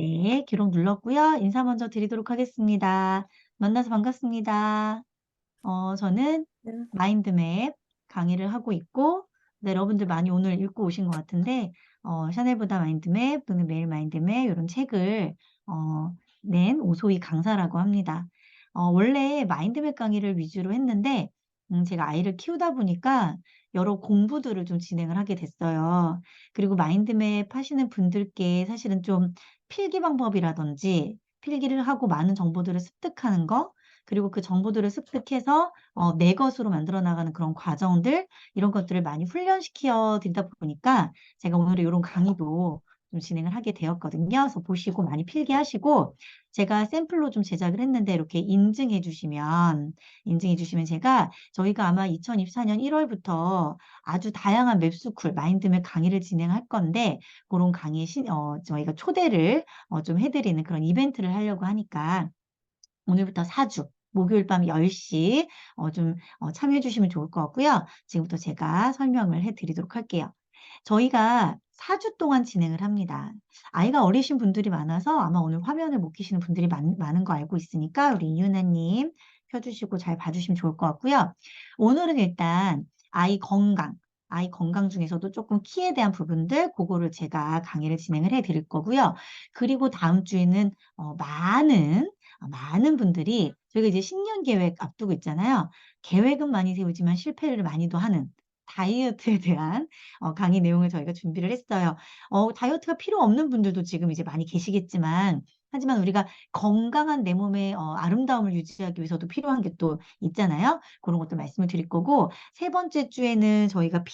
네, 기록 눌렀고요. 인사 먼저 드리도록 하겠습니다. 만나서 반갑습니다. 저는 네. 마인드맵 강의를 하고 있고, 네, 여러분들 많이 오늘 읽고 오신 것 같은데, 샤넬보다 마인드맵 또는 매일 마인드맵 이런 책을 낸 오소희 강사라고 합니다. 원래 마인드맵 강의를 위주로 했는데, 제가 아이를 키우다 보니까 여러 공부들을 좀 진행을 하게 됐어요. 그리고 마인드맵 하시는 분들께 사실은 좀 필기 방법이라든지 필기를 하고 많은 정보들을 습득하는 거, 그리고 그 정보들을 습득해서 내 것으로 만들어 나가는 그런 과정들, 이런 것들을 많이 훈련시켜 드리다 보니까 제가 오늘은 이런 강의도 좀 진행을 하게 되었거든요. 그래서 보시고 많이 필기하시고 제가 샘플로 좀 제작을 했는데 이렇게 인증해 주시면 저희가 아마 2024년 1월부터 아주 다양한 맵스쿨, 마인드맵 강의를 진행할 건데 그런 강의에 저희가 초대를 좀 해드리는 그런 이벤트를 하려고 하니까 오늘부터 4주, 목요일 밤 10시 참여해 주시면 좋을 것 같고요. 지금부터 제가 설명을 해드리도록 할게요. 저희가 4주 동안 진행을 합니다. 아이가 어리신 분들이 많아서 아마 오늘 화면을 못 키시는 분들이 많은 거 알고 있으니까 우리 이윤아님 켜주시고 잘 봐주시면 좋을 것 같고요. 오늘은 일단 아이 건강 중에서도 조금 키에 대한 부분들, 그거를 제가 강의를 진행을 해 드릴 거고요. 그리고 다음 주에는 많은 분들이 저희가 이제 신년 계획 앞두고 있잖아요. 계획은 많이 세우지만 실패를 많이도 하는 다이어트에 대한 강의 내용을 저희가 준비를 했어요. 다이어트가 필요 없는 분들도 지금 이제 많이 계시겠지만, 하지만 우리가 건강한 내 몸의 아름다움을 유지하기 위해서도 필요한 게 또 있잖아요. 그런 것도 말씀을 드릴 거고, 세 번째 주에는 저희가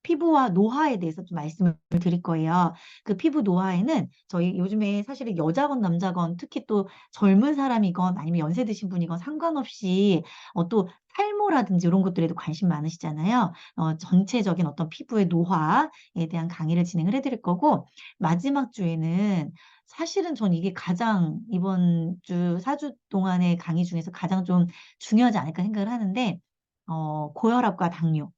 피부와 노화에 대해서 좀 말씀을 드릴 거예요. 그 피부 노화에는 저희 요즘에 사실은 여자건 남자건 특히 또 젊은 사람이건 아니면 연세 드신 분이건 상관없이 또 탈모라든지 이런 것들에도 관심 많으시잖아요. 전체적인 어떤 피부의 노화에 대한 강의를 진행을 해드릴 거고, 마지막 주에는 사실은 전 이게 가장 이번 주 4주 동안의 강의 중에서 가장 좀 중요하지 않을까 생각을 하는데, 고혈압과 당뇨.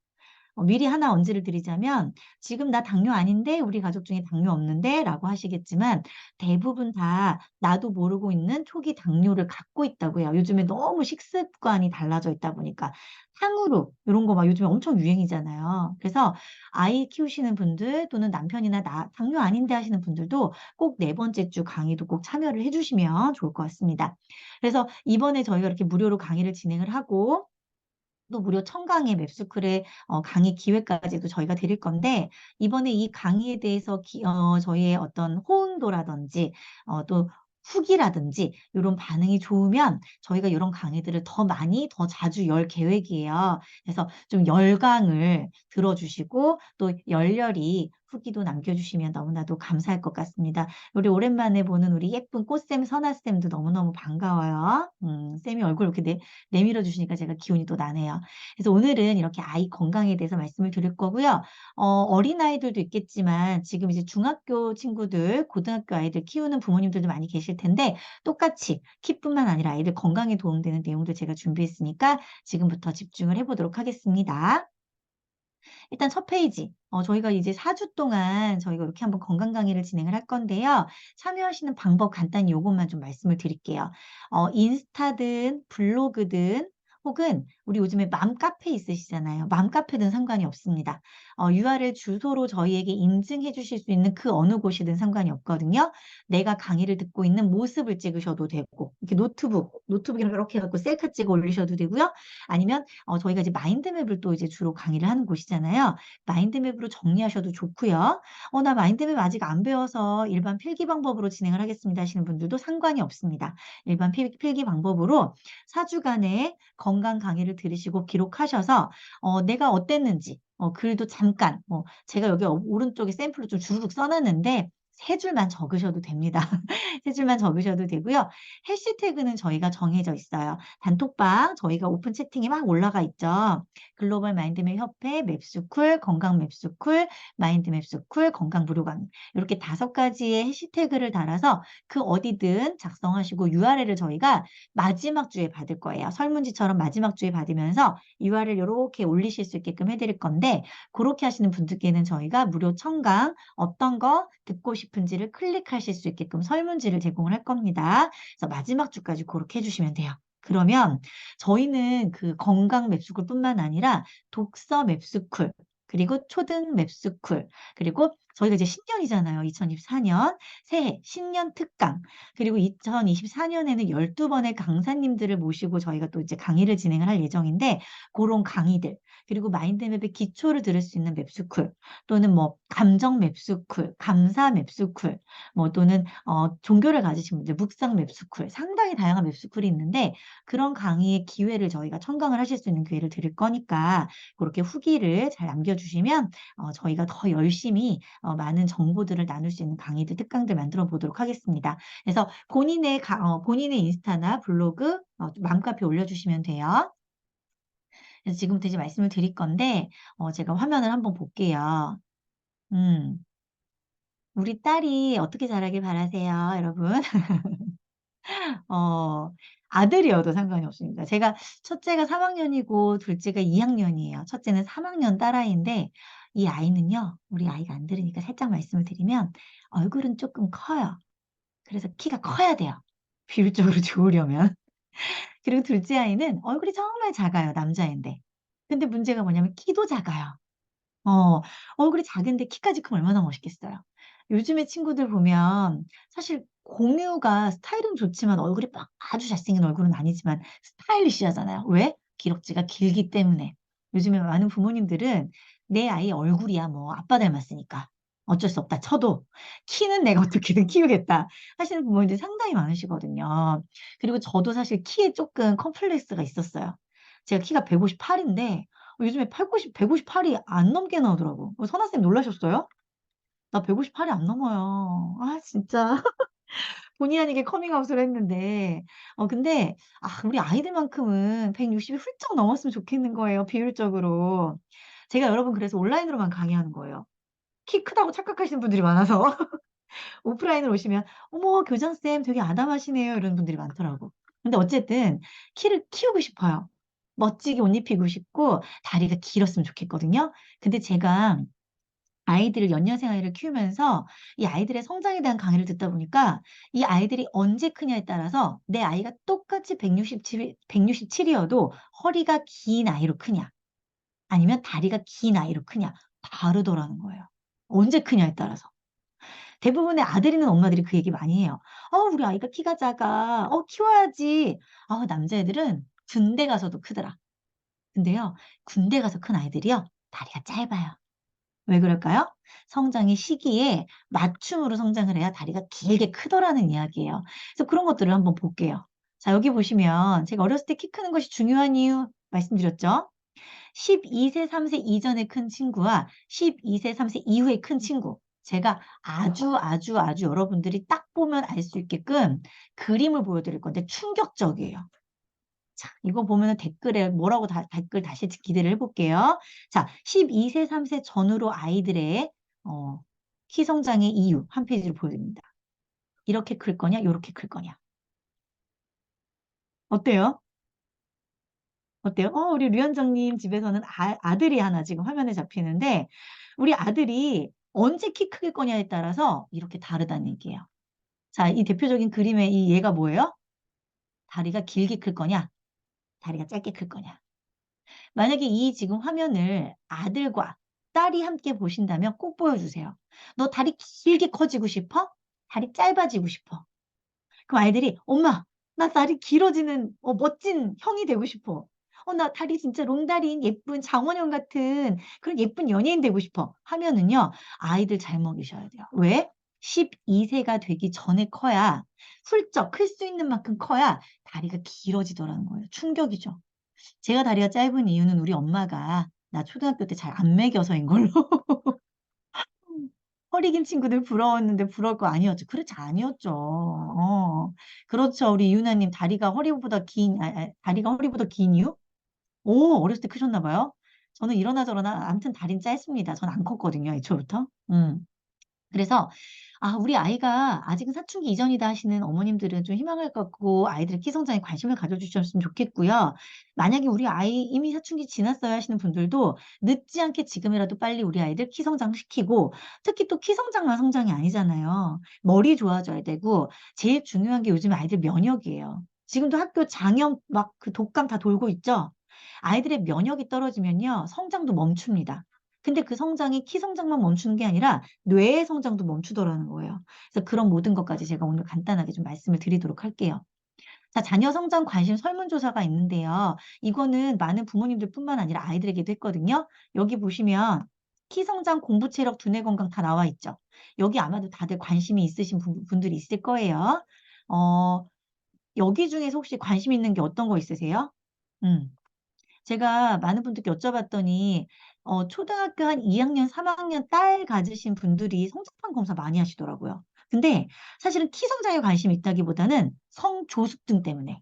미리 하나 언지를 드리자면 지금 나 당뇨 아닌데 우리 가족 중에 당뇨 없는데 라고 하시겠지만 대부분 다 나도 모르고 있는 초기 당뇨를 갖고 있다고요. 요즘에 너무 식습관이 달라져 있다 보니까 탕후루 이런 거 막 요즘에 엄청 유행이잖아요. 그래서 아이 키우시는 분들 또는 남편이나 나 당뇨 아닌데 하시는 분들도 꼭 네 번째 주 강의도 꼭 참여를 해주시면 좋을 것 같습니다. 그래서 이번에 저희가 이렇게 무료로 강의를 진행을 하고 또 무료 청강의 맵스쿨의 강의 기회까지도 저희가 드릴 건데 이번에 이 강의에 대해서 저희의 어떤 호응도라든지 또 후기라든지 이런 반응이 좋으면 저희가 이런 강의들을 더 많이 더 자주 열 계획이에요. 그래서 좀 열강을 들어주시고 또 열렬히 후기도 남겨주시면 너무나도 감사할 것 같습니다. 우리 오랜만에 보는 우리 예쁜 꽃샘 선아쌤도 너무너무 반가워요. 쌤이 얼굴 이렇게 내밀어 주시니까 제가 기운이 또 나네요. 그래서 오늘은 이렇게 아이 건강에 대해서 말씀을 드릴 거고요. 어린아이들도 있겠지만 지금 이제 중학교 친구들, 고등학교 아이들 키우는 부모님들도 많이 계실 텐데 똑같이 키뿐만 아니라 아이들 건강에 도움되는 내용도 제가 준비했으니까 지금부터 집중을 해보도록 하겠습니다. 일단 첫 페이지. 저희가 이제 4주 동안 저희가 이렇게 한번 건강 강의를 진행을 할 건데요. 참여하시는 방법 간단히 요것만 좀 말씀을 드릴게요. 인스타든 블로그든 혹은 우리 요즘에 맘카페 있으시잖아요. 맘카페든 상관이 없습니다. URL 주소로 저희에게 인증해 주실 수 있는 그 어느 곳이든 상관이 없거든요. 내가 강의를 듣고 있는 모습을 찍으셔도 되고 이렇게 노트북이랑 이렇게 해갖고 셀카 찍어 올리셔도 되고요. 아니면 저희가 이제 마인드맵을 또 이제 주로 강의를 하는 곳이잖아요. 마인드맵으로 정리하셔도 좋고요. 나 마인드맵 아직 안 배워서 일반 필기 방법으로 진행을 하겠습니다 하시는 분들도 상관이 없습니다. 일반 필기 방법으로 4주간의 건강 강의를 들으시고 기록하셔서 내가 어땠는지 글도 잠깐 제가 여기 오른쪽에 샘플로 좀 주르륵 써놨는데 세 줄만 적으셔도 됩니다. 세 줄만 적으셔도 되고요. 해시태그는 저희가 정해져 있어요. 단톡방 저희가 오픈 채팅이 막 올라가 있죠. 글로벌 마인드맵 협회, 맵스쿨, 건강 맵스쿨, 마인드 맵스쿨, 건강 무료 강의. 이렇게 5가지의 해시태그를 달아서 그 어디든 작성하시고 URL을 저희가 마지막 주에 받을 거예요. 설문지처럼 마지막 주에 받으면서 URL 이렇게 올리실 수 있게끔 해드릴 건데 그렇게 하시는 분들께는 저희가 무료 청강 어떤 거 듣고 싶은지를 클릭하실 수 있게끔 설문지를 제공을 할 겁니다. 그래서 마지막 주까지 그렇게 해주시면 돼요. 그러면 저희는 그 건강 맵스쿨뿐만 아니라 독서 맵스쿨, 그리고 초등 맵스쿨, 그리고 저희가 이제 신년이잖아요. 2024년 새해 신년 특강, 그리고 2024년에는 12번의 강사님들을 모시고 저희가 또 이제 강의를 진행을 할 예정인데, 그런 강의들, 그리고 마인드맵의 기초를 들을 수 있는 맵스쿨, 또는 뭐 감정 맵스쿨, 감사 맵스쿨, 뭐 또는 종교를 가지신 분들 묵상 맵스쿨, 상당히 다양한 맵스쿨이 있는데, 그런 강의의 기회를 저희가 청강을 하실 수 있는 기회를 드릴 거니까 그렇게 후기를 잘 남겨주시면 저희가 더 열심히 많은 정보들을 나눌 수 있는 강의들, 특강들 만들어 보도록 하겠습니다. 그래서 본인의 인스타나 블로그, 맘카페 올려주시면 돼요. 그래서 지금부터 이제 말씀을 드릴 건데, 제가 화면을 한번 볼게요. 우리 딸이 어떻게 자라길 바라세요, 여러분? 어, 아들이어도 상관이 없습니다. 제가 첫째가 3학년이고 둘째가 2학년이에요. 첫째는 3학년 딸아이인데, 이 아이는요, 우리 아이가 안 들으니까 살짝 말씀을 드리면, 얼굴은 조금 커요. 그래서 키가 커야 돼요. 비율적으로 좋으려면. 그리고 둘째 아이는 얼굴이 정말 작아요. 남자인데. 근데 문제가 뭐냐면 키도 작아요. 어, 얼굴이 작은데 키까지 크면 얼마나 멋있겠어요. 요즘에 친구들 보면 사실 공유가 스타일은 좋지만 얼굴이 막 아주 잘생긴 얼굴은 아니지만 스타일리시하잖아요. 왜? 기럭지가 길기 때문에. 요즘에 많은 부모님들은 내 아이 얼굴이야 뭐 아빠 닮았으니까 어쩔 수 없다 쳐도 키는 내가 어떻게든 키우겠다 하시는 부모님들이 상당히 많으시거든요. 그리고 저도 사실 키에 조금 컴플렉스가 있었어요. 제가 키가 158인데 요즘에 158이 안 넘게 나오더라고. 선아쌤 놀라셨어요? 나 158이 안 넘어요. 아, 진짜. 본의 아니게 커밍아웃을 했는데. 근데, 우리 아이들만큼은 160이 훌쩍 넘었으면 좋겠는 거예요. 비율적으로. 제가 여러분 그래서 온라인으로만 강의하는 거예요. 키 크다고 착각하시는 분들이 많아서. 오프라인으로 오시면, 어머, 교장쌤 되게 아담하시네요. 이런 분들이 많더라고. 근데 어쨌든 키를 키우고 싶어요. 멋지게 옷 입히고 싶고 다리가 길었으면 좋겠거든요. 근데 제가 아이들을 연년생아이를 키우면서 이 아이들의 성장에 대한 강의를 듣다 보니까 이 아이들이 언제 크냐에 따라서 내 아이가 똑같이 167이어도 허리가 긴 아이로 크냐 아니면 다리가 긴 아이로 크냐 다르더라는 거예요. 언제 크냐에 따라서. 대부분의 아들 있는 엄마들이 그 얘기 많이 해요. 우리 아이가 키가 작아. 키워야지. 남자애들은 군대 가서도 크더라. 근데요, 군대 가서 큰 아이들이요, 다리가 짧아요. 왜 그럴까요? 성장의 시기에 맞춤으로 성장을 해야 다리가 길게 크더라는 이야기예요. 그래서 그런 것들을 한번 볼게요. 자, 여기 보시면 제가 어렸을 때 키 크는 것이 중요한 이유 말씀드렸죠? 12세, 3세 이전에 큰 친구와 12세, 3세 이후에 큰 친구. 제가 아주 여러분들이 딱 보면 알 수 있게끔 그림을 보여드릴 건데 충격적이에요. 자, 이거 보면은 댓글에 뭐라고 댓글 다시 기대를 해볼게요. 자, 12세, 3세 전후로 아이들의 키 성장의 이유 한 페이지를 보여드립니다. 이렇게 클 거냐, 이렇게 클 거냐. 어때요? 어때요? 우리 류현정님 집에서는 아들이 하나 지금 화면에 잡히는데 우리 아들이 언제 키 크길 거냐에 따라서 이렇게 다르다는 얘기예요. 자, 이 대표적인 그림의 이 얘가 뭐예요? 다리가 길게 클 거냐, 다리가 짧게 클 거냐. 만약에 이 지금 화면을 아들과 딸이 함께 보신다면 꼭 보여주세요. 너 다리 길게 커지고 싶어? 다리 짧아지고 싶어? 그럼 아이들이 엄마, 나 다리 길어지는 멋진 형이 되고 싶어. 나 다리 진짜 롱다리인 예쁜 장원영 같은 그런 예쁜 연예인 되고 싶어. 하면은요, 아이들 잘 먹이셔야 돼요. 왜? 12세가 되기 전에 커야 훌쩍 클 수 있는 만큼 커야 다리가 길어지더라는 거예요. 충격이죠. 제가 다리가 짧은 이유는 우리 엄마가 나 초등학교 때 잘 안 먹여서인 걸로. 허리 긴 친구들 부러웠는데 부러울 거 아니었죠. 그렇지 아니었죠. 그렇죠. 우리 이윤아님 다리가 허리보다 긴 이유? 어렸을 때 크셨나 봐요. 저는 이러나 저러나 아무튼 다리는 짧습니다. 저는 안 컸거든요. 애초부터. 그래서 아, 우리 아이가 아직은 사춘기 이전이다 하시는 어머님들은 좀 희망을 갖고 아이들의 키 성장에 관심을 가져주셨으면 좋겠고요. 만약에 우리 아이 이미 사춘기 지났어요 하시는 분들도 늦지 않게 지금이라도 빨리 우리 아이들 키 성장시키고, 특히 또 키 성장만 성장이 아니잖아요. 머리 좋아져야 되고, 제일 중요한 게 요즘 아이들 면역이에요. 지금도 학교 장염 막 그 독감 다 돌고 있죠? 아이들의 면역이 떨어지면요, 성장도 멈춥니다. 근데 그 성장이 키 성장만 멈추는 게 아니라 뇌의 성장도 멈추더라는 거예요. 그래서 그런 모든 것까지 제가 오늘 간단하게 좀 말씀을 드리도록 할게요. 자, 자녀 성장 관심 설문조사가 있는데요. 이거는 많은 부모님들뿐만 아니라 아이들에게도 했거든요. 여기 보시면 키 성장, 공부 체력, 두뇌 건강 다 나와 있죠. 여기 아마도 다들 관심이 있으신 분들이 있을 거예요. 어, 여기 중에서 혹시 관심 있는 게 어떤 거 있으세요? 음. 제가 많은 분들께 여쭤봤더니 초등학교 한 2학년, 3학년 딸 가지신 분들이 성적표 검사 많이 하시더라고요. 근데 사실은 키 성장에 관심이 있다기보다는 성조숙증 때문에.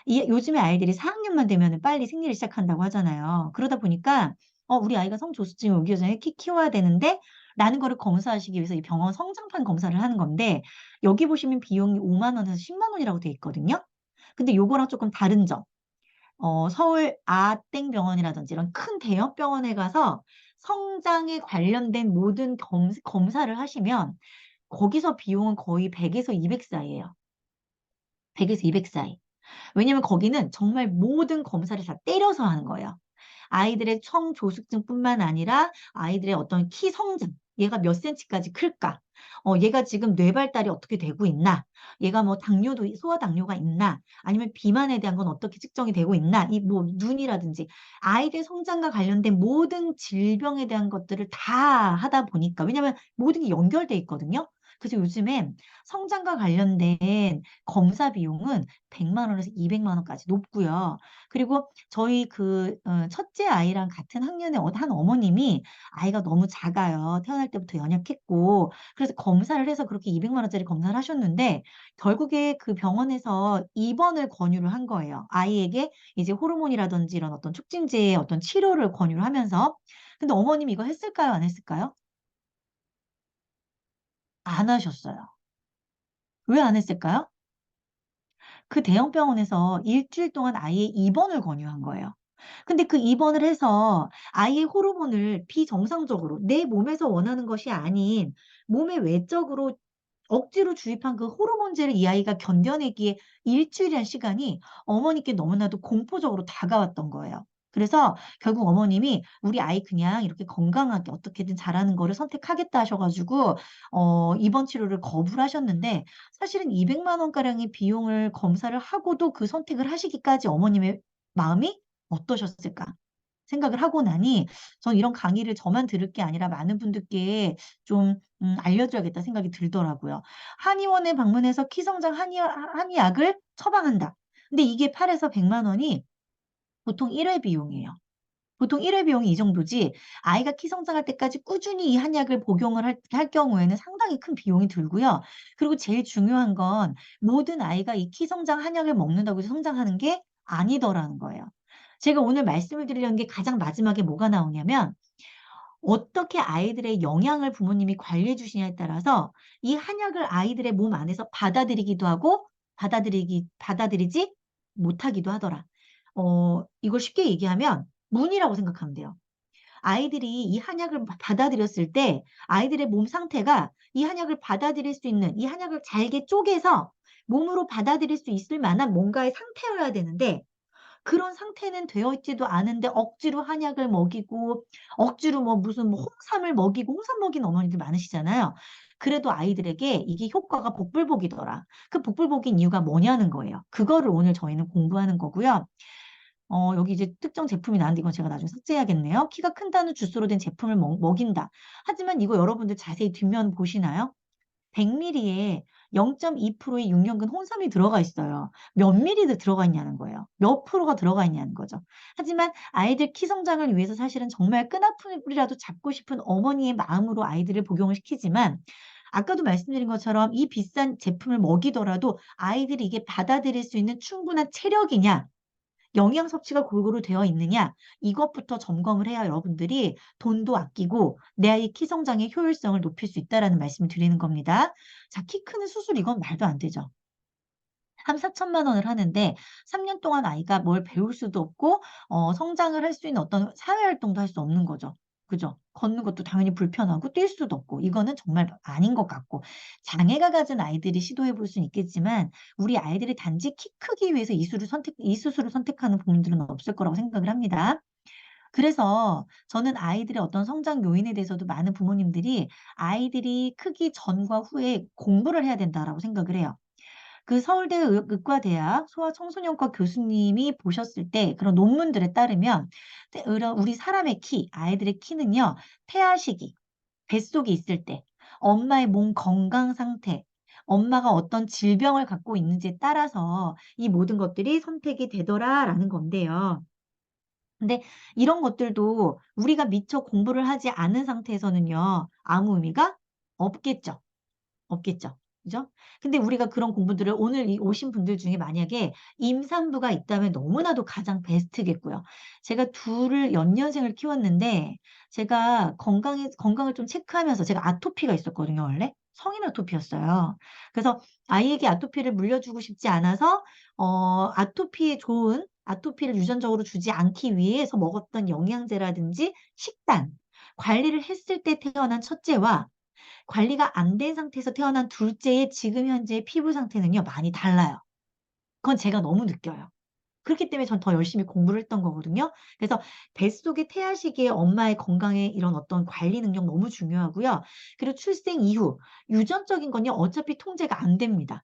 요즘에 아이들이 4학년만 되면 빨리 생리를 시작한다고 하잖아요. 그러다 보니까 우리 아이가 성조숙증이 오기 전에 키 키워야 되는데 라는 거를 검사하시기 위해서 이 병원 성장판 검사를 하는 건데, 여기 보시면 비용이 5만 원에서 10만 원이라고 돼 있거든요. 근데 요거랑 조금 다른 점. 서울 아땡병원이라든지 이런 큰 대형 병원에 가서 성장에 관련된 모든 검사를 하시면 거기서 비용은 거의 100에서 200 사이예요. 100에서 200 사이. 왜냐면 거기는 정말 모든 검사를 다 때려서 하는 거예요. 아이들의 성조숙증뿐만 아니라 아이들의 어떤 키 성장, 얘가 몇 센치까지 클까? 얘가 지금 뇌 발달이 어떻게 되고 있나? 얘가 뭐 당뇨도, 소아 당뇨가 있나? 아니면 비만에 대한 건 어떻게 측정이 되고 있나? 이 뭐 눈이라든지 아이들 성장과 관련된 모든 질병에 대한 것들을 다 하다 보니까, 왜냐면 모든 게 연결돼 있거든요. 그래서 요즘엔 성장과 관련된 검사 비용은 100만 원에서 200만 원까지 높고요. 그리고 저희 첫째 아이랑 같은 학년의 한 어머님이 아이가 너무 작아요. 태어날 때부터 연약했고, 그래서 검사를 해서 그렇게 200만 원짜리 검사를 하셨는데, 결국에 그 병원에서 입원을 권유를 한 거예요. 아이에게 이제 호르몬이라든지 이런 어떤 촉진제의 어떤 치료를 권유를 하면서. 근데 어머님이 이거 했을까요? 안 했을까요? 안 하셨어요. 왜 안 했을까요? 그 대형 병원에서 일주일 동안 아이의 입원을 권유한 거예요. 근데 그 입원을 해서 아이의 호르몬을 비정상적으로 내 몸에서 원하는 것이 아닌 몸의 외적으로 억지로 주입한 그 호르몬제를 이 아이가 견뎌내기에 일주일이란 시간이 어머니께 너무나도 공포적으로 다가왔던 거예요. 그래서 결국 어머님이 우리 아이 그냥 이렇게 건강하게 어떻게든 자라는 거를 선택하겠다 하셔가지고 입원 치료를 거부를 하셨는데, 사실은 200만 원가량의 비용을 검사를 하고도 그 선택을 하시기까지 어머님의 마음이 어떠셨을까 생각을 하고 나니, 전 이런 강의를 저만 들을 게 아니라 많은 분들께 좀 알려줘야겠다 생각이 들더라고요. 한의원에 방문해서 키성장 한의약을 처방한다. 근데 이게 8에서 100만 원이 보통 1회 비용이에요. 보통 1회 비용이 이 정도지, 아이가 키 성장할 때까지 꾸준히 이 한약을 복용을 할 경우에는 상당히 큰 비용이 들고요. 그리고 제일 중요한 건 모든 아이가 이 키 성장 한약을 먹는다고 해서 성장하는 게 아니더라는 거예요. 제가 오늘 말씀을 드리려는 게 가장 마지막에 뭐가 나오냐면, 어떻게 아이들의 영양을 부모님이 관리해 주시냐에 따라서 이 한약을 아이들의 몸 안에서 받아들이기도 하고 받아들이지 못하기도 하더라. 이걸 쉽게 얘기하면 문이라고 생각하면 돼요. 아이들이 이 한약을 받아들였을 때 아이들의 몸 상태가 이 한약을 받아들일 수 있는, 이 한약을 잘게 쪼개서 몸으로 받아들일 수 있을 만한 뭔가의 상태여야 되는데, 그런 상태는 되어 있지도 않은데 억지로 한약을 먹이고 억지로 뭐 무슨 뭐 홍삼을 먹이고, 홍삼 먹이는 어머니들 많으시잖아요. 그래도 아이들에게 이게 효과가 복불복이더라. 그 복불복인 이유가 뭐냐는 거예요. 그거를 오늘 저희는 공부하는 거고요. 여기 이제 특정 제품이 나왔는데 이건 제가 나중에 삭제해야겠네요. 키가 큰다는 주스로 된 제품을 먹인다. 하지만 이거 여러분들 자세히 뒷면 보시나요? 100ml에 0.2%의 육연근 혼삼이 들어가 있어요. 몇 ml 들어가 있냐는 거예요. 몇 프로가 들어가 있냐는 거죠. 하지만 아이들 키 성장을 위해서 사실은 정말 끈앞풀이라도 잡고 싶은 어머니의 마음으로 아이들을 복용을 시키지만, 아까도 말씀드린 것처럼 이 비싼 제품을 먹이더라도 아이들이 이게 받아들일 수 있는 충분한 체력이냐, 영양 섭취가 골고루 되어 있느냐? 이것부터 점검을 해야 여러분들이 돈도 아끼고 내 아이 키 성장의 효율성을 높일 수 있다라는 말씀을 드리는 겁니다. 자, 키 크는 수술 이건 말도 안 되죠. 3,4천만 원을 하는데 3년 동안 아이가 뭘 배울 수도 없고 성장을 할 수 있는 어떤 사회 활동도 할 수 없는 거죠. 그죠? 걷는 것도 당연히 불편하고 뛸 수도 없고 이거는 정말 아닌 것 같고 장애가 가진 아이들이 시도해 볼 수는 있겠지만 우리 아이들이 단지 키 크기 위해서 이 수술을 선택하는 부모님들은 없을 거라고 생각을 합니다. 그래서 저는 아이들의 어떤 성장 요인에 대해서도 많은 부모님들이 아이들이 크기 전과 후에 공부를 해야 된다라고 생각을 해요. 그 서울대 의과대학 소아청소년과 교수님이 보셨을 때 그런 논문들에 따르면 우리 사람의 키, 아이들의 키는요. 태아 시기, 뱃속에 있을 때 엄마의 몸 건강 상태, 엄마가 어떤 질병을 갖고 있는지에 따라서 이 모든 것들이 선택이 되더라라는 건데요. 근데 이런 것들도 우리가 미처 공부를 하지 않은 상태에서는요. 아무 의미가 없겠죠. 없겠죠. 그죠? 근데 우리가 그런 공부들을 오늘 이 오신 분들 중에 만약에 임산부가 있다면 너무나도 가장 베스트겠고요. 제가 둘을 연년생을 키웠는데 제가 건강을 좀 체크하면서 제가 아토피가 있었거든요, 원래. 성인 아토피였어요. 그래서 아이에게 아토피를 물려주고 싶지 않아서 아토피에 좋은 아토피를 유전적으로 주지 않기 위해서 먹었던 영양제라든지 식단, 관리를 했을 때 태어난 첫째와 관리가 안 된 상태에서 태어난 둘째의 지금 현재의 피부 상태는요, 많이 달라요. 그건 제가 너무 느껴요. 그렇기 때문에 전 더 열심히 공부를 했던 거거든요. 그래서 뱃속의 태아 시기에 엄마의 건강에 이런 어떤 관리 능력 너무 중요하고요. 그리고 출생 이후 유전적인 건요, 어차피 통제가 안 됩니다.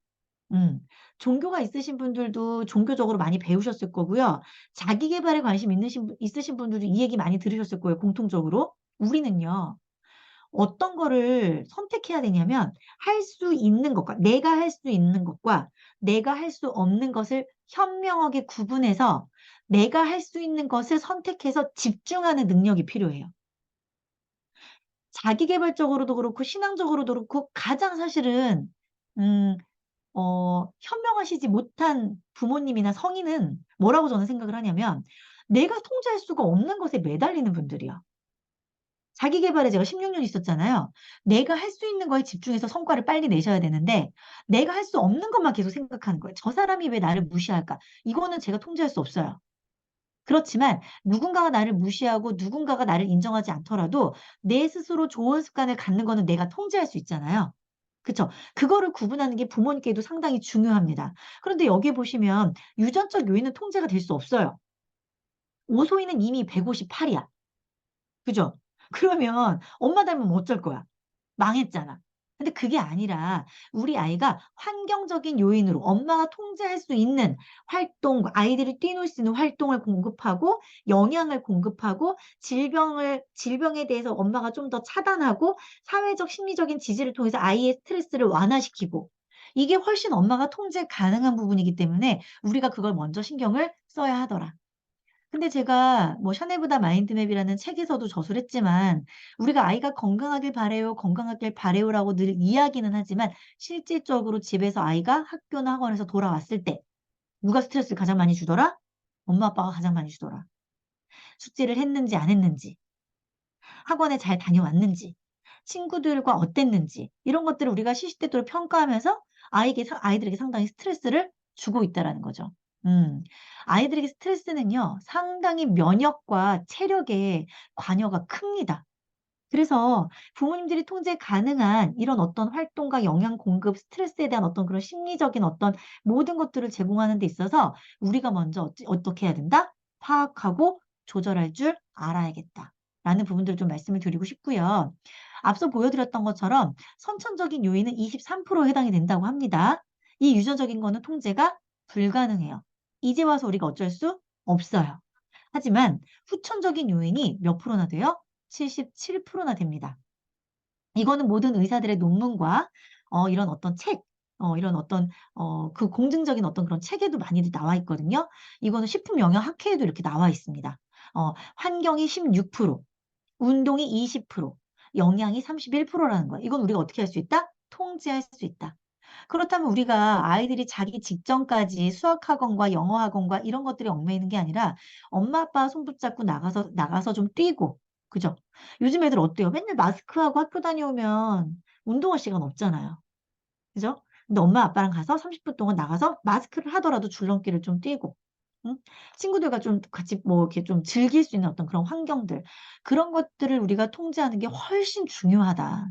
음. 종교가 있으신 분들도 종교적으로 많이 배우셨을 거고요. 자기 계발에 관심 있으신 분들도 이 얘기 많이 들으셨을 거예요, 공통적으로. 우리는요. 어떤 거를 선택해야 되냐면 할 수 있는 것과 내가 할 수 있는 것과 내가 할 수 없는 것을 현명하게 구분해서 내가 할 수 있는 것을 선택해서 집중하는 능력이 필요해요. 자기계발적으로도 그렇고 신앙적으로도 그렇고 가장 사실은 음 현명하시지 못한 부모님이나 성인은 뭐라고 저는 생각을 하냐면 내가 통제할 수가 없는 것에 매달리는 분들이야. 자기 계발에 제가 16년 있었잖아요. 내가 할 수 있는 거에 집중해서 성과를 빨리 내셔야 되는데 내가 할 수 없는 것만 계속 생각하는 거예요. '저 사람이 왜 나를 무시할까?' 이거는 제가 통제할 수 없어요. 그렇지만 누군가가 나를 무시하고 누군가가 나를 인정하지 않더라도 내 스스로 좋은 습관을 갖는 거는 내가 통제할 수 있잖아요. 그쵸? 그거를 구분하는 게 부모님께도 상당히 중요합니다. 그런데 여기 보시면 유전적 요인은 통제가 될 수 없어요. 오소희는 이미 158 이야. 그죠? 그러면 엄마 닮으면 어쩔 거야? 망했잖아. 근데 그게 아니라 우리 아이가 환경적인 요인으로 엄마가 통제할 수 있는 활동, 아이들이 뛰놀 수 있는 활동을 공급하고 영양을 공급하고 질병에 대해서 엄마가 좀 더 차단하고 사회적 심리적인 지지를 통해서 아이의 스트레스를 완화시키고 이게 훨씬 엄마가 통제 가능한 부분이기 때문에 우리가 그걸 먼저 신경을 써야 하더라. 근데 제가 뭐 샤넬보다 마인드맵이라는 책에서도 저술 했지만 우리가 "아이가 건강하길 바래요. 건강하길 바래요."라고 늘 이야기는 하지만 실질적으로 집에서 아이가 학교나 학원에서 돌아왔을 때 누가 스트레스를 가장 많이 주더라? 엄마 아빠가 가장 많이 주더라. 숙제를 했는지 안 했는지, 학원에 잘 다녀왔는지, 친구들과 어땠는지 이런 것들을 우리가 시시때때로 평가하면서 아이들에게 상당히 스트레스를 주고 있다라는 거죠. 음. 아이들에게 스트레스는요. 상당히 면역과 체력에 관여가 큽니다. 그래서 부모님들이 통제 가능한 이런 어떤 활동과 영양 공급, 스트레스에 대한 어떤 그런 심리적인 어떤 모든 것들을 제공하는 데 있어서 우리가 먼저 어떻게 해야 된다? 파악하고 조절할 줄 알아야겠다라는 부분들을 좀 말씀을 드리고 싶고요. 앞서 보여드렸던 것처럼 선천적인 요인은 23%에 해당이 된다고 합니다. 이 유전적인 거는 통제가 불가능해요. 이제 와서 우리가 어쩔 수 없어요. 하지만 후천적인 요인이 몇 프로나 돼요? 77%나 됩니다. 이거는 모든 의사들의 논문과 이런 어떤 책 이런 어떤 그 공증적인 어떤 그런 책에도 많이들 나와 있거든요. 이거는 식품영양학회에도 이렇게 나와 있습니다. 환경이 16%, 운동이 20%, 영양이 31%라는 거예요. 이건 우리가 어떻게 할 수 있다? 통제할 수 있다. 그렇다면 우리가 아이들이 자기 직전까지 수학학원과 영어학원과 이런 것들이 얽매이는 게 아니라 엄마 아빠 손 붙잡고 나가서 좀 뛰고, 그죠? 요즘 애들 어때요? 맨날 마스크하고 학교 다녀오면 운동할 시간 없잖아요. 그죠? 근데 엄마 아빠랑 가서 30분 동안 나가서 마스크를 하더라도 줄넘기를 좀 뛰고, 응? 친구들과 좀 같이 뭐 이렇게 좀 즐길 수 있는 어떤 그런 환경들, 그런 것들을 우리가 통제하는 게 훨씬 중요하다.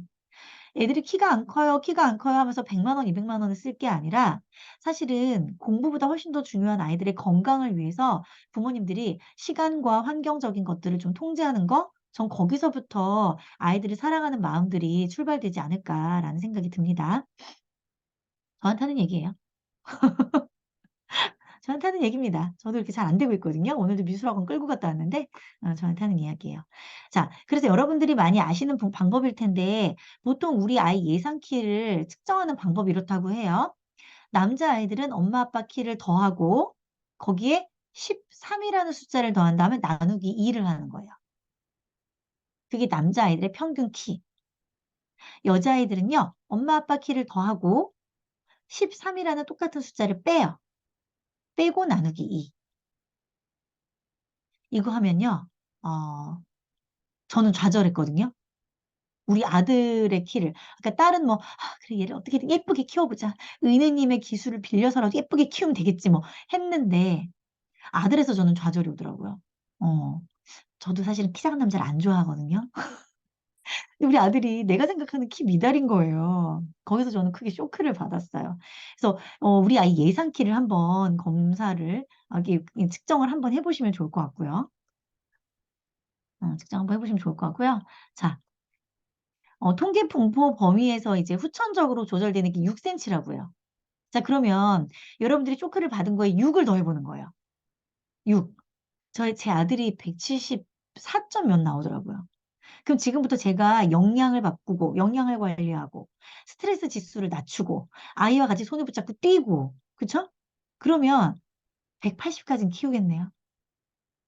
애들이 키가 안 커요, 키가 안 커요 하면서 100만 원, 200만 원을 쓸 게 아니라 사실은 공부보다 훨씬 더 중요한 아이들의 건강을 위해서 부모님들이 시간과 환경적인 것들을 좀 통제하는 거, 전 거기서부터 아이들을 사랑하는 마음들이 출발되지 않을까라는 생각이 듭니다. 저한테 하는 얘기예요. 저한테 하는 얘기입니다. 저도 이렇게 잘 안 되고 있거든요. 오늘도 미술학원 끌고 갔다 왔는데 저한테 하는 이야기예요. 자, 그래서 여러분들이 많이 아시는 방법일 텐데 보통 우리 아이 예상 키를 측정하는 방법이 이렇다고 해요. 남자아이들은 엄마 아빠 키를 더하고 거기에 13이라는 숫자를 더한 다음에 나누기 2를 하는 거예요. 그게 남자아이들의 평균 키. 여자아이들은요. 엄마 아빠 키를 더하고 13이라는 똑같은 숫자를 빼요. 빼고 나누기 2. 이거 하면요. 어, 저는 좌절했거든요. 우리 아들의 키를. 그러니까 딸은 뭐, 그래, 얘를 어떻게든 예쁘게 키워보자. 은혜님의 기술을 빌려서라도 예쁘게 키우면 되겠지, 뭐, 했는데, 아들에서 저는 좌절이 오더라고요. 어, 저도 사실은 키 작은 남자를 안 좋아하거든요. 근데 우리 아들이 내가 생각하는 키 미달인 거예요. 거기서 저는 크게 쇼크를 받았어요. 그래서, 우리 아이 예상 키를 한번 검사를, 이렇게 측정을 한번 해보시면 좋을 것 같고요. 측정 한번 해보시면 좋을 것 같고요. 자, 통계 분포 범위에서 이제 후천적으로 조절되는 게 6cm라고요. 자, 그러면 여러분들이 쇼크를 받은 거에 6을 더해보는 거예요. 6. 제 아들이 174점 몇 나오더라고요. 그럼 지금부터 제가 영양을 바꾸고, 영양을 관리하고, 스트레스 지수를 낮추고, 아이와 같이 손을 붙잡고 뛰고, 그쵸? 그러면 180까지는 키우겠네요.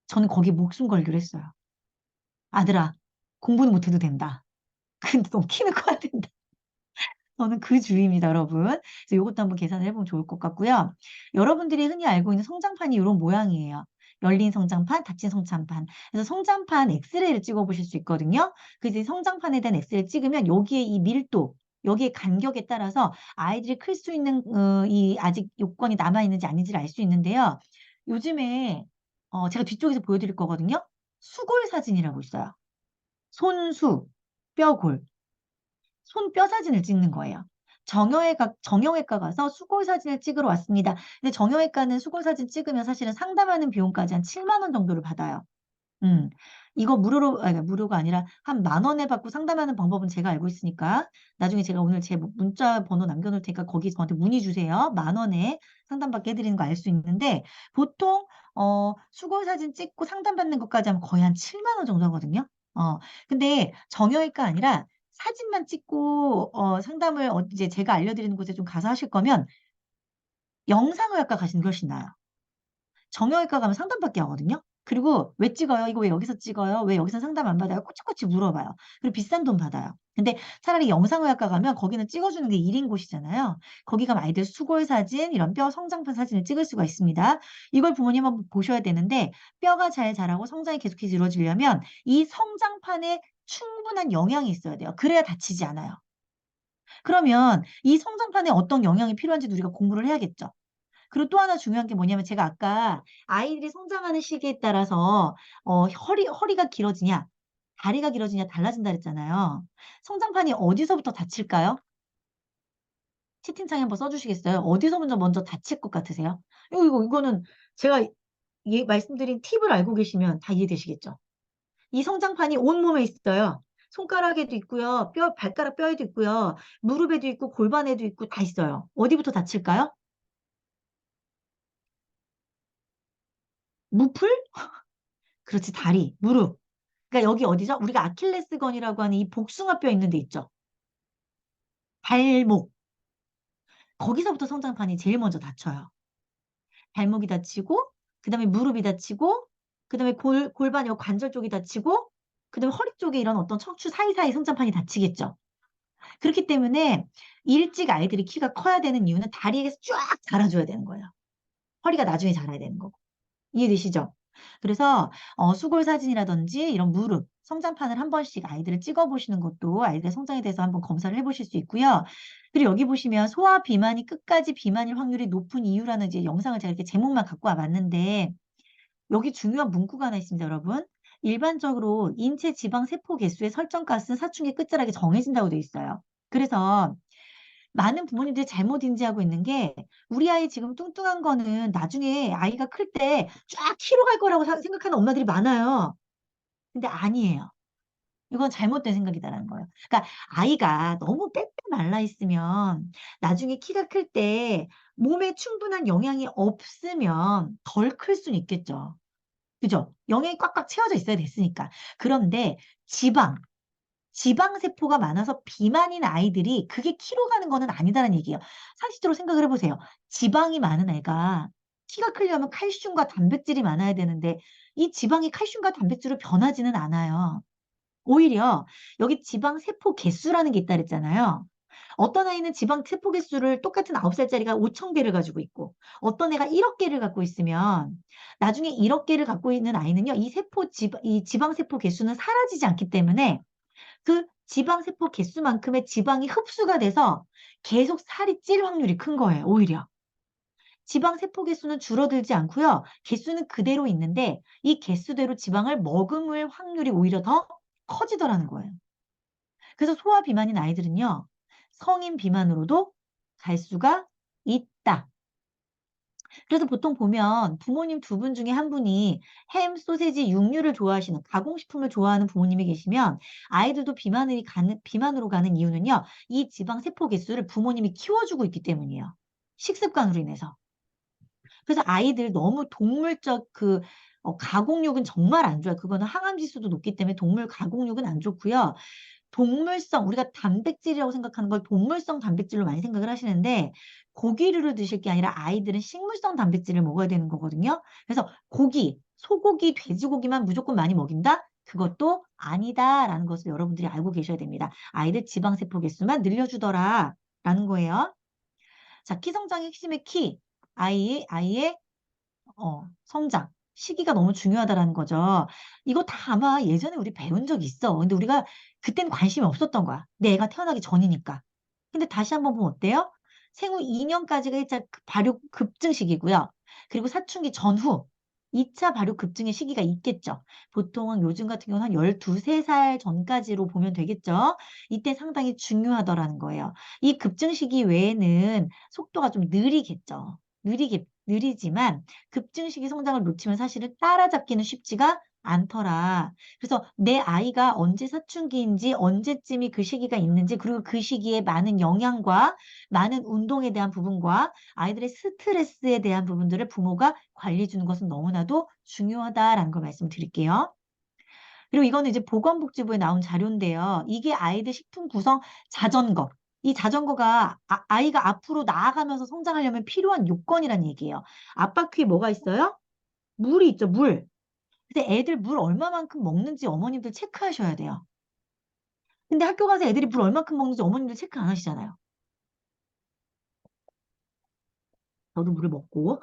저는 거기에 목숨 걸기로 했어요. 아들아, 공부는 못해도 된다. 근데 너 키는 커야 된다. 저는 그 주의입니다, 여러분. 그래서 이것도 한번 계산을 해보면 좋을 것 같고요. 여러분들이 흔히 알고 있는 성장판이 이런 모양이에요. 열린 성장판, 닫힌 성장판. 그래서 성장판 엑스레이를 찍어보실 수 있거든요. 그래서 이 성장판에 대한 엑스레이를 찍으면 여기에 이 밀도, 여기에 간격에 따라서 아이들이 클 수 있는 이 아직 요건이 남아있는지 아닌지를 알 수 있는데요. 요즘에 제가 뒤쪽에서 보여드릴 거거든요. 수골 사진이라고 있어요. 손수, 뼈골. 손뼈 사진을 찍는 거예요. 정형외과 가서 수골 사진을 찍으러 왔습니다. 근데 정형외과는 수골 사진 찍으면 사실은 상담하는 비용까지 한 7만 원 정도를 받아요. 음. 이거 무료로, 아니, 무료가 아니라 한 10,000원에 받고 상담하는 방법은 제가 알고 있으니까 나중에 제가 오늘 제 문자 번호 남겨놓을 테니까 거기 저한테 문의 주세요. 10,000원에 상담받게 해드리는 거 알 수 있는데 보통 수골 사진 찍고 상담받는 것까지 하면 거의 한 7만 원 정도 하거든요. 근데 정형외과 아니라 사진만 찍고 상담을 이제 제가 알려드리는 곳에 좀 가서 하실 거면 영상의학과 가시는 게 훨씬 나아요. 정형외과 가면 상담받게 하거든요. 그리고 왜 찍어요? 이거 왜 여기서 찍어요? 왜 여기서 상담 안 받아요? 꼬치꼬치 물어봐요. 그리고 비싼 돈 받아요. 근데 차라리 영상의학과 가면 거기는 찍어주는 게 1인 곳이잖아요. 거기 가면 아이들 수골 사진, 이런 뼈 성장판 사진을 찍을 수가 있습니다. 이걸 부모님 한번 보셔야 되는데 뼈가 잘 자라고 성장이 계속해서 이루어지려면 이 성장판에 충분한 영양이 있어야 돼요. 그래야 다치지 않아요. 그러면 이 성장판에 어떤 영양이 필요한지 우리가 공부를 해야겠죠. 그리고 또 하나 중요한 게 뭐냐면 제가 아까 아이들이 성장하는 시기에 따라서 허리가 길어지냐, 다리가 길어지냐 달라진다 그랬잖아요. 성장판이 어디서부터 다칠까요? 채팅창에 한번 써주시겠어요? 어디서 먼저 다칠 것 같으세요? 이거는 제가 말씀드린 팁을 알고 계시면 다 이해되시겠죠? 이 성장판이 온몸에 있어요. 손가락에도 있고요. 발가락 뼈에도 있고요. 무릎에도 있고 골반에도 있고 다 있어요. 어디부터 다칠까요? 무풀? 그렇지, 다리, 무릎. 그러니까 여기 어디죠? 우리가 아킬레스건이라고 하는 이 복숭아뼈 있는 데 있죠. 발목. 거기서부터 성장판이 제일 먼저 다쳐요. 발목이 다치고, 그 다음에 무릎이 다치고, 그 다음에 골반 요 관절 쪽이 다치고, 그 다음에 허리 쪽에 이런 어떤 척추 사이사이 성장판이 다치겠죠. 그렇기 때문에 일찍 아이들이 키가 커야 되는 이유는 다리에서 쫙 자라줘야 되는 거예요. 허리가 나중에 자라야 되는 거고. 이해되시죠? 그래서 수골 사진이라든지 이런 무릎, 성장판을 한 번씩 아이들을 찍어보시는 것도 아이들의 성장에 대해서 한번 검사를 해보실 수 있고요. 그리고 여기 보시면 소아 비만이 끝까지 비만일 확률이 높은 이유라는 이제 영상을 제가 이렇게 제목만 갖고 와봤는데 여기 중요한 문구가 하나 있습니다, 여러분. 일반적으로 인체 지방 세포 개수의 설정값은 사춘기 끝자락에 정해진다고 돼 있어요. 그래서 많은 부모님들이 잘못 인지하고 있는 게 우리 아이 지금 뚱뚱한 거는 나중에 아이가 클 때 쫙 키로 갈 거라고 생각하는 엄마들이 많아요. 근데 아니에요. 이건 잘못된 생각이다라는 거예요. 그러니까 아이가 너무 빼빼 말라 있으면 나중에 키가 클 때 몸에 충분한 영양이 없으면 덜 클 수는 있겠죠. 그죠? 영양이 꽉꽉 채워져 있어야 됐으니까. 그런데 지방, 지방세포가 많아서 비만인 아이들이 그게 키로 가는 거는 아니다라는 얘기예요. 상식적으로 생각을 해보세요. 지방이 많은 애가 키가 크려면 칼슘과 단백질이 많아야 되는데 이 지방이 칼슘과 단백질로 변하지는 않아요. 오히려 여기 지방세포 개수라는 게 있다 그랬잖아요. 어떤 아이는 지방세포 개수를 똑같은 9살짜리가 5천 개를 가지고 있고 어떤 애가 1억 개를 갖고 있으면 나중에 1억 개를 갖고 있는 아이는요. 이 지방세포 개수는 사라지지 않기 때문에 그 지방세포 개수만큼의 지방이 흡수가 돼서 계속 살이 찔 확률이 큰 거예요, 오히려. 지방세포 개수는 줄어들지 않고요. 개수는 그대로 있는데 이 개수대로 지방을 머금을 확률이 오히려 더 커지더라는 거예요. 그래서 소아 비만인 아이들은요. 성인 비만으로도 갈 수가 있다. 그래서 보통 보면 부모님 두 분 중에 한 분이 햄, 소세지, 육류를 좋아하시는 가공식품을 좋아하는 부모님이 계시면 아이들도 비만으로 가는 이유는요. 이 지방 세포 개수를 부모님이 키워주고 있기 때문이에요. 식습관으로 인해서. 그래서 아이들 너무 동물적 가공육은 정말 안 좋아요. 그거는 항암 지수도 높기 때문에 동물 가공육은 안 좋고요. 동물성, 우리가 단백질이라고 생각하는 걸 동물성 단백질로 많이 생각을 하시는데 고기류를 드실 게 아니라 아이들은 식물성 단백질을 먹어야 되는 거거든요. 그래서 고기, 소고기, 돼지고기만 무조건 많이 먹인다? 그것도 아니다라는 것을 여러분들이 알고 계셔야 됩니다. 아이들 지방세포 개수만 늘려주더라 라는 거예요. 자, 키 성장의 핵심의 키, 아이의 성장. 시기가 너무 중요하다라는 거죠. 이거 다 아마 예전에 우리 배운 적 있어. 근데 우리가 그땐 관심이 없었던 거야. 내 애가 태어나기 전이니까. 근데 다시 한번 보면 어때요? 생후 2년까지가 1차 발육 급증 시기고요. 그리고 사춘기 전후 2차 발육 급증의 시기가 있겠죠. 보통은 요즘 같은 경우는 한 12, 3살 전까지로 보면 되겠죠. 이때 상당히 중요하더라는 거예요. 이 급증 시기 외에는 속도가 좀 느리겠죠. 느리지만 급증 시기 성장을 놓치면 사실은 따라잡기는 쉽지가 않더라. 그래서 내 아이가 언제 사춘기인지 언제쯤이 그 시기가 있는지 그리고 그 시기에 많은 영양과 많은 운동에 대한 부분과 아이들의 스트레스에 대한 부분들을 부모가 관리해 주는 것은 너무나도 중요하다라는 걸 말씀드릴게요. 그리고 이거는 이제 보건복지부에 나온 자료인데요. 이게 아이들 식품 구성 자전거. 이 자전거가 아이가 앞으로 나아가면서 성장하려면 필요한 요건이란 얘기예요. 앞바퀴에 뭐가 있어요? 물이 있죠, 물. 근데 애들 물 얼마만큼 먹는지 어머님들 체크하셔야 돼요. 근데 학교 가서 애들이 물 얼마만큼 먹는지 어머님들 체크 안 하시잖아요. 저도 물을 먹고.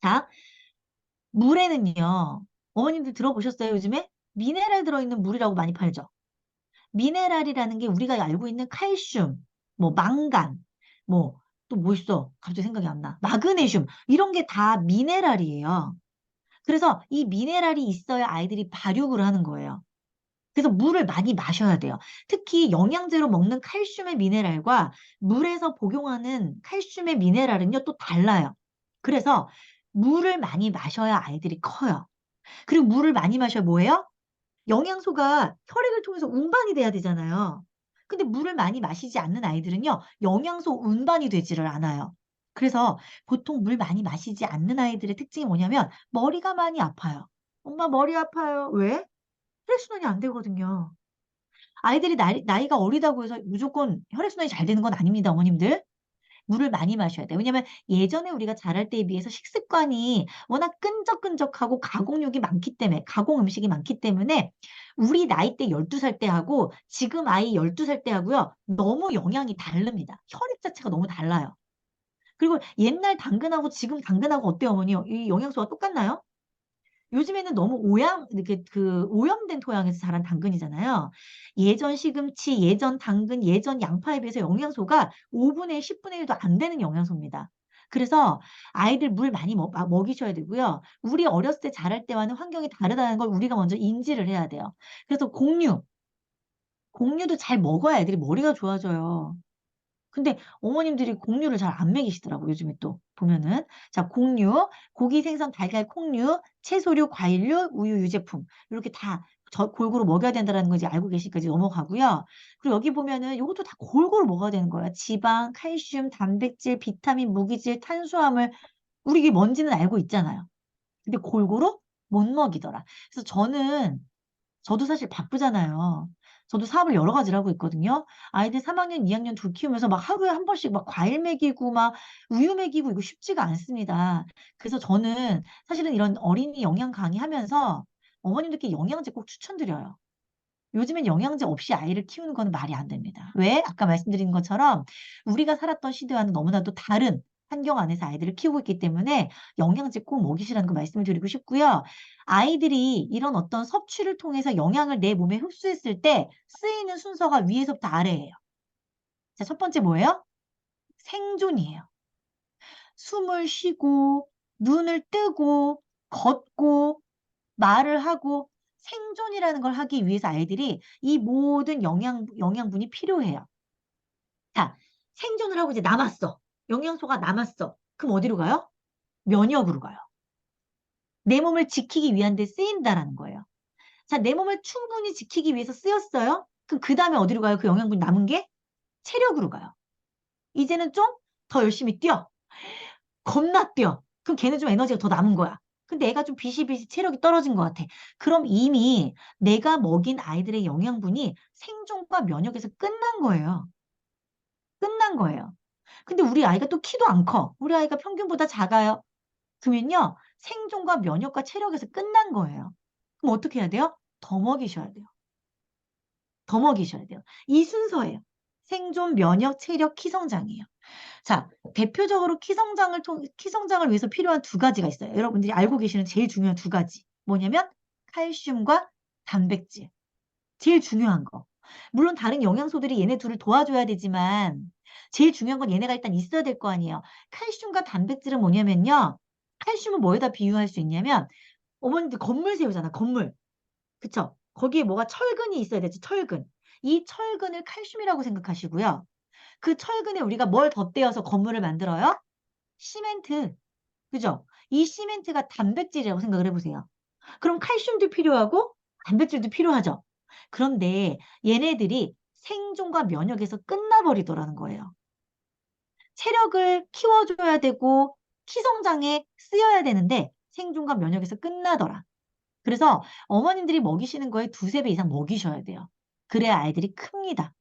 자, 물에는요. 어머님들 들어보셨어요, 요즘에? 미네랄 들어있는 물이라고 많이 팔죠. 미네랄이라는 게 우리가 알고 있는 칼슘, 뭐 망간, 뭐 또 뭐 있어? 갑자기 생각이 안 나. 마그네슘 이런 게 다 미네랄이에요. 그래서 이 미네랄이 있어야 아이들이 발육을 하는 거예요. 그래서 물을 많이 마셔야 돼요. 특히 영양제로 먹는 칼슘의 미네랄과 물에서 복용하는 칼슘의 미네랄은요, 또 달라요. 그래서 물을 많이 마셔야 아이들이 커요. 그리고 물을 많이 마셔야 뭐예요? 영양소가 혈액을 통해서 운반이 돼야 되잖아요. 근데 물을 많이 마시지 않는 아이들은요, 영양소 운반이 되지를 않아요. 그래서 보통 물 많이 마시지 않는 아이들의 특징이 뭐냐면 머리가 많이 아파요. 엄마 머리 아파요. 왜? 혈액순환이 안 되거든요. 아이들이 나이가 어리다고 해서 무조건 혈액순환이 잘 되는 건 아닙니다, 어머님들. 물을 많이 마셔야 돼요. 왜냐면 예전에 우리가 자랄 때에 비해서 식습관이 워낙 끈적끈적하고 가공육이 많기 때문에, 가공 음식이 많기 때문에 우리 나이 때 12살 때 하고 지금 아이 12살 때 하고요. 너무 영양이 다릅니다. 혈액 자체가 너무 달라요. 그리고 옛날 당근하고 지금 당근하고 어때요, 어머니? 이 영양소가 똑같나요? 요즘에는 너무 이렇게 오염된 토양에서 자란 당근이잖아요. 예전 시금치, 예전 당근, 예전 양파에 비해서 영양소가 5분의 1, 10분의 1도 안 되는 영양소입니다. 그래서 아이들 물 많이 먹이셔야 되고요. 우리 어렸을 때 자랄 때와는 환경이 다르다는 걸 우리가 먼저 인지를 해야 돼요. 그래서 공유도 잘 먹어야 애들이 머리가 좋아져요. 근데 어머님들이 공유를 잘 안 먹이시더라고, 요즘에 또 보면은. 자, 공유, 고기, 생선, 달걀, 콩류, 채소류, 과일류, 우유, 유제품. 이렇게 다 골고루 먹여야 된다는 거 이제 알고 계시니까 이제 넘어가고요. 그리고 여기 보면은 이것도 다 골고루 먹어야 되는 거예요. 지방, 칼슘, 단백질, 비타민, 무기질, 탄수화물. 우리 이게 뭔지는 알고 있잖아요. 근데 골고루 못 먹이더라. 그래서 저도 사실 바쁘잖아요. 저도 사업을 여러 가지를 하고 있거든요. 아이들 3학년, 2학년 둘 키우면서 막 하루에 한 번씩 막 과일 먹이고 막 우유 먹이고 이거 쉽지가 않습니다. 그래서 저는 사실은 이런 어린이 영양 강의하면서 어머님들께 영양제 꼭 추천드려요. 요즘엔 영양제 없이 아이를 키우는 건 말이 안 됩니다. 왜? 아까 말씀드린 것처럼 우리가 살았던 시대와는 너무나도 다른 환경 안에서 아이들을 키우고 있기 때문에 영양제 꼭 먹이시라는 거 말씀을 드리고 싶고요. 아이들이 이런 어떤 섭취를 통해서 영양을 내 몸에 흡수했을 때 쓰이는 순서가 위에서부터 아래예요. 자, 첫 번째 뭐예요? 생존이에요. 숨을 쉬고, 눈을 뜨고, 걷고, 말을 하고, 생존이라는 걸 하기 위해서 아이들이 이 모든 영양분이 필요해요. 자, 생존을 하고 이제 남았어. 영양소가 남았어. 그럼 어디로 가요? 면역으로 가요. 내 몸을 지키기 위한 데 쓰인다라는 거예요. 자, 내 몸을 충분히 지키기 위해서 쓰였어요? 그럼 그 다음에 어디로 가요? 그 영양분 남은 게? 체력으로 가요. 이제는 좀 더 열심히 뛰어. 겁나 뛰어. 그럼 걔는 좀 에너지가 더 남은 거야. 근데 애가 좀 비실비실 체력이 떨어진 것 같아. 그럼 이미 내가 먹인 아이들의 영양분이 생존과 면역에서 끝난 거예요. 끝난 거예요. 근데 우리 아이가 또 키도 안 커. 우리 아이가 평균보다 작아요. 그러면요, 생존과 면역과 체력에서 끝난 거예요. 그럼 어떻게 해야 돼요? 더 먹이셔야 돼요. 더 먹이셔야 돼요. 이 순서예요. 생존, 면역, 체력, 키성장이에요. 자, 대표적으로 키성장을 위해서 필요한 두 가지가 있어요. 여러분들이 알고 계시는 제일 중요한 두 가지. 뭐냐면 칼슘과 단백질. 제일 중요한 거. 물론 다른 영양소들이 얘네 둘을 도와줘야 되지만 제일 중요한 건 얘네가 일단 있어야 될 거 아니에요. 칼슘과 단백질은 뭐냐면요. 칼슘은 뭐에다 비유할 수 있냐면 어머님들 건물 세우잖아, 건물. 그쵸? 거기에 뭐가 철근이 있어야 되지, 철근. 이 철근을 칼슘이라고 생각하시고요. 그 철근에 우리가 뭘 덧대어서 건물을 만들어요? 시멘트. 그죠? 이 시멘트가 단백질이라고 생각을 해보세요. 그럼 칼슘도 필요하고 단백질도 필요하죠. 그런데 얘네들이 생존과 면역에서 끝나버리더라는 거예요. 체력을 키워줘야 되고 키성장에 쓰여야 되는데 생존과 면역에서 끝나더라. 그래서 어머님들이 먹이시는 거에 두세 배 이상 먹이셔야 돼요. 그래야 아이들이 큽니다.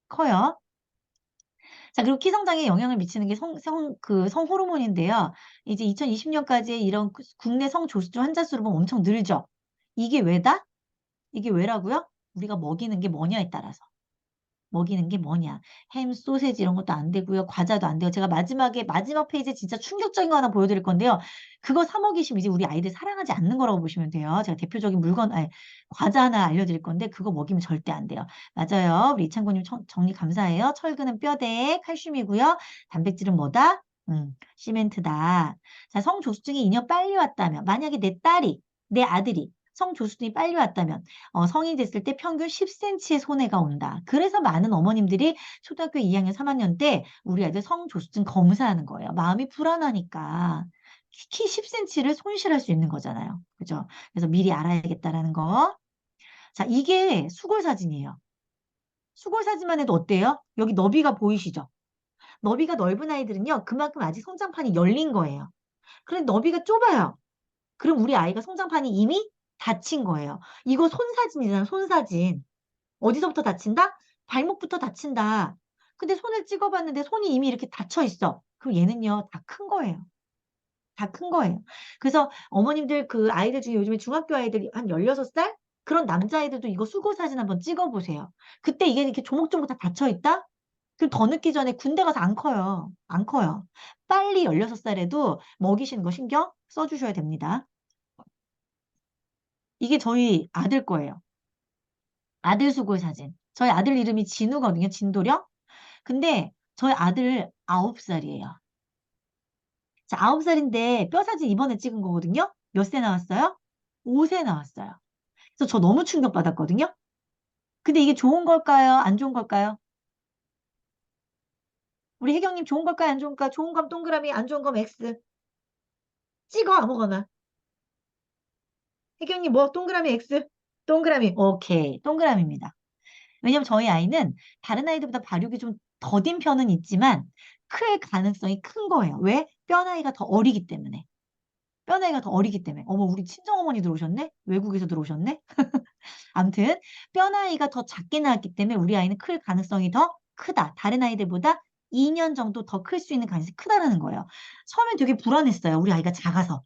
커요. 자, 그리고 키성장에 영향을 미치는 게 성호르몬인데요. 이제 2020년까지 이런 국내 성조숙주 환자 수를 보면 엄청 늘죠. 이게 왜다? 이게 왜라고요? 우리가 먹이는 게 뭐냐에 따라서. 먹이는 게 뭐냐. 햄, 소세지 이런 것도 안 되고요. 과자도 안 돼요. 제가 마지막 페이지에 진짜 충격적인 거 하나 보여드릴 건데요. 그거 사 먹이시면 이제 우리 아이들 사랑하지 않는 거라고 보시면 돼요. 제가 대표적인 아니, 과자 하나 알려드릴 건데 그거 먹이면 절대 안 돼요. 맞아요. 우리 이창구님 정리 감사해요. 철근은 뼈대, 칼슘이고요. 단백질은 뭐다? 시멘트다. 자, 성조숙증이 2년 빨리 왔다면, 만약에 내 아들이 성조숙증이 빨리 왔다면, 성인이 됐을 때 평균 10cm의 손해가 온다. 그래서 많은 어머님들이 초등학교 2학년, 3학년 때 우리 아이들 성조숙증 검사하는 거예요. 마음이 불안하니까. 키 10cm를 손실할 수 있는 거잖아요. 그죠? 그래서 미리 알아야겠다라는 거. 자, 이게 수골 사진이에요. 수골 사진만 해도 어때요? 여기 너비가 보이시죠? 너비가 넓은 아이들은요, 그만큼 아직 성장판이 열린 거예요. 그런데 너비가 좁아요. 그럼 우리 아이가 성장판이 이미 닫힌 거예요. 이거 손사진이잖아, 손사진. 어디서부터 다친다? 발목부터 다친다. 근데 손을 찍어봤는데 손이 이미 이렇게 닫혀 있어. 그럼 얘는요, 다 큰 거예요. 다 큰 거예요. 그래서 어머님들 그 아이들 중에 요즘에 중학교 아이들이 한 16살? 그런 남자아이들도 이거 수고 사진 한번 찍어보세요. 그때 이게 이렇게 조목조목 다 닫혀 있다? 그럼 더 늦기 전에 군대 가서 안 커요. 안 커요. 빨리 16살에도 먹이시는 거 신경 써주셔야 됩니다. 이게 저희 아들 거예요. 아들 수고 사진. 저희 아들 이름이 진우거든요. 진도령. 근데 저희 아들 9살이에요. 자, 9살인데 뼈 사진 이번에 찍은 거거든요. 몇 세 나왔어요? 5세 나왔어요. 그래서 저 너무 충격받았거든요. 근데 이게 좋은 걸까요? 안 좋은 걸까요? 우리 혜경님 좋은 걸까요? 안 좋은가? 좋은 건 동그라미, 안 좋은 건 X. 찍어, 아무거나. 혜경님 뭐? 동그라미 X? 동그라미. 오케이. 동그라미입니다. 왜냐면 저희 아이는 다른 아이들보다 발육이 좀 더딘 편은 있지만 클 가능성이 큰 거예요. 왜? 뼈 나이가 더 어리기 때문에. 뼈 나이가 더 어리기 때문에. 어머, 우리 친정어머니 들어오셨네? 외국에서 들어오셨네? 아무튼 뼈 나이가 더 작게 나왔기 때문에 우리 아이는 클 가능성이 더 크다. 다른 아이들보다 2년 정도 더 클 수 있는 가능성이 크다라는 거예요. 처음엔 되게 불안했어요. 우리 아이가 작아서.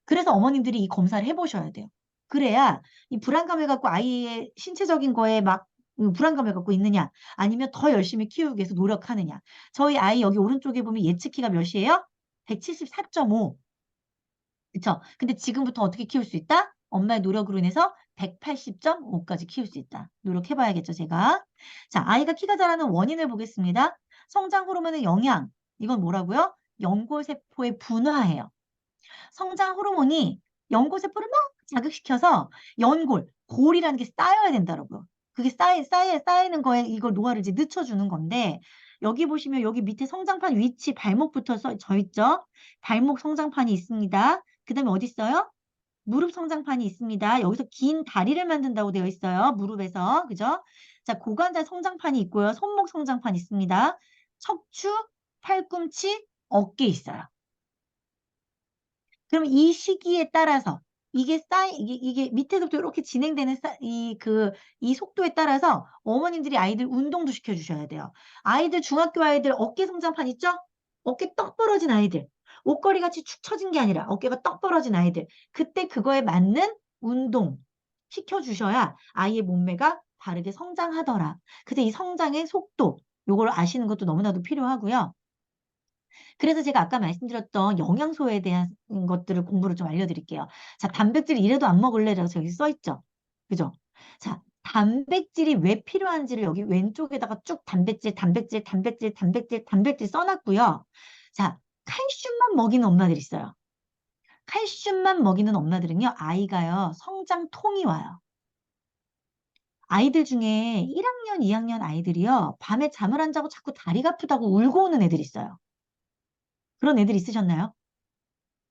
그래서 어머님들이 이 검사를 해보셔야 돼요. 그래야 이 불안감을 갖고 아이의 신체적인 거에 막 불안감을 갖고 있느냐, 아니면 더 열심히 키우기 위해서 노력하느냐. 저희 아이 여기 오른쪽에 보면 예측키가 몇이에요? 174.5. 그쵸? 근데 지금부터 어떻게 키울 수 있다? 엄마의 노력으로 인해서 180.5까지 키울 수 있다. 노력해봐야겠죠, 제가. 자, 아이가 키가 자라는 원인을 보겠습니다. 성장 호르몬의 영향. 이건 뭐라고요? 연골세포의 분화예요. 성장 호르몬이 연골세포를 막 자극시켜서 골이라는 게 쌓여야 된다라고요. 그게 쌓이는 거에 이걸 노화를 이제 늦춰주는 건데, 여기 보시면 여기 밑에 성장판 위치 발목부터 져 있죠? 발목 성장판이 있습니다. 그 다음에 어디 있어요? 무릎 성장판이 있습니다. 여기서 긴 다리를 만든다고 되어 있어요. 무릎에서. 그죠? 자, 고관절 성장판이 있고요. 손목 성장판 있습니다. 척추, 팔꿈치, 어깨 있어요. 그럼 이 시기에 따라서 이게 밑에서부터 이렇게 진행되는 이 속도에 따라서 어머님들이 아이들 운동도 시켜주셔야 돼요. 아이들, 중학교 아이들 어깨 성장판 있죠? 어깨 떡 벌어진 아이들. 옷걸이 같이 축 처진 게 아니라 어깨가 떡 벌어진 아이들. 그때 그거에 맞는 운동 시켜주셔야 아이의 몸매가 바르게 성장하더라. 근데 이 성장의 속도, 요걸 아시는 것도 너무나도 필요하고요. 그래서 제가 아까 말씀드렸던 영양소에 대한 것들을 공부를 좀 알려드릴게요. 자, 단백질 이래도 안 먹을래라고 저기 써 있죠. 그죠? 자, 단백질이 왜 필요한지를 여기 왼쪽에다가 쭉 단백질 써놨고요. 자, 칼슘만 먹이는 엄마들 있어요. 칼슘만 먹이는 엄마들은요, 아이가요, 성장통이 와요. 아이들 중에 1학년, 2학년 아이들이요, 밤에 잠을 안 자고 자꾸 다리가 아프다고 울고 오는 애들 있어요. 그런 애들 있으셨나요?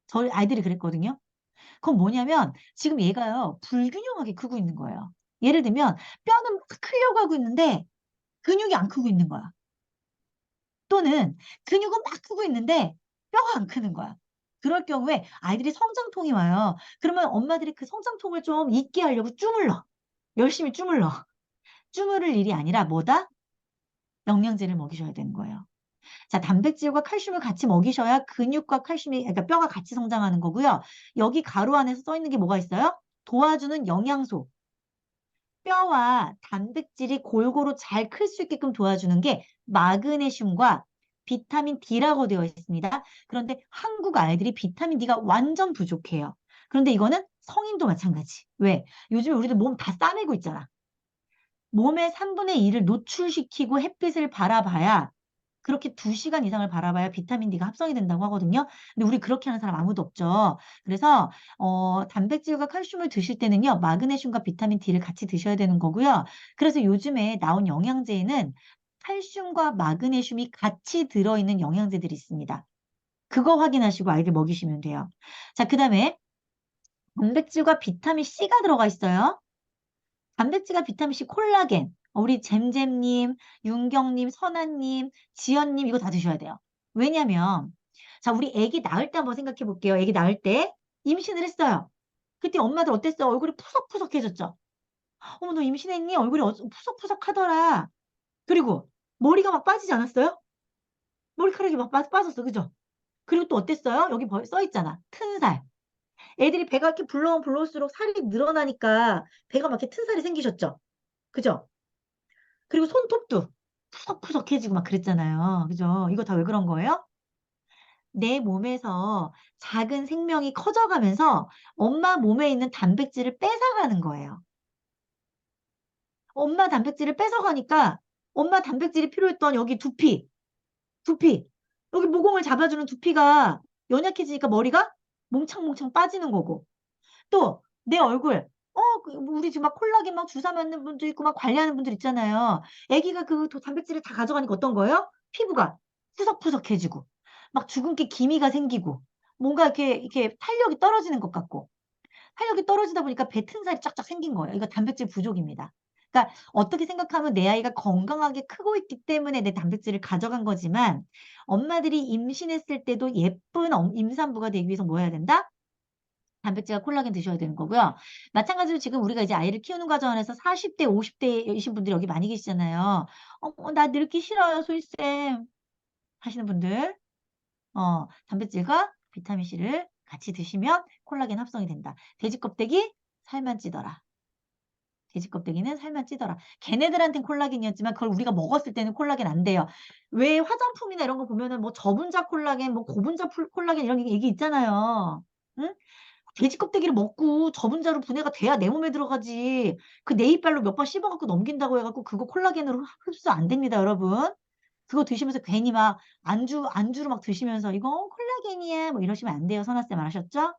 저희 아이들이 그랬거든요. 그건 뭐냐면 지금 얘가요 불균형하게 크고 있는 거예요. 예를 들면 뼈는 막 크려고 하고 있는데 근육이 안 크고 있는 거야. 또는 근육은 막 크고 있는데 뼈가 안 크는 거야. 그럴 경우에 아이들이 성장통이 와요. 그러면 엄마들이 그 성장통을 좀 있게 하려고 주물러. 열심히 주물러. 주무를 일이 아니라 뭐다? 영양제를 먹이셔야 되는 거예요. 자, 단백질과 칼슘을 같이 먹이셔야 근육과 칼슘이, 그러니까 뼈가 같이 성장하는 거고요. 여기 가로 안에서 써 있는 게 뭐가 있어요? 도와주는 영양소. 뼈와 단백질이 골고루 잘 클 수 있게끔 도와주는 게 마그네슘과 비타민 D라고 되어 있습니다. 그런데 한국 아이들이 비타민 D가 완전 부족해요. 그런데 이거는 성인도 마찬가지. 왜? 요즘에 우리들 몸 다 싸매고 있잖아. 몸의 3분의 2를 노출시키고 햇빛을 바라봐야 그렇게 2시간 이상을 바라봐야 비타민 D가 합성이 된다고 하거든요. 근데 우리 그렇게 하는 사람 아무도 없죠. 그래서 단백질과 칼슘을 드실 때는요. 마그네슘과 비타민 D를 같이 드셔야 되는 거고요. 그래서 요즘에 나온 영양제에는 칼슘과 마그네슘이 같이 들어있는 영양제들이 있습니다. 그거 확인하시고 아이들 먹이시면 돼요. 자, 그다음에 단백질과 비타민 C가 들어가 있어요. 단백질과 비타민 C, 콜라겐. 우리 잼잼님, 윤경님, 선아님, 지연님 이거 다 드셔야 돼요. 왜냐면 자, 우리 아기 낳을 때 한번 생각해 볼게요. 아기 낳을 때 임신을 했어요. 그때 엄마들 어땠어? 얼굴이 푸석푸석해졌죠? 어머, 너 임신했니? 얼굴이 푸석푸석하더라. 그리고 머리가 막 빠지지 않았어요? 머리카락이 막 빠졌어. 그죠? 그리고 또 어땠어요? 여기 써 있잖아. 튼 살. 애들이 배가 이렇게 불러오면 불러올수록 살이 늘어나니까 배가 막 이렇게 튼 살이 생기셨죠? 그죠? 그리고 손톱도 푸석푸석해지고 막 그랬잖아요. 그죠? 이거 다 왜 그런 거예요? 내 몸에서 작은 생명이 커져가면서 엄마 몸에 있는 단백질을 뺏어가는 거예요. 엄마 단백질을 뺏어가니까 엄마 단백질이 필요했던 여기 두피. 여기 모공을 잡아주는 두피가 연약해지니까 머리가 몽창몽창 빠지는 거고. 또 내 얼굴. 우리 지금 막 콜라겐 막 주사 맞는 분도 있고 막 관리하는 분들 있잖아요. 애기가 그 단백질을 다 가져가니까 어떤 거예요? 피부가 푸석푸석해지고 막 주근깨 기미가 생기고 뭔가 이렇게 탄력이 떨어지는 것 같고 탄력이 떨어지다 보니까 배 튼 살이 쫙쫙 생긴 거예요. 이거 단백질 부족입니다. 그러니까 어떻게 생각하면 내 아이가 건강하게 크고 있기 때문에 내 단백질을 가져간 거지만 엄마들이 임신했을 때도 예쁜 임산부가 되기 위해서 뭐 해야 된다? 단백질과 콜라겐 드셔야 되는 거고요. 마찬가지로 지금 우리가 이제 아이를 키우는 과정 안에서 40대, 50대이신 분들이 여기 많이 계시잖아요. 어머, 나 늙기 싫어요, 소희쌤. 하시는 분들. 단백질과 비타민C를 같이 드시면 콜라겐 합성이 된다. 돼지 껍데기 살만 찌더라. 돼지 껍데기는 살만 찌더라. 걔네들한텐 콜라겐이었지만 그걸 우리가 먹었을 때는 콜라겐 안 돼요. 왜 화장품이나 이런 거 보면은 뭐 저분자 콜라겐, 뭐 고분자 콜라겐 이런 얘기 있잖아요. 응? 돼지 껍데기를 먹고 저분자로 분해가 돼야 내 몸에 들어가지. 그 내 이빨로 몇 번 씹어갖고 넘긴다고 해갖고 그거 콜라겐으로 흡수 안 됩니다, 여러분. 그거 드시면서 괜히 막 안주로 막 드시면서 이거 콜라겐이야 뭐 이러시면 안 돼요. 선아쌤 아셨죠?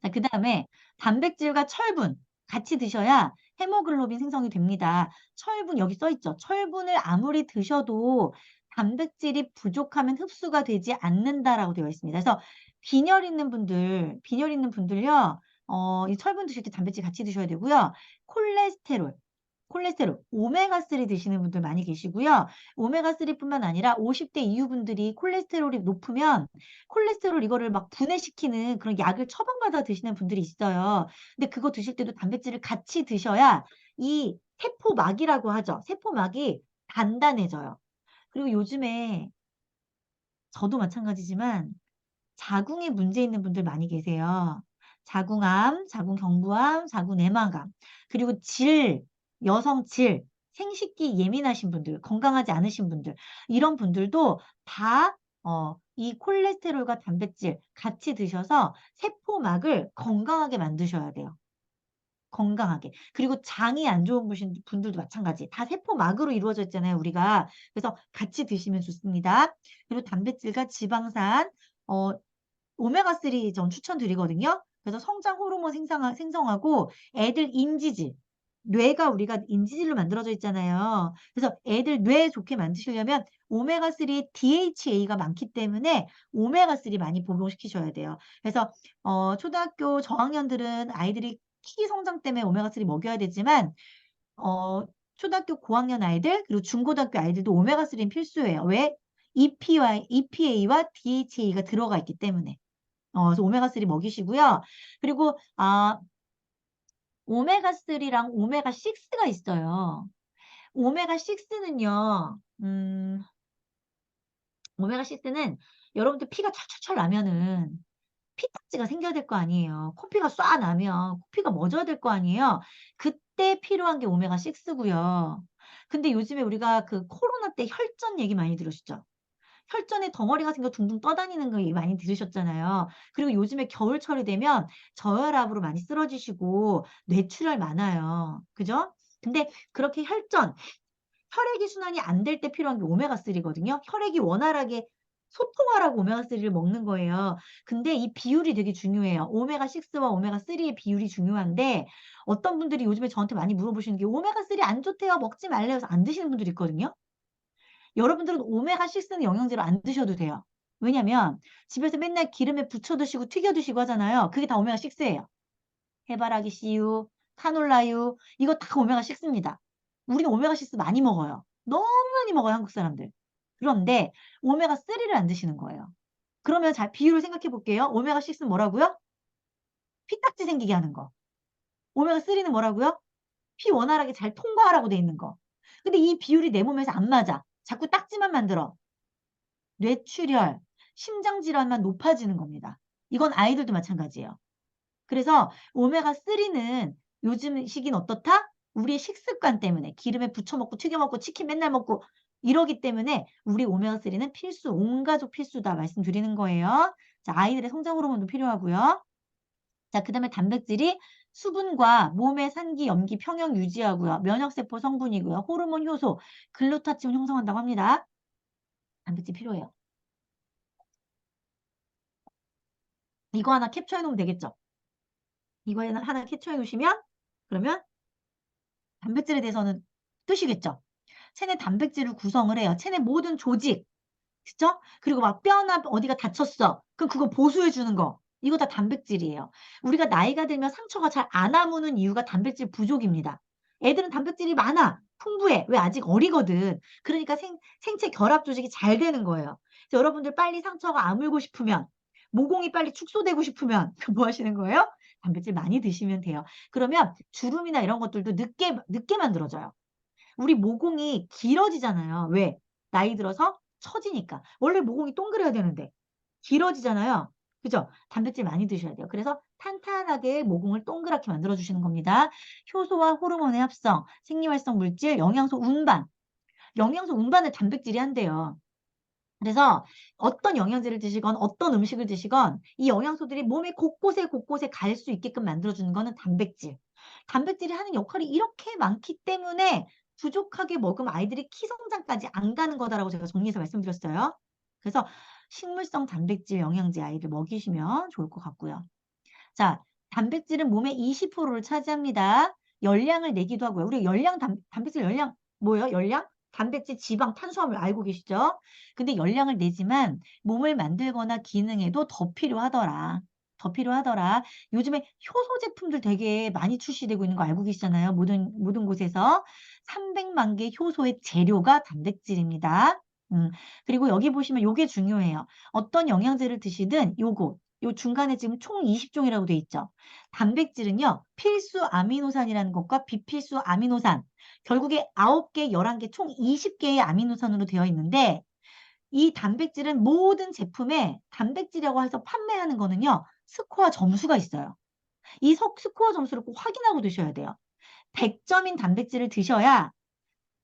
자, 그다음에 단백질과 철분 같이 드셔야 헤모글로빈 생성이 됩니다. 철분 여기 써 있죠. 철분을 아무리 드셔도 단백질이 부족하면 흡수가 되지 않는다라고 되어 있습니다. 그래서 빈혈 있는 분들요. 이 철분 드실 때 단백질 같이 드셔야 되고요. 콜레스테롤, 오메가3 드시는 분들 많이 계시고요. 오메가3뿐만 아니라 50대 이후 분들이 콜레스테롤이 높으면 콜레스테롤 이거를 막 분해시키는 그런 약을 처방받아 드시는 분들이 있어요. 근데 그거 드실 때도 단백질을 같이 드셔야 이 세포막이라고 하죠. 세포막이 단단해져요. 그리고 요즘에 저도 마찬가지지만 자궁에 문제 있는 분들 많이 계세요. 자궁암, 자궁경부암, 자궁내막암, 그리고 여성 생식기 예민하신 분들, 건강하지 않으신 분들, 이런 분들도 다, 이 콜레스테롤과 단백질 같이 드셔서 세포막을 건강하게 만드셔야 돼요. 건강하게. 그리고 장이 안 좋은 분들도 마찬가지. 다 세포막으로 이루어져 있잖아요, 우리가. 그래서 같이 드시면 좋습니다. 그리고 단백질과 지방산, 어, 오메가3 전 추천드리거든요. 그래서 성장 호르몬 생성하고 애들 인지질, 뇌가 우리가 인지질로 만들어져 있잖아요. 그래서 애들 뇌 좋게 만드시려면 오메가3 DHA가 많기 때문에 오메가3 많이 복용시키셔야 돼요. 그래서 초등학교 저학년들은 아이들이 키 성장 때문에 오메가3 먹여야 되지만 어, 초등학교 고학년 아이들 그리고 중고등학교 아이들도 오메가3는 필수예요. 왜? EPA와 DHA가 들어가 있기 때문에. 그래서 오메가3 먹이시고요. 그리고 오메가3랑 오메가6가 있어요. 오메가6는요. 오메가6는 여러분들 피가 철철철 나면은 피딱지가 생겨야 될 거 아니에요. 코피가 쏴 나면 코피가 멎어야 될 거 아니에요. 그때 필요한 게 오메가6고요. 근데 요즘에 우리가 그 코로나 때 혈전 얘기 많이 들으시죠? 혈전에 덩어리 같은 거 둥둥 떠다니는 거 많이 들으셨잖아요. 그리고 요즘에 겨울철이 되면 저혈압으로 많이 쓰러지시고 뇌출혈 많아요. 그죠? 근데 그렇게 혈액이 순환이 안 될 때 필요한 게 오메가3거든요. 혈액이 원활하게 소통하라고 오메가3를 먹는 거예요. 근데 이 비율이 되게 중요해요. 오메가6와 오메가3의 비율이 중요한데 어떤 분들이 요즘에 저한테 많이 물어보시는 게 오메가3 안 좋대요. 먹지 말래요. 해서 안 드시는 분들이 있거든요. 여러분들은 오메가6는 영양제로 안 드셔도 돼요. 왜냐면 집에서 맨날 기름에 부쳐 드시고 튀겨 드시고 하잖아요. 그게 다 오메가6예요. 해바라기 씨유, 카놀라유 이거 다 오메가6입니다. 우리는 오메가6 많이 먹어요. 너무 많이 먹어요, 한국 사람들. 그런데 오메가3를 안 드시는 거예요. 그러면 잘 비율을 생각해 볼게요. 오메가6는 뭐라고요? 피딱지 생기게 하는 거. 오메가3는 뭐라고요? 피 원활하게 잘 통과하라고 돼 있는 거. 근데 이 비율이 내 몸에서 안 맞아. 자꾸 딱지만 만들어. 뇌출혈, 심장질환만 높아지는 겁니다. 이건 아이들도 마찬가지예요. 그래서 오메가3는 요즘 시기는 어떻다? 우리의 식습관 때문에 기름에 부쳐 먹고 튀겨 먹고 치킨 맨날 먹고 이러기 때문에 우리 오메가3는 필수, 온 가족 필수다 말씀드리는 거예요. 자, 아이들의 성장 호르몬도 필요하고요. 자, 그다음에 단백질이 수분과 몸의 산기, 염기, 평형 유지하고요. 면역세포 성분이고요. 호르몬 효소, 글루타치온 형성한다고 합니다. 단백질 필요해요. 이거 하나 캡처해 놓으면 되겠죠? 이거 하나 캡처해 놓으시면 그러면 단백질에 대해서는 뜨시겠죠? 체내 단백질을 구성을 해요. 체내 모든 조직, 그죠? 그리고 막 뼈나 어디가 다쳤어. 그럼 그거 보수해 주는 거. 이거 다 단백질이에요. 우리가 나이가 들면 상처가 잘 안 아무는 이유가 단백질 부족입니다. 애들은 단백질이 많아. 풍부해. 왜 아직 어리거든. 그러니까 생체 결합 조직이 잘 되는 거예요. 그래서 여러분들 빨리 상처가 아물고 싶으면 모공이 빨리 축소되고 싶으면 뭐 하시는 거예요? 단백질 많이 드시면 돼요. 그러면 주름이나 이런 것들도 늦게 만들어져요. 우리 모공이 길어지잖아요. 왜? 나이 들어서 처지니까. 원래 모공이 동그래야 되는데 길어지잖아요. 그죠? 단백질 많이 드셔야 돼요. 그래서 탄탄하게 모공을 동그랗게 만들어주시는 겁니다. 효소와 호르몬의 합성, 생리활성 물질, 영양소 운반. 영양소 운반을 단백질이 한대요. 그래서 어떤 영양제를 드시건 어떤 음식을 드시건 이 영양소들이 몸의 곳곳에 갈 수 있게끔 만들어주는 거는 단백질. 단백질이 하는 역할이 이렇게 많기 때문에 부족하게 먹으면 아이들이 키 성장까지 안 가는 거다라고 제가 정리해서 말씀드렸어요. 그래서 식물성 단백질 영양제 아이들 먹이시면 좋을 것 같고요. 자, 단백질은 몸의 20%를 차지합니다. 열량을 내기도 하고요. 우리 단백질 열량 뭐예요? 열량? 단백질, 지방, 탄수화물 알고 계시죠? 근데 열량을 내지만 몸을 만들거나 기능에도 더 필요하더라. 더 필요하더라. 요즘에 효소 제품들 되게 많이 출시되고 있는 거 알고 계시잖아요. 모든 곳에서 300만 개 효소의 재료가 단백질입니다. 그리고 여기 보시면 요게 중요해요. 어떤 영양제를 드시든 요 중간에 지금 총 20종이라고 돼 있죠. 단백질은요. 필수 아미노산이라는 것과 비필수 아미노산. 결국에 9개, 11개, 총 20개의 아미노산으로 되어 있는데 이 단백질은 모든 제품에 단백질이라고 해서 판매하는 거는요. 스코어 점수가 있어요. 이 스코어 점수를 꼭 확인하고 드셔야 돼요. 100점인 단백질을 드셔야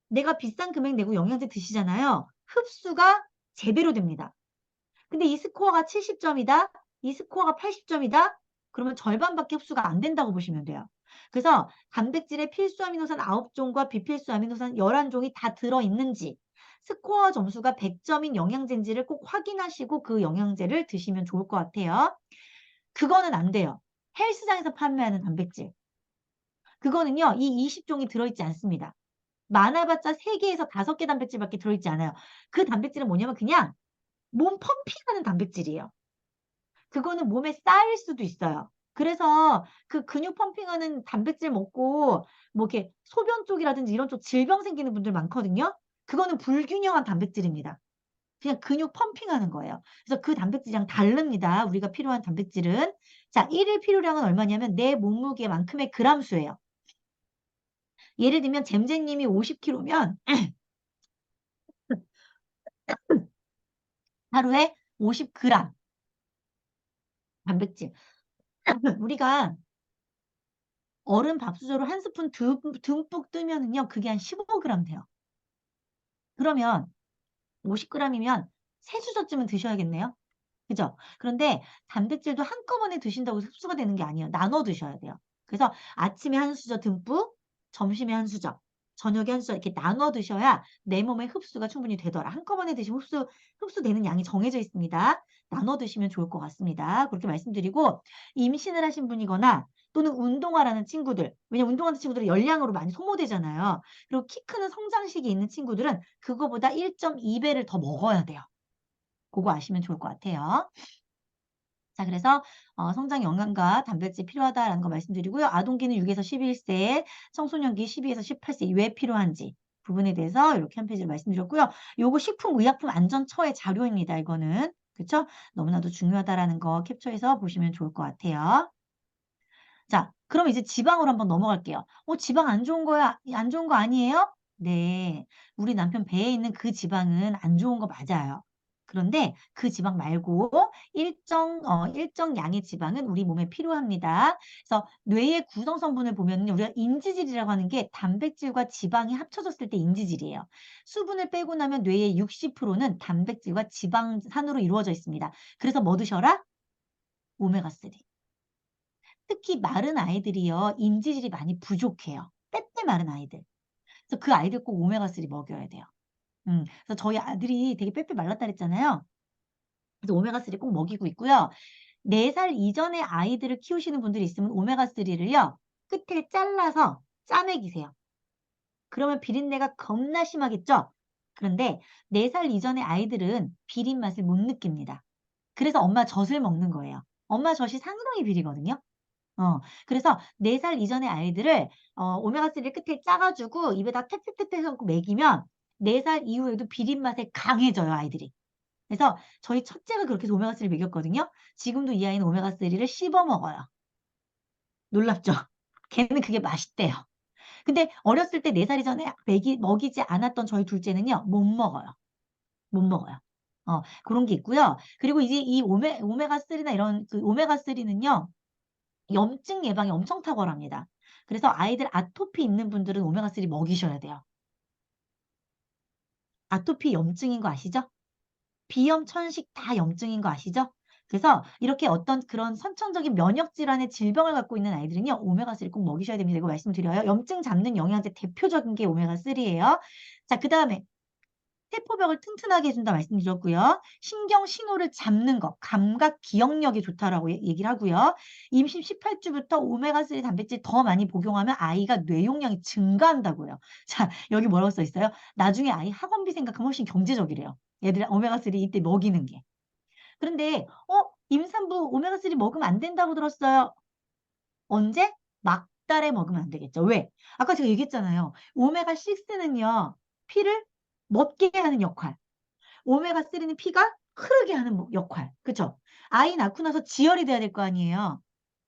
내가 비싼 금액 내고 영양제 드시잖아요. 흡수가 제대로 됩니다. 근데 이 스코어가 70점이다. 이 스코어가 80점이다. 그러면 절반밖에 흡수가 안 된다고 보시면 돼요. 그래서 단백질의 필수 아미노산 9종과 비필수 아미노산 11종이 다 들어있는지 스코어 점수가 100점인 영양제인지를 꼭 확인하시고 그 영양제를 드시면 좋을 것 같아요. 그거는 안 돼요. 헬스장에서 판매하는 단백질. 그거는요. 이 20종이 들어있지 않습니다. 많아봤자 3개에서 5개 단백질밖에 들어있지 않아요. 그 단백질은 뭐냐면 그냥 몸 펌핑하는 단백질이에요. 그거는 몸에 쌓일 수도 있어요. 그래서 그 근육 펌핑하는 단백질 먹고 뭐 이렇게 소변 쪽이라든지 이런 쪽 질병 생기는 분들 많거든요. 그거는 불균형한 단백질입니다. 그냥 근육 펌핑하는 거예요. 그래서 그 단백질이랑 다릅니다. 우리가 필요한 단백질은. 자, 1일 필요량은 얼마냐면 내 몸무게만큼의 그람 수예요. 예를 들면 잼잼님이 50kg면 하루에 50g 단백질. 우리가 얼음 밥수저로 한 스푼 듬뿍 뜨면은요, 그게 한 15g 돼요. 그러면 50g이면 세 수저쯤은 드셔야겠네요. 그죠? 그런데 단백질도 한꺼번에 드신다고 흡수가 되는 게 아니에요. 나눠 드셔야 돼요. 그래서 아침에 한 수저 듬뿍, 점심에 한 수저, 저녁에 한 수저 이렇게 나눠 드셔야 내 몸에 흡수가 충분히 되더라. 한꺼번에 드시면 흡수되는 양이 정해져 있습니다. 나눠 드시면 좋을 것 같습니다. 그렇게 말씀드리고 임신을 하신 분이거나 또는 운동하라는 친구들, 왜냐면 운동하는 친구들은 열량으로 많이 소모되잖아요. 그리고 키 크는 성장식이 있는 친구들은 그거보다 1.2배를 더 먹어야 돼요. 그거 아시면 좋을 것 같아요. 자, 그래서 성장 영양과 단백질 필요하다라는 거 말씀드리고요. 아동기는 6에서 11세, 청소년기 12에서 18세 왜 필요한지 부분에 대해서 이렇게 한 페이지를 말씀드렸고요. 요거 식품의약품안전처의 자료입니다. 이거는. 그렇죠? 너무나도 중요하다라는 거 캡처해서 보시면 좋을 것 같아요. 자, 그럼 이제 지방으로 한번 넘어갈게요. 지방 안 좋은 거야? 안 좋은 거 아니에요? 네. 우리 남편 배에 있는 그 지방은 안 좋은 거 맞아요. 그런데 그 지방 말고 일정 양의 지방은 우리 몸에 필요합니다. 그래서 뇌의 구성 성분을 보면요. 우리가 인지질이라고 하는 게 단백질과 지방이 합쳐졌을 때 인지질이에요. 수분을 빼고 나면 뇌의 60%는 단백질과 지방산으로 이루어져 있습니다. 그래서 뭐 드셔라? 오메가3. 특히 마른 아이들이요. 인지질이 많이 부족해요. 빼빼 마른 아이들. 그래서 그 아이들 꼭 오메가3 먹여야 돼요. 그래서 저희 아들이 되게 빼빼 말랐다 그랬잖아요. 그래서 오메가3 꼭 먹이고 있고요. 4살 이전의 아이들을 키우시는 분들이 있으면 오메가3를요. 끝에 잘라서 짜 먹이세요. 그러면 비린내가 겁나 심하겠죠? 그런데 4살 이전의 아이들은 비린 맛을 못 느낍니다. 그래서 엄마 젖을 먹는 거예요. 엄마 젖이 상당히 비리거든요. 그래서 4살 이전의 아이들을 오메가3를 끝에 짜 가지고 입에다 탭탭탭 해서 먹이면 4살 이후에도 비린 맛에 강해져요, 아이들이. 그래서 저희 첫째가 그렇게 해서 오메가3를 먹였거든요. 지금도 이 아이는 오메가3를 씹어 먹어요. 놀랍죠? 걔는 그게 맛있대요. 근데 어렸을 때 4살 이전에 먹이지 않았던 저희 둘째는요. 못 먹어요. 못 먹어요. 그런 게 있고요. 그리고 이제 이 오메가3나 이런 그 오메가3는요. 염증 예방에 엄청 탁월합니다. 그래서 아이들 아토피 있는 분들은 오메가3 먹이셔야 돼요. 아토피 염증인 거 아시죠? 비염, 천식 다 염증인 거 아시죠? 그래서 이렇게 어떤 그런 선천적인 면역 질환의 질병을 갖고 있는 아이들은요. 오메가3 꼭 먹이셔야 됩니다. 이거 말씀드려요. 염증 잡는 영양제 대표적인 게 오메가3예요. 자, 그다음에 세포벽을 튼튼하게 해준다 말씀드렸고요. 신경 신호를 잡는 거, 감각 기억력이 좋다라고 얘기를 하고요. 임신 18주부터 오메가3 단백질 더 많이 복용하면 아이가 뇌용량이 증가한다고요. 자, 여기 뭐라고 써 있어요? 나중에 아이 학원비 생각하면 훨씬 경제적이래요. 얘들 오메가3 이때 먹이는 게. 그런데 임산부 오메가3 먹으면 안 된다고 들었어요. 언제? 막달에 먹으면 안 되겠죠. 왜? 아까 제가 얘기했잖아요. 오메가6는요. 피를 멎게 하는 역할. 오메가3는 피가 흐르게 하는 역할. 그쵸? 아이 낳고 나서 지혈이 돼야 될 거 아니에요.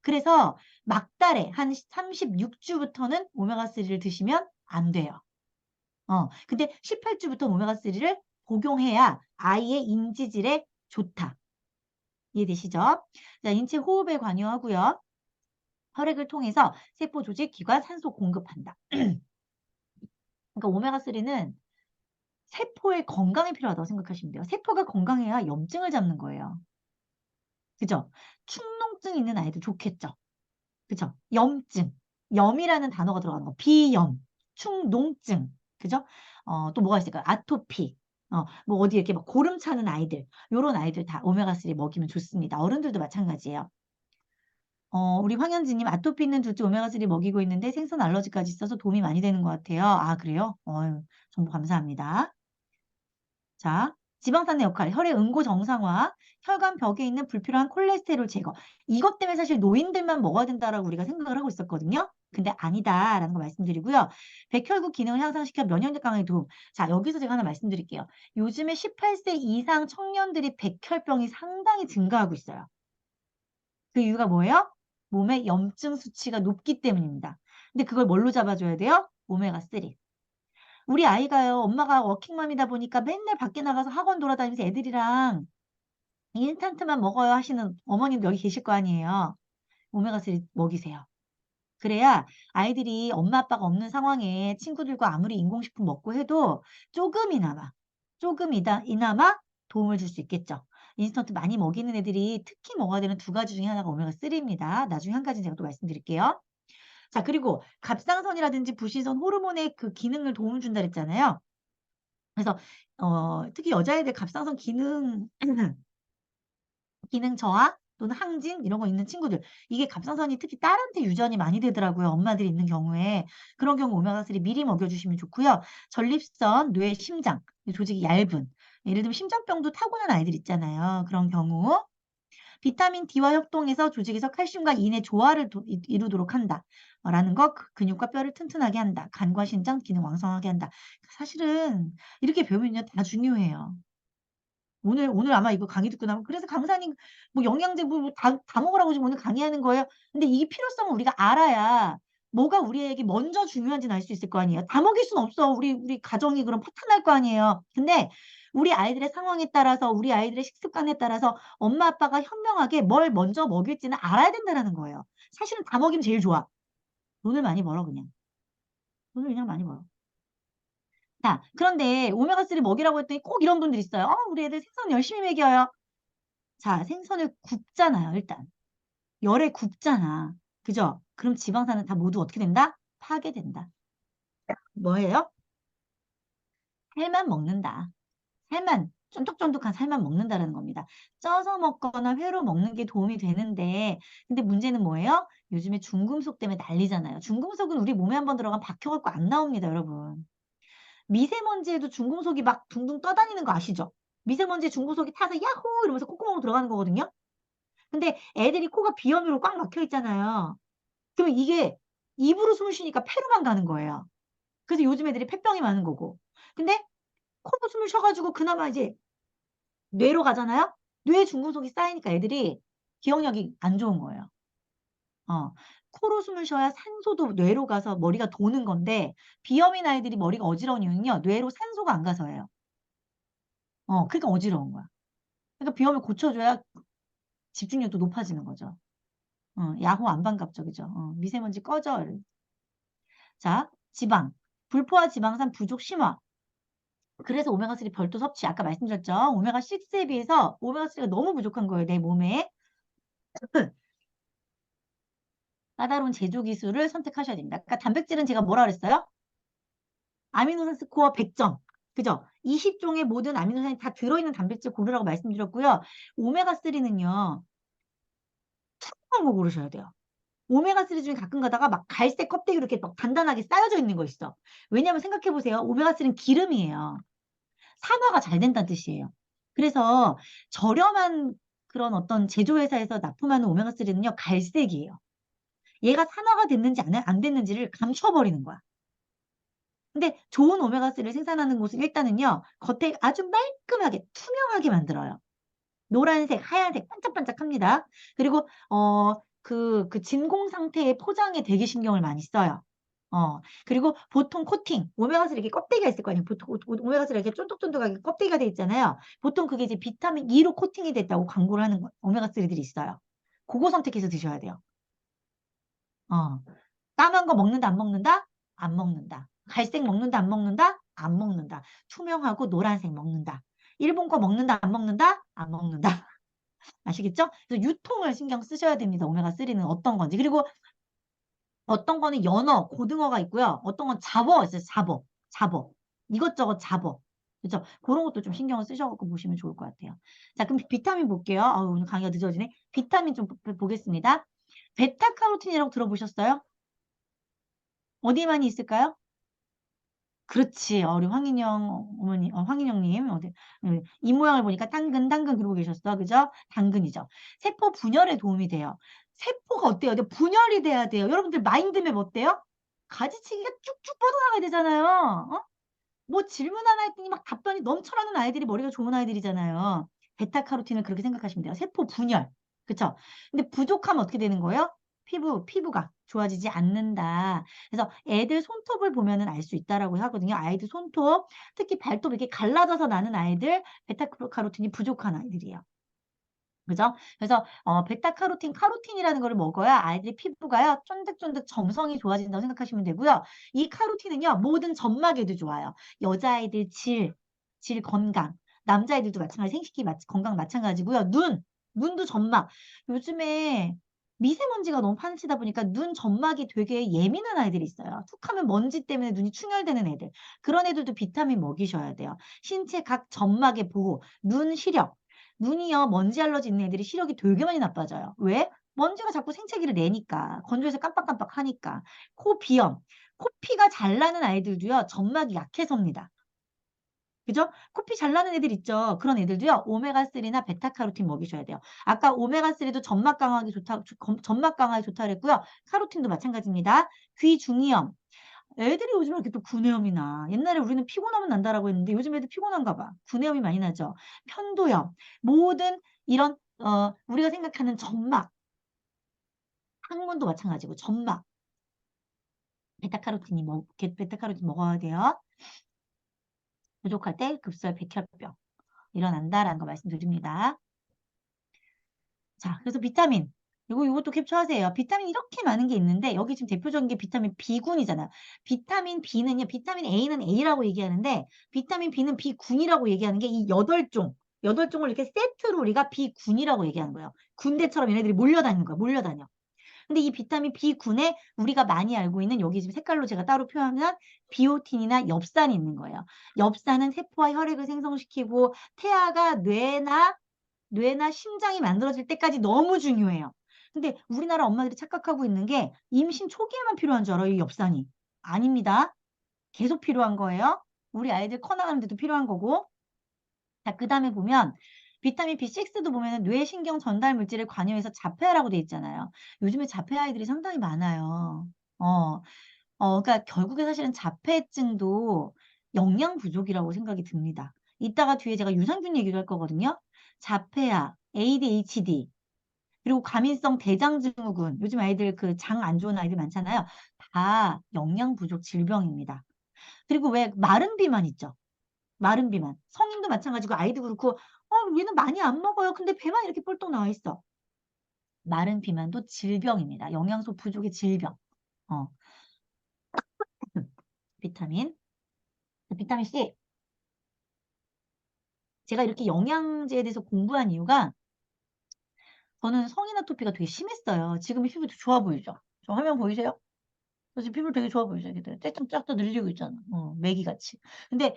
그래서 막달에 한 36주부터는 오메가3를 드시면 안 돼요. 근데 18주부터 오메가3를 복용해야 아이의 인지질에 좋다. 이해되시죠? 자, 인체 호흡에 관여하고요. 혈액을 통해서 세포 조직, 기관, 산소 공급한다. 그러니까 오메가3는 세포의 건강에 필요하다고 생각하시면 돼요. 세포가 건강해야 염증을 잡는 거예요. 그죠? 축농증 있는 아이들 좋겠죠? 그죠? 염증. 염이라는 단어가 들어가는 거. 비염, 축농증. 그죠? 또 뭐가 있을까요? 아토피. 뭐 어디 이렇게 막 고름 차는 아이들. 요런 아이들 다 오메가3 먹이면 좋습니다. 어른들도 마찬가지예요. 우리 황현지님 아토피 있는 둘째 오메가3 먹이고 있는데 생선 알러지까지 있어서 도움이 많이 되는 것 같아요. 아, 그래요? 정보 감사합니다. 자, 지방산의 역할, 혈의 응고 정상화, 혈관 벽에 있는 불필요한 콜레스테롤 제거. 이것 때문에 사실 노인들만 먹어야 된다라고 우리가 생각을 하고 있었거든요. 근데 아니다라는 거 말씀드리고요. 백혈구 기능을 향상시켜 면역력 강화에 도움. 자, 여기서 제가 하나 말씀드릴게요. 요즘에 18세 이상 청년들이 백혈병이 상당히 증가하고 있어요. 그 이유가 뭐예요? 몸에 염증 수치가 높기 때문입니다. 근데 그걸 뭘로 잡아줘야 돼요? 오메가3. 우리 아이가요, 엄마가 워킹맘이다 보니까 맨날 밖에 나가서 학원 돌아다니면서 애들이랑 인스턴트만 먹어요 하시는 어머님도 여기 계실 거 아니에요. 오메가3 먹이세요. 그래야 아이들이 엄마 아빠가 없는 상황에 친구들과 아무리 인공식품 먹고 해도 조금이나마 도움을 줄 수 있겠죠. 인스턴트 많이 먹이는 애들이 특히 먹어야 되는 두 가지 중에 하나가 오메가3입니다. 나중에 한 가지는 제가 또 말씀드릴게요. 자, 그리고 갑상선이라든지 부신선 호르몬의 그 기능을 도움을 준다 그랬잖아요. 그래서 특히 여자애들 갑상선 기능 저하 또는 항진 이런 거 있는 친구들 이게 갑상선이 특히 딸한테 유전이 많이 되더라고요. 엄마들이 있는 경우에. 그런 경우 오메가3 미리 먹여주시면 좋고요. 전립선, 뇌, 심장 이 조직이 얇은 예를 들면 심장병도 타고난 아이들 있잖아요. 그런 경우 비타민 D와 협동해서 조직에서 칼슘과 인의 조화를 이루도록 한다. 라는 거 근육과 뼈를 튼튼하게 한다. 간과 신장 기능 왕성하게 한다. 사실은 이렇게 배우면요 다 중요해요. 오늘 아마 이거 강의 듣고 나면 그래서 강사님 뭐 영양제 뭐 다 먹으라고 지금 오늘 강의하는 거예요. 근데 이 필요성을 우리가 알아야 뭐가 우리에게 먼저 중요한지는 알 수 있을 거 아니에요. 다 먹일 순 없어. 우리 가정이 그럼 파탄날 거 아니에요. 근데 우리 아이들의 상황에 따라서 우리 아이들의 식습관에 따라서 엄마 아빠가 현명하게 뭘 먼저 먹일지는 알아야 된다는 거예요. 사실은 다 먹이면 제일 좋아. 돈을 많이 벌어 그냥. 돈을 그냥 많이 벌어. 자, 그런데 오메가3 먹이라고 했더니 꼭 이런 분들 있어요. 우리 애들 생선 열심히 먹여요. 자, 생선을 굽잖아요, 일단. 열에 굽잖아. 그죠? 그럼 지방산은 다 모두 어떻게 된다? 파괴된다. 뭐예요? 살만 먹는다. 살만, 쫀득쫀득한 살만 먹는다라는 겁니다. 쪄서 먹거나 회로 먹는 게 도움이 되는데, 근데 문제는 뭐예요? 요즘에 중금속 때문에 난리잖아요. 중금속은 우리 몸에 한번 들어가면 박혀갖고 안 나옵니다, 여러분. 미세먼지에도 중금속이 막 둥둥 떠다니는 거 아시죠? 미세먼지에 중금속이 타서 야호! 이러면서 콧구멍으로 들어가는 거거든요. 근데 애들이 코가 비염으로 꽉 막혀 있잖아요. 그러면 이게 입으로 숨을 쉬니까 폐로만 가는 거예요. 그래서 요즘 애들이 폐병이 많은 거고. 근데 코로 숨을 쉬어가지고 그나마 이제 뇌로 가잖아요? 뇌에 중금속이 쌓이니까 애들이 기억력이 안 좋은 거예요. 어. 코로 숨을 쉬어야 산소도 뇌로 가서 머리가 도는 건데 비염인 아이들이 머리가 어지러운 이유는요. 뇌로 산소가 안 가서예요. 그러니까 어지러운 거야. 그러니까 비염을 고쳐줘야 집중력도 높아지는 거죠. 야호 안 반갑죠, 그죠? 미세먼지 꺼져. 자, 지방. 불포화 지방산 부족 심화. 그래서 오메가3 별도 섭취. 아까 말씀드렸죠? 오메가6에 비해서 오메가3가 너무 부족한 거예요, 내 몸에. 까다로운 제조 기술을 선택하셔야 됩니다. 그러니까 단백질은 제가 뭐라 그랬어요? 아미노산 스코어 100점. 그죠? 20종의 모든 아미노산이 다 들어있는 단백질 고르라고 말씀드렸고요. 오메가3는요, 투명한 거 고르셔야 돼요. 오메가3 중에 가끔 가다가 막 갈색 껍데기 이렇게 막 단단하게 쌓여져 있는 거 있어. 왜냐면 생각해보세요. 오메가3는 기름이에요. 산화가 잘 된다는 뜻이에요. 그래서 저렴한 그런 어떤 제조회사에서 납품하는 오메가3는요, 갈색이에요. 얘가 산화가 됐는지 안 됐는지를 감춰버리는 거야. 근데 좋은 오메가3를 생산하는 곳은 일단은요, 겉에 아주 말끔하게, 투명하게 만들어요. 노란색, 하얀색, 반짝반짝합니다. 그리고, 그 진공 상태의 포장에 되게 신경을 많이 써요. 그리고 보통 코팅, 오메가3 이렇게 껍데기가 있을 거 아니에요. 보통 오메가3 이렇게 쫀득쫀득하게 껍데기가 돼 있잖아요. 보통 그게 이제 비타민 E로 코팅이 됐다고 광고를 하는 오메가3들이 있어요. 그거 선택해서 드셔야 돼요. 어. 까만 거 먹는다, 안 먹는다? 안 먹는다. 갈색 먹는다, 안 먹는다? 안 먹는다. 투명하고 노란색 먹는다. 일본 거 먹는다, 안 먹는다? 안 먹는다. 아시겠죠? 그래서 유통을 신경 쓰셔야 됩니다. 오메가3는 어떤 건지. 그리고 어떤 거는 연어, 고등어가 있고요. 어떤 건 잡어 있어요. 잡어. 잡어. 이것저것 잡어. 그죠? 그런 것도 좀 신경을 쓰셔갖고 보시면 좋을 것 같아요. 자, 그럼 비타민 볼게요. 오늘 강의가 늦어지네. 비타민 좀 보겠습니다. 베타카로틴이라고 들어보셨어요? 어디에 많이 있을까요? 그렇지. 우리 황인영 어머니, 황인영님, 이 모양을 보니까 당근 그러고 계셨어. 그죠? 당근이죠. 세포 분열에 도움이 돼요. 세포가 어때요? 분열이 돼야 돼요. 여러분들 마인드맵 어때요? 가지치기가 쭉쭉 뻗어나가야 되잖아요. 뭐 질문 하나 했더니 막 답변이 넘쳐나는 아이들이 머리가 좋은 아이들이잖아요. 베타카로틴을 그렇게 생각하시면 돼요. 세포 분열. 그쵸? 근데 부족하면 어떻게 되는 거예요? 피부가 좋아지지 않는다. 그래서 애들 손톱을 보면은 알 수 있다라고 하거든요. 아이들 손톱, 특히 발톱 이렇게 갈라져서 나는 아이들, 베타카로틴이 부족한 아이들이에요. 그죠? 그래서 베타카로틴, 카로틴이라는 거를 먹어야 아이들이 피부가요 쫀득쫀득 점성이 좋아진다고 생각하시면 되고요. 이 카로틴은요 모든 점막에도 좋아요. 여자아이들 질 건강, 남자아이들도 마찬가지 생식기 건강 마찬가지고요. 눈도 점막. 요즘에 미세먼지가 너무 판치다 보니까 눈 점막이 되게 예민한 아이들이 있어요. 툭하면 먼지 때문에 눈이 충혈되는 애들. 그런 애들도 비타민 먹이셔야 돼요. 신체 각 점막의 보호, 눈 시력. 눈이요, 먼지 알러지 있는 애들이 시력이 되게 많이 나빠져요. 왜? 먼지가 자꾸 생채기를 내니까. 건조해서 깜빡깜빡 하니까. 코 비염. 코피가 잘 나는 아이들도요, 점막이 약해서입니다. 그죠? 코피 잘 나는 애들 있죠? 그런 애들도요, 오메가3나 베타카로틴 먹이셔야 돼요. 아까 오메가3도 점막 강화에 좋다, 점막 강화에 좋다 그랬고요. 카로틴도 마찬가지입니다. 귀 중이염. 애들이 요즘에 이렇게 또 구내염이 나. 옛날에 우리는 피곤하면 난다라고 했는데 요즘 애들 피곤한가 봐. 구내염이 많이 나죠. 편도염. 모든 이런 우리가 생각하는 점막, 항문도 마찬가지고 점막. 베타카로틴 먹어야 돼요. 부족할 때 급성 백혈병 일어난다라는 거 말씀드립니다. 자, 그래서 비타민. 이것도 캡처하세요. 비타민 이렇게 많은 게 있는데 여기 지금 대표적인 게 비타민 B군이잖아요. 비타민 B는요. 비타민 A는 A라고 얘기하는데 비타민 B는 B군이라고 얘기하는 게 이 8종. 8종을 이렇게 세트로 우리가 B군이라고 얘기하는 거예요. 군대처럼 얘네들이 몰려다니는 거야. 몰려다녀. 근데 이 비타민 B군에 우리가 많이 알고 있는 여기 지금 색깔로 제가 따로 표현한 비오틴이나 엽산이 있는 거예요. 엽산은 세포와 혈액을 생성시키고 태아가 뇌나 심장이 만들어질 때까지 너무 중요해요. 근데 우리나라 엄마들이 착각하고 있는 게 임신 초기에만 필요한 줄 알아요, 이 엽산이. 아닙니다. 계속 필요한 거예요. 우리 아이들 커나가는데도 필요한 거고. 자, 그 다음에 보면 비타민 B6도 보면은 뇌신경 전달 물질을 관여해서 자폐아라고 돼 있잖아요. 요즘에 자폐 아이들이 상당히 많아요. 어, 그러니까 결국에 사실은 자폐증도 영양 부족이라고 생각이 듭니다. 이따가 뒤에 제가 유산균 얘기를 할 거거든요. 자폐아, ADHD, 그리고 과민성 대장증후군. 요즘 아이들 그 장 안 좋은 아이들 많잖아요. 다 영양 부족 질병입니다. 그리고 왜 마른 비만 있죠? 마른 비만. 성인도 마찬가지고 아이도 그렇고 얘는 많이 안 먹어요. 근데 배만 이렇게 뻘떡 나와 있어. 마른 비만도 질병입니다. 영양소 부족의 질병. 어, 비타민. 비타민 C. 제가 이렇게 영양제에 대해서 공부한 이유가 저는 성인 아토피가 되게 심했어요. 지금 피부도 좋아 보이죠? 저 화면 보이세요? 저 지금 피부 되게 좋아 보이죠? 이렇게 쫙쫙 늘리고 있잖아. 메기같이. 근데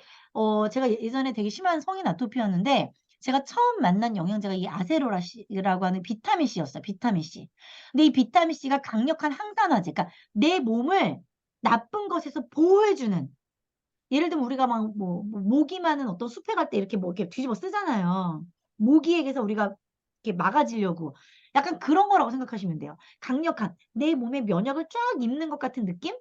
제가 예전에 되게 심한 성인 아토피였는데 제가 처음 만난 영양제가 이 아세로라라고 하는 비타민 C였어요. 비타민 C. 근데 이 비타민 C가 강력한 항산화제. 그러니까 내 몸을 나쁜 것에서 보호해주는. 예를 들면 우리가 막 모기 많은 어떤 숲에 갈 때 이렇게 뭐 이렇게 뒤집어 쓰잖아요. 모기에게서 우리가 이렇게 막아지려고. 약간 그런 거라고 생각하시면 돼요. 강력한 내 몸에 면역을 쫙 입는 것 같은 느낌?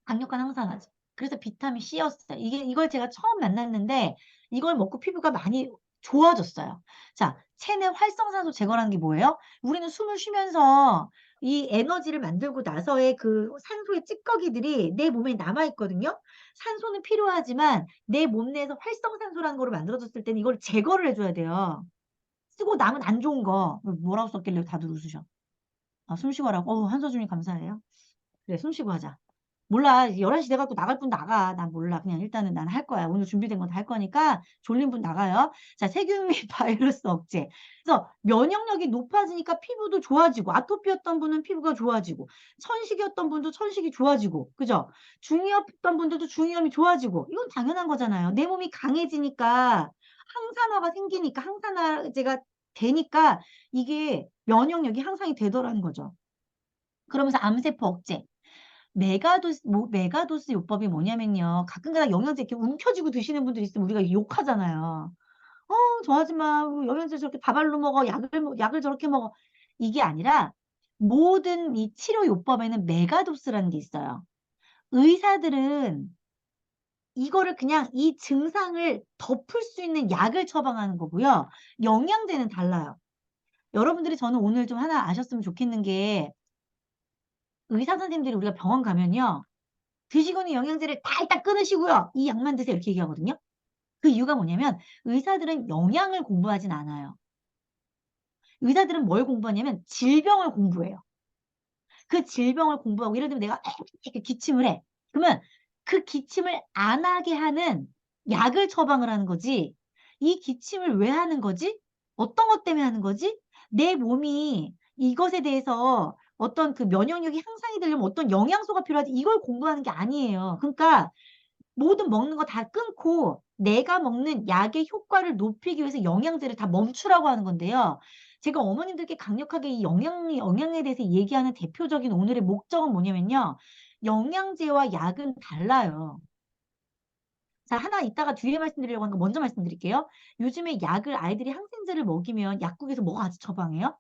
강력한 항산화제. 그래서 비타민 C였어요. 이걸 제가 처음 만났는데 이걸 먹고 피부가 많이 좋아졌어요. 자, 체내 활성산소 제거라는 게 뭐예요? 우리는 숨을 쉬면서 이 에너지를 만들고 나서의 그 산소의 찌꺼기들이 내 몸에 남아있거든요. 산소는 필요하지만 내 몸 내에서 활성산소라는 거를 만들어졌을 때는 이걸 제거를 해줘야 돼요. 쓰고 남은 안 좋은 거. 뭐라고 썼길래 다들 웃으셔. 아, 숨 쉬고 하라고. 한서준이 감사해요. 그래, 숨 쉬고 하자. 몰라. 11시 돼갖고 나갈 분 나가. 난 몰라. 그냥 일단은 난 할 거야. 오늘 준비된 건 다 할 거니까 졸린 분 나가요. 자, 세균 및 바이러스 억제. 그래서 면역력이 높아지니까 피부도 좋아지고, 아토피였던 분은 피부가 좋아지고, 천식이었던 분도 천식이 좋아지고, 그죠? 중이염했던 분들도 중이염이 좋아지고, 이건 당연한 거잖아요. 내 몸이 강해지니까, 항산화가 생기니까, 항산화제가 되니까, 이게 면역력이 향상이 되더라는 거죠. 그러면서 암세포 억제. 메가도스 요법이 뭐냐면요. 가끔가다 영양제 이렇게 움켜쥐고 드시는 분들 있으면 우리가 욕하잖아요. 저 아줌마 영양제 저렇게 다발로 먹어. 약을 저렇게 먹어. 이게 아니라 모든 이 치료 요법에는 메가도스라는 게 있어요. 의사들은 이거를 그냥 이 증상을 덮을 수 있는 약을 처방하는 거고요. 영양제는 달라요. 여러분들이 저는 오늘 좀 하나 아셨으면 좋겠는 게 의사 선생님들이 우리가 병원 가면요. 드시고는 영양제를 다 일단 끊으시고요. 이 약만 드세요. 이렇게 얘기하거든요. 그 이유가 뭐냐면 의사들은 영양을 공부하진 않아요. 의사들은 뭘 공부하냐면 질병을 공부해요. 그 질병을 공부하고 예를 들면 내가 이렇게 기침을 해. 그러면 그 기침을 안 하게 하는 약을 처방을 하는 거지. 이 기침을 왜 하는 거지? 어떤 것 때문에 하는 거지? 내 몸이 이것에 대해서 어떤 그 면역력이 향상이 되려면 어떤 영양소가 필요하지? 이걸 공부하는 게 아니에요. 그러니까 모든 먹는 거 다 끊고 내가 먹는 약의 효과를 높이기 위해서 영양제를 다 멈추라고 하는 건데요. 제가 어머님들께 강력하게 이 영양에 대해서 얘기하는 대표적인 오늘의 목적은 뭐냐면요. 영양제와 약은 달라요. 자, 하나 이따가 뒤에 말씀드리려고 하는 거 먼저 말씀드릴게요. 요즘에 약을 아이들이 항생제를 먹이면 약국에서 뭐가 아직 처방해요?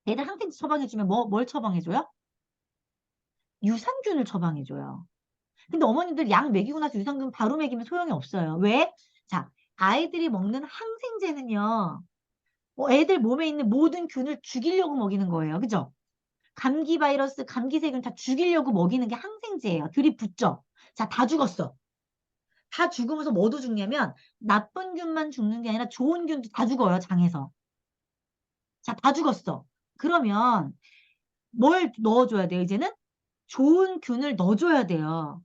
애들 항생제 처방해주면 뭘 처방해줘요? 유산균을 처방해줘요. 근데 어머님들 약 먹이고 나서 유산균 바로 먹이면 소용이 없어요. 왜? 자, 아이들이 먹는 항생제는요. 애들 몸에 있는 모든 균을 죽이려고 먹이는 거예요. 그죠? 감기 바이러스, 감기 세균 다 죽이려고 먹이는 게 항생제예요. 들이붓죠. 자, 다 죽었어. 다 죽으면서 뭐도 죽냐면 나쁜 균만 죽는 게 아니라 좋은 균도 다 죽어요, 장에서. 자, 다 죽었어. 그러면 뭘 넣어줘야 돼요, 이제는? 좋은 균을 넣어줘야 돼요.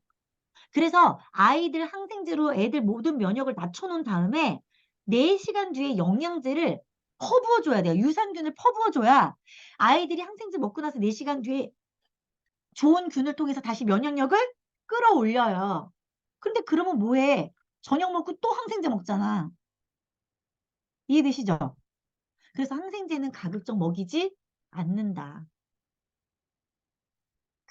그래서 아이들 항생제로 애들 모든 면역을 낮춰놓은 다음에 4시간 뒤에 영양제를 퍼부어줘야 돼요. 유산균을 퍼부어줘야 아이들이 항생제 먹고 나서 4시간 뒤에 좋은 균을 통해서 다시 면역력을 끌어올려요. 근데 그러면 뭐해? 저녁 먹고 또 항생제 먹잖아. 이해되시죠? 그래서 항생제는 가급적 먹이지 않는다.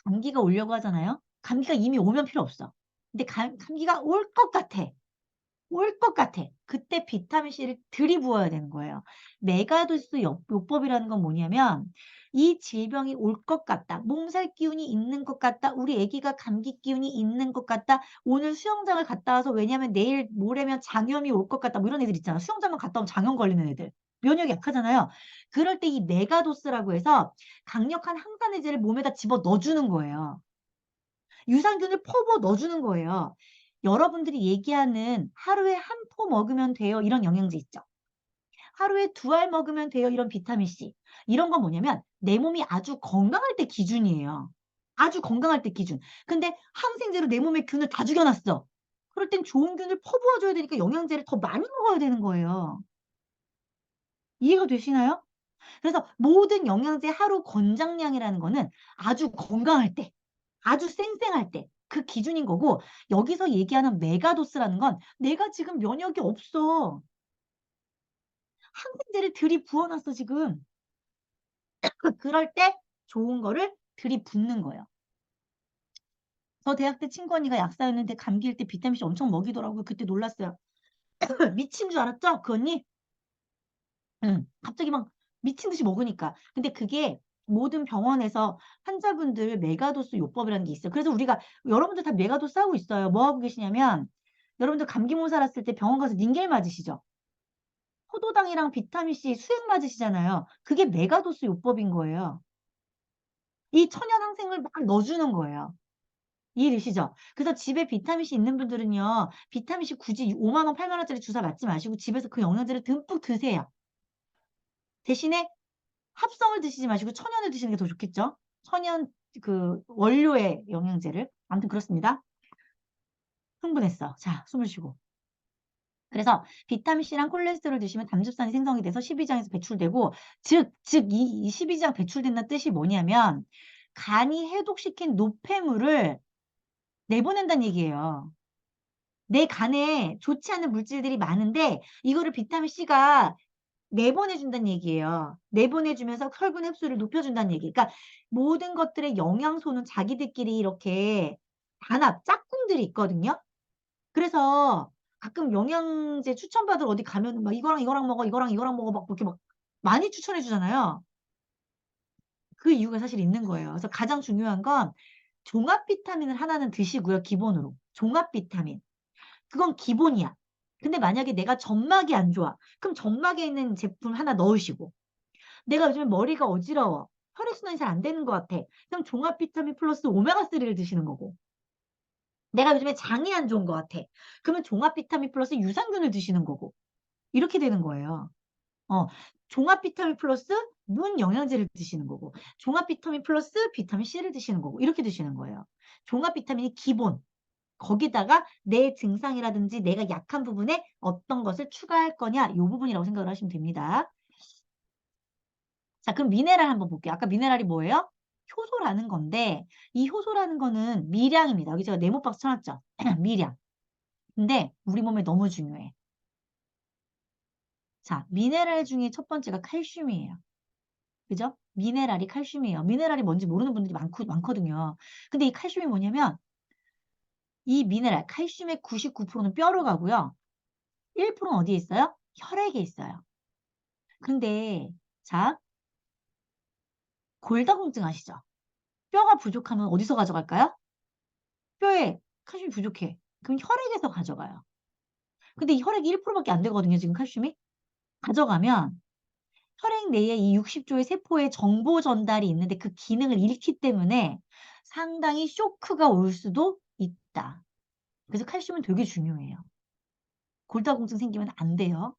감기가 오려고 하잖아요. 감기가 이미 오면 필요 없어. 근데 감기가 올 것 같아. 올 것 같아. 그때 비타민C를 들이부어야 되는 거예요. 메가도스 요법이라는 건 뭐냐면 이 질병이 올 것 같다. 몸살 기운이 있는 것 같다. 우리 아기가 감기 기운이 있는 것 같다. 오늘 수영장을 갔다 와서 왜냐면 내일 모레면 장염이 올 것 같다. 뭐 이런 애들 있잖아. 수영장만 갔다 오면 장염 걸리는 애들. 면역이 약하잖아요. 그럴 때 이 메가도스라고 해서 강력한 항산화제를 몸에다 집어 넣어주는 거예요. 유산균을 퍼부어 넣어주는 거예요. 여러분들이 얘기하는 하루에 한 포 먹으면 돼요. 이런 영양제 있죠. 하루에 2알 먹으면 돼요. 이런 비타민C. 이런 건 뭐냐면 내 몸이 아주 건강할 때 기준이에요. 아주 건강할 때 기준. 근데 항생제로 내 몸의 균을 다 죽여놨어. 그럴 땐 좋은 균을 퍼부어줘야 되니까 영양제를 더 많이 먹어야 되는 거예요. 이해가 되시나요? 그래서 모든 영양제 하루 권장량이라는 거는 아주 건강할 때, 아주 쌩쌩할 때 그 기준인 거고 여기서 얘기하는 메가도스라는 건 내가 지금 면역이 없어. 항생제를 들이부어놨어 지금. 그럴 때 좋은 거를 들이붓는 거예요. 저 대학 때 친구 언니가 약사였는데 감기일 때 비타민C 엄청 먹이더라고요. 그때 놀랐어요. 미친 줄 알았죠? 그 언니? 응. 갑자기 막 미친 듯이 먹으니까. 근데 그게 모든 병원에서 환자분들 메가도스 요법이라는 게 있어요. 그래서 우리가 여러분들 다 메가도스 하고 있어요. 뭐 하고 계시냐면 여러분들 감기 몸 살았을 때 병원 가서 닌겔 맞으시죠? 포도당이랑 비타민C 수액 맞으시잖아요. 그게 메가도스 요법인 거예요. 이 천연 항생을 막 넣어주는 거예요. 이해되시죠? 그래서 집에 비타민C 있는 분들은요. 비타민C 굳이 5만 원, 8만 원짜리 주사 맞지 마시고 집에서 그 영양제를 듬뿍 드세요. 대신에 합성을 드시지 마시고 천연을 드시는 게 더 좋겠죠? 천연 그 원료의 영양제를. 아무튼 그렇습니다. 흥분했어. 자, 숨을 쉬고. 그래서 비타민C랑 콜레스테롤 드시면 담즙산이 생성이 돼서 십이장에서 배출되고 이 십이장 배출된다는 뜻이 뭐냐면 간이 해독시킨 노폐물을 내보낸다는 얘기예요. 내 간에 좋지 않은 물질들이 많은데 이거를 비타민C가 내보내준다는 얘기예요. 내보내주면서 혈분 흡수를 높여준다는 얘기. 그러니까 모든 것들의 영양소는 자기들끼리 이렇게 단합, 짝꿍들이 있거든요. 그래서 가끔 영양제 추천받으러 어디 가면 막 이거랑 이거랑 먹어, 이거랑 이거랑 먹어 막 그렇게 막 많이 추천해 주잖아요. 그 이유가 사실 있는 거예요. 그래서 가장 중요한 건 종합 비타민을 하나는 드시고요. 기본으로. 종합 비타민. 그건 기본이야. 근데 만약에 내가 점막이 안 좋아. 그럼 점막에 있는 제품 하나 넣으시고. 내가 요즘에 머리가 어지러워. 혈액순환이 잘 안 되는 것 같아. 그럼 종합 비타민 플러스 오메가3를 드시는 거고. 내가 요즘에 장이 안 좋은 것 같아. 그러면 종합 비타민 플러스 유산균을 드시는 거고. 이렇게 되는 거예요. 어, 종합 비타민 플러스 문 영양제를 드시는 거고. 종합 비타민 플러스 비타민 C를 드시는 거고. 이렇게 드시는 거예요. 종합 비타민이 기본. 거기다가 내 증상이라든지 내가 약한 부분에 어떤 것을 추가할 거냐. 이 부분이라고 생각을 하시면 됩니다. 자, 그럼 미네랄 한번 볼게요. 아까 미네랄이 뭐예요? 효소라는 건데 이 효소라는 거는 미량입니다. 여기 제가 네모박스 쳐놨죠? 미량. 근데 우리 몸에 너무 중요해. 자, 미네랄 중에 첫 번째가 칼슘이에요. 그죠? 미네랄이 칼슘이에요. 미네랄이 뭔지 모르는 분들이 많거든요. 근데 이 칼슘이 뭐냐면 이 미네랄, 칼슘의 99%는 뼈로 가고요. 1%는 어디에 있어요? 혈액에 있어요. 근데 자, 골다공증 아시죠? 뼈가 부족하면 어디서 가져갈까요? 뼈에 칼슘이 부족해. 그럼 혈액에서 가져가요. 근데 이 혈액이 1%밖에 안 되거든요, 지금 칼슘이. 가져가면 혈액 내에 이 60조의 세포의 정보 전달이 있는데 그 기능을 잃기 때문에 상당히 쇼크가 올 수도 있다. 그래서 칼슘은 되게 중요해요. 골다공증 생기면 안 돼요.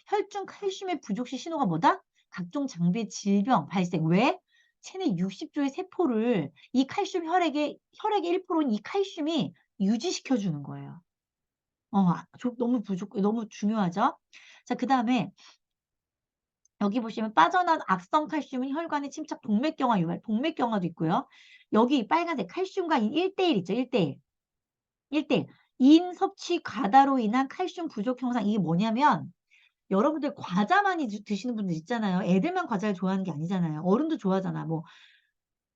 혈중 칼슘의 부족 시 신호가 뭐다? 각종 장비 질병 발생. 왜? 체내 60조의 세포를 이 칼슘 혈액의 1%인 이 칼슘이 유지시켜 주는 거예요. 너무 너무 중요하죠? 자, 그다음에 여기 보시면 빠져나온 악성 칼슘은 혈관에 침착 동맥경화 유발, 동맥경화도 있고요. 여기 빨간색 칼슘과 1대1 있죠. 1대1. 1대1. 인 섭취 과다로 인한 칼슘 부족 현상. 이게 뭐냐면 여러분들 과자 많이 드시는 분들 있잖아요. 애들만 과자를 좋아하는 게 아니잖아요. 어른도 좋아하잖아. 뭐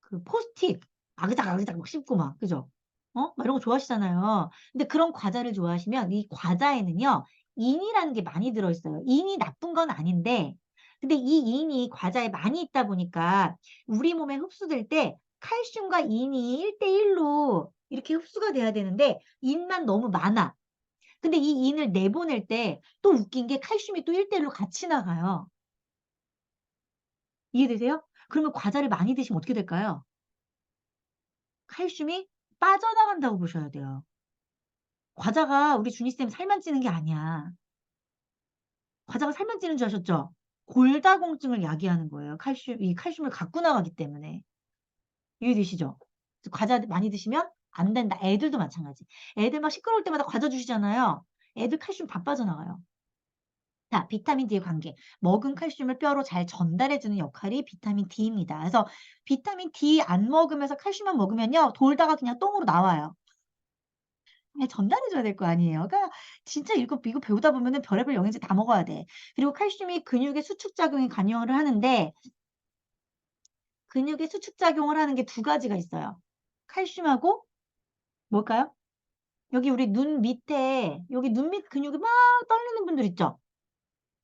그 포스트잇 아그작아그작 막 씹고 막 그죠? 막 이런 거 좋아하시잖아요. 근데 그런 과자를 좋아하시면 이 과자에는요 인이라는 게 많이 들어있어요. 인이 나쁜 건 아닌데 근데 이 인이 과자에 많이 있다 보니까 우리 몸에 흡수될 때 칼슘과 인이 1대1로 이렇게 흡수가 돼야 되는데 인만 너무 많아. 근데 이 인을 내보낼 때 또 웃긴 게 칼슘이 또 1대1로 같이 나가요. 이해되세요? 그러면 과자를 많이 드시면 어떻게 될까요? 칼슘이 빠져나간다고 보셔야 돼요. 과자가 우리 준이쌤 살만 찌는 게 아니야. 과자가 살만 찌는 줄 아셨죠? 골다공증을 야기하는 거예요. 이 칼슘을 갖고 나가기 때문에. 이해되시죠? 과자 많이 드시면 안 된다. 애들도 마찬가지. 애들 막 시끄러울 때마다 과자 주시잖아요. 애들 칼슘 다 빠져나가요. 자, 비타민 D의 관계. 먹은 칼슘을 뼈로 잘 전달해주는 역할이 비타민 D입니다. 그래서 비타민 D 안 먹으면서 칼슘만 먹으면요. 돌다가 그냥 똥으로 나와요. 전달해줘야 될 거 아니에요. 그러니까 진짜 이거 배우다 보면은 별의별 영양제 다 먹어야 돼. 그리고 칼슘이 근육의 수축작용에 관여를 하는데 근육의 수축작용을 하는 게 두 가지가 있어요. 칼슘하고 뭘까요? 여기 우리 눈 밑에 여기 눈 밑 근육이 막 떨리는 분들 있죠?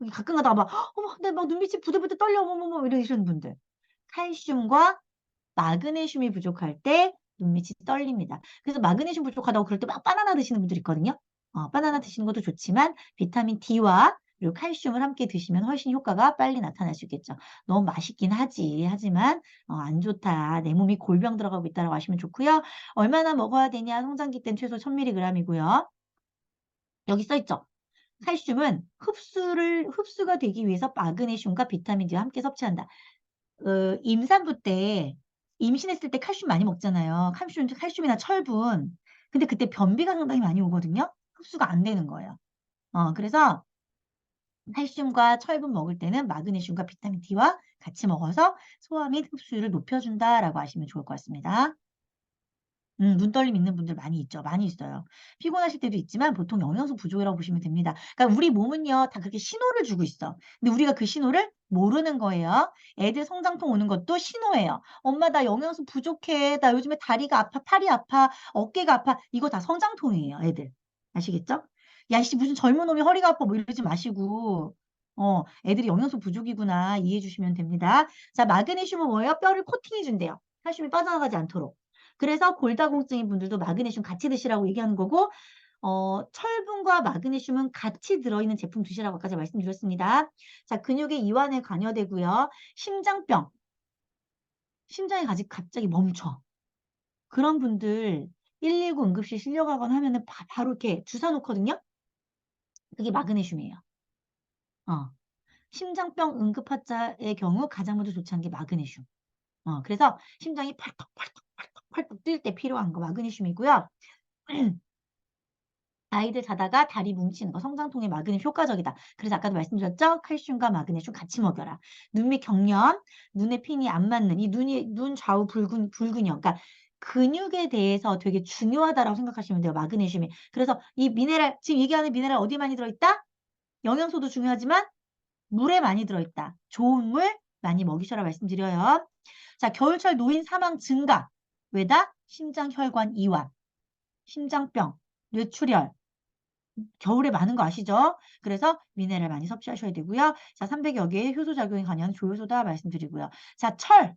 여기 가끔 가다가 막 어머 내 막 눈밑이 부들부들 떨려 어머머머 이러시는 분들. 칼슘과 마그네슘이 부족할 때 눈밑이 떨립니다. 그래서 마그네슘 부족하다고 그럴 때 막 바나나 드시는 분들 있거든요. 바나나 드시는 것도 좋지만 비타민 D와 그리고 칼슘을 함께 드시면 훨씬 효과가 빨리 나타날 수 있겠죠. 너무 맛있긴 하지만 안 좋다. 내 몸이 골병 들어가고 있다라고 하시면 좋고요. 얼마나 먹어야 되냐? 성장기 때는 최소 1000mg이고요. 여기 써 있죠. 칼슘은 흡수가 되기 위해서 마그네슘과 비타민 D와 함께 섭취한다. 임산부 때 임신했을 때 칼슘 많이 먹잖아요. 칼슘이나 철분. 근데 그때 변비가 상당히 많이 오거든요. 흡수가 안 되는 거예요. 그래서 칼슘과 철분 먹을 때는 마그네슘과 비타민 D와 같이 먹어서 소화 및 흡수율을 높여준다라고 하시면 좋을 것 같습니다. 눈떨림 있는 분들 많이 있죠. 많이 있어요. 피곤하실 때도 있지만 보통 영양소 부족이라고 보시면 됩니다. 그러니까 우리 몸은요. 다 그렇게 신호를 주고 있어. 근데 우리가 그 신호를 모르는 거예요. 애들 성장통 오는 것도 신호예요. 엄마 나 영양소 부족해. 나 요즘에 다리가 아파, 팔이 아파, 어깨가 아파. 이거 다 성장통이에요. 애들. 아시겠죠? 야, 씨 무슨 젊은 놈이 허리가 아파 뭐 이러지 마시고. 애들이 영양소 부족이구나 이해해 주시면 됩니다. 자, 마그네슘은 뭐예요? 뼈를 코팅해 준대요. 칼슘이 빠져나가지 않도록. 그래서 골다공증인 분들도 마그네슘 같이 드시라고 얘기하는 거고 철분과 마그네슘은 같이 들어있는 제품 드시라고 아까 제가 말씀드렸습니다. 자, 근육의 이완에 관여되고요. 심장병, 심장이 갑자기 멈춰. 그런 분들 119 응급실 실려가거나 하면은 바로 이렇게 주사 놓거든요. 그게 마그네슘이에요. 심장병 응급환자의 경우 가장 먼저 조치하는 게 마그네슘. 그래서 심장이 팔떡팔떡 뛸 때 필요한 거 마그네슘이고요. 아이들 자다가 다리 뭉치는 거 성장통에 마그네슘 효과적이다. 그래서 아까도 말씀드렸죠? 칼슘과 마그네슘 같이 먹여라. 눈밑 경련, 눈에 핀이 안 맞는 이 눈 좌우 불균형. 그러니까 근육에 대해서 되게 중요하다라고 생각하시면 돼요. 마그네슘이. 그래서 이 미네랄 지금 얘기하는 미네랄 어디에 많이 들어있다? 영양소도 중요하지만 물에 많이 들어있다. 좋은 물 많이 먹이셔라 말씀드려요. 자, 겨울철 노인 사망 증가. 왜다? 심장혈관 이완, 심장병, 뇌출혈. 겨울에 많은 거 아시죠? 그래서 미네랄 많이 섭취하셔야 되고요. 자, 300여 개의 효소작용에 관여하는 조효소다 말씀드리고요. 자, 철.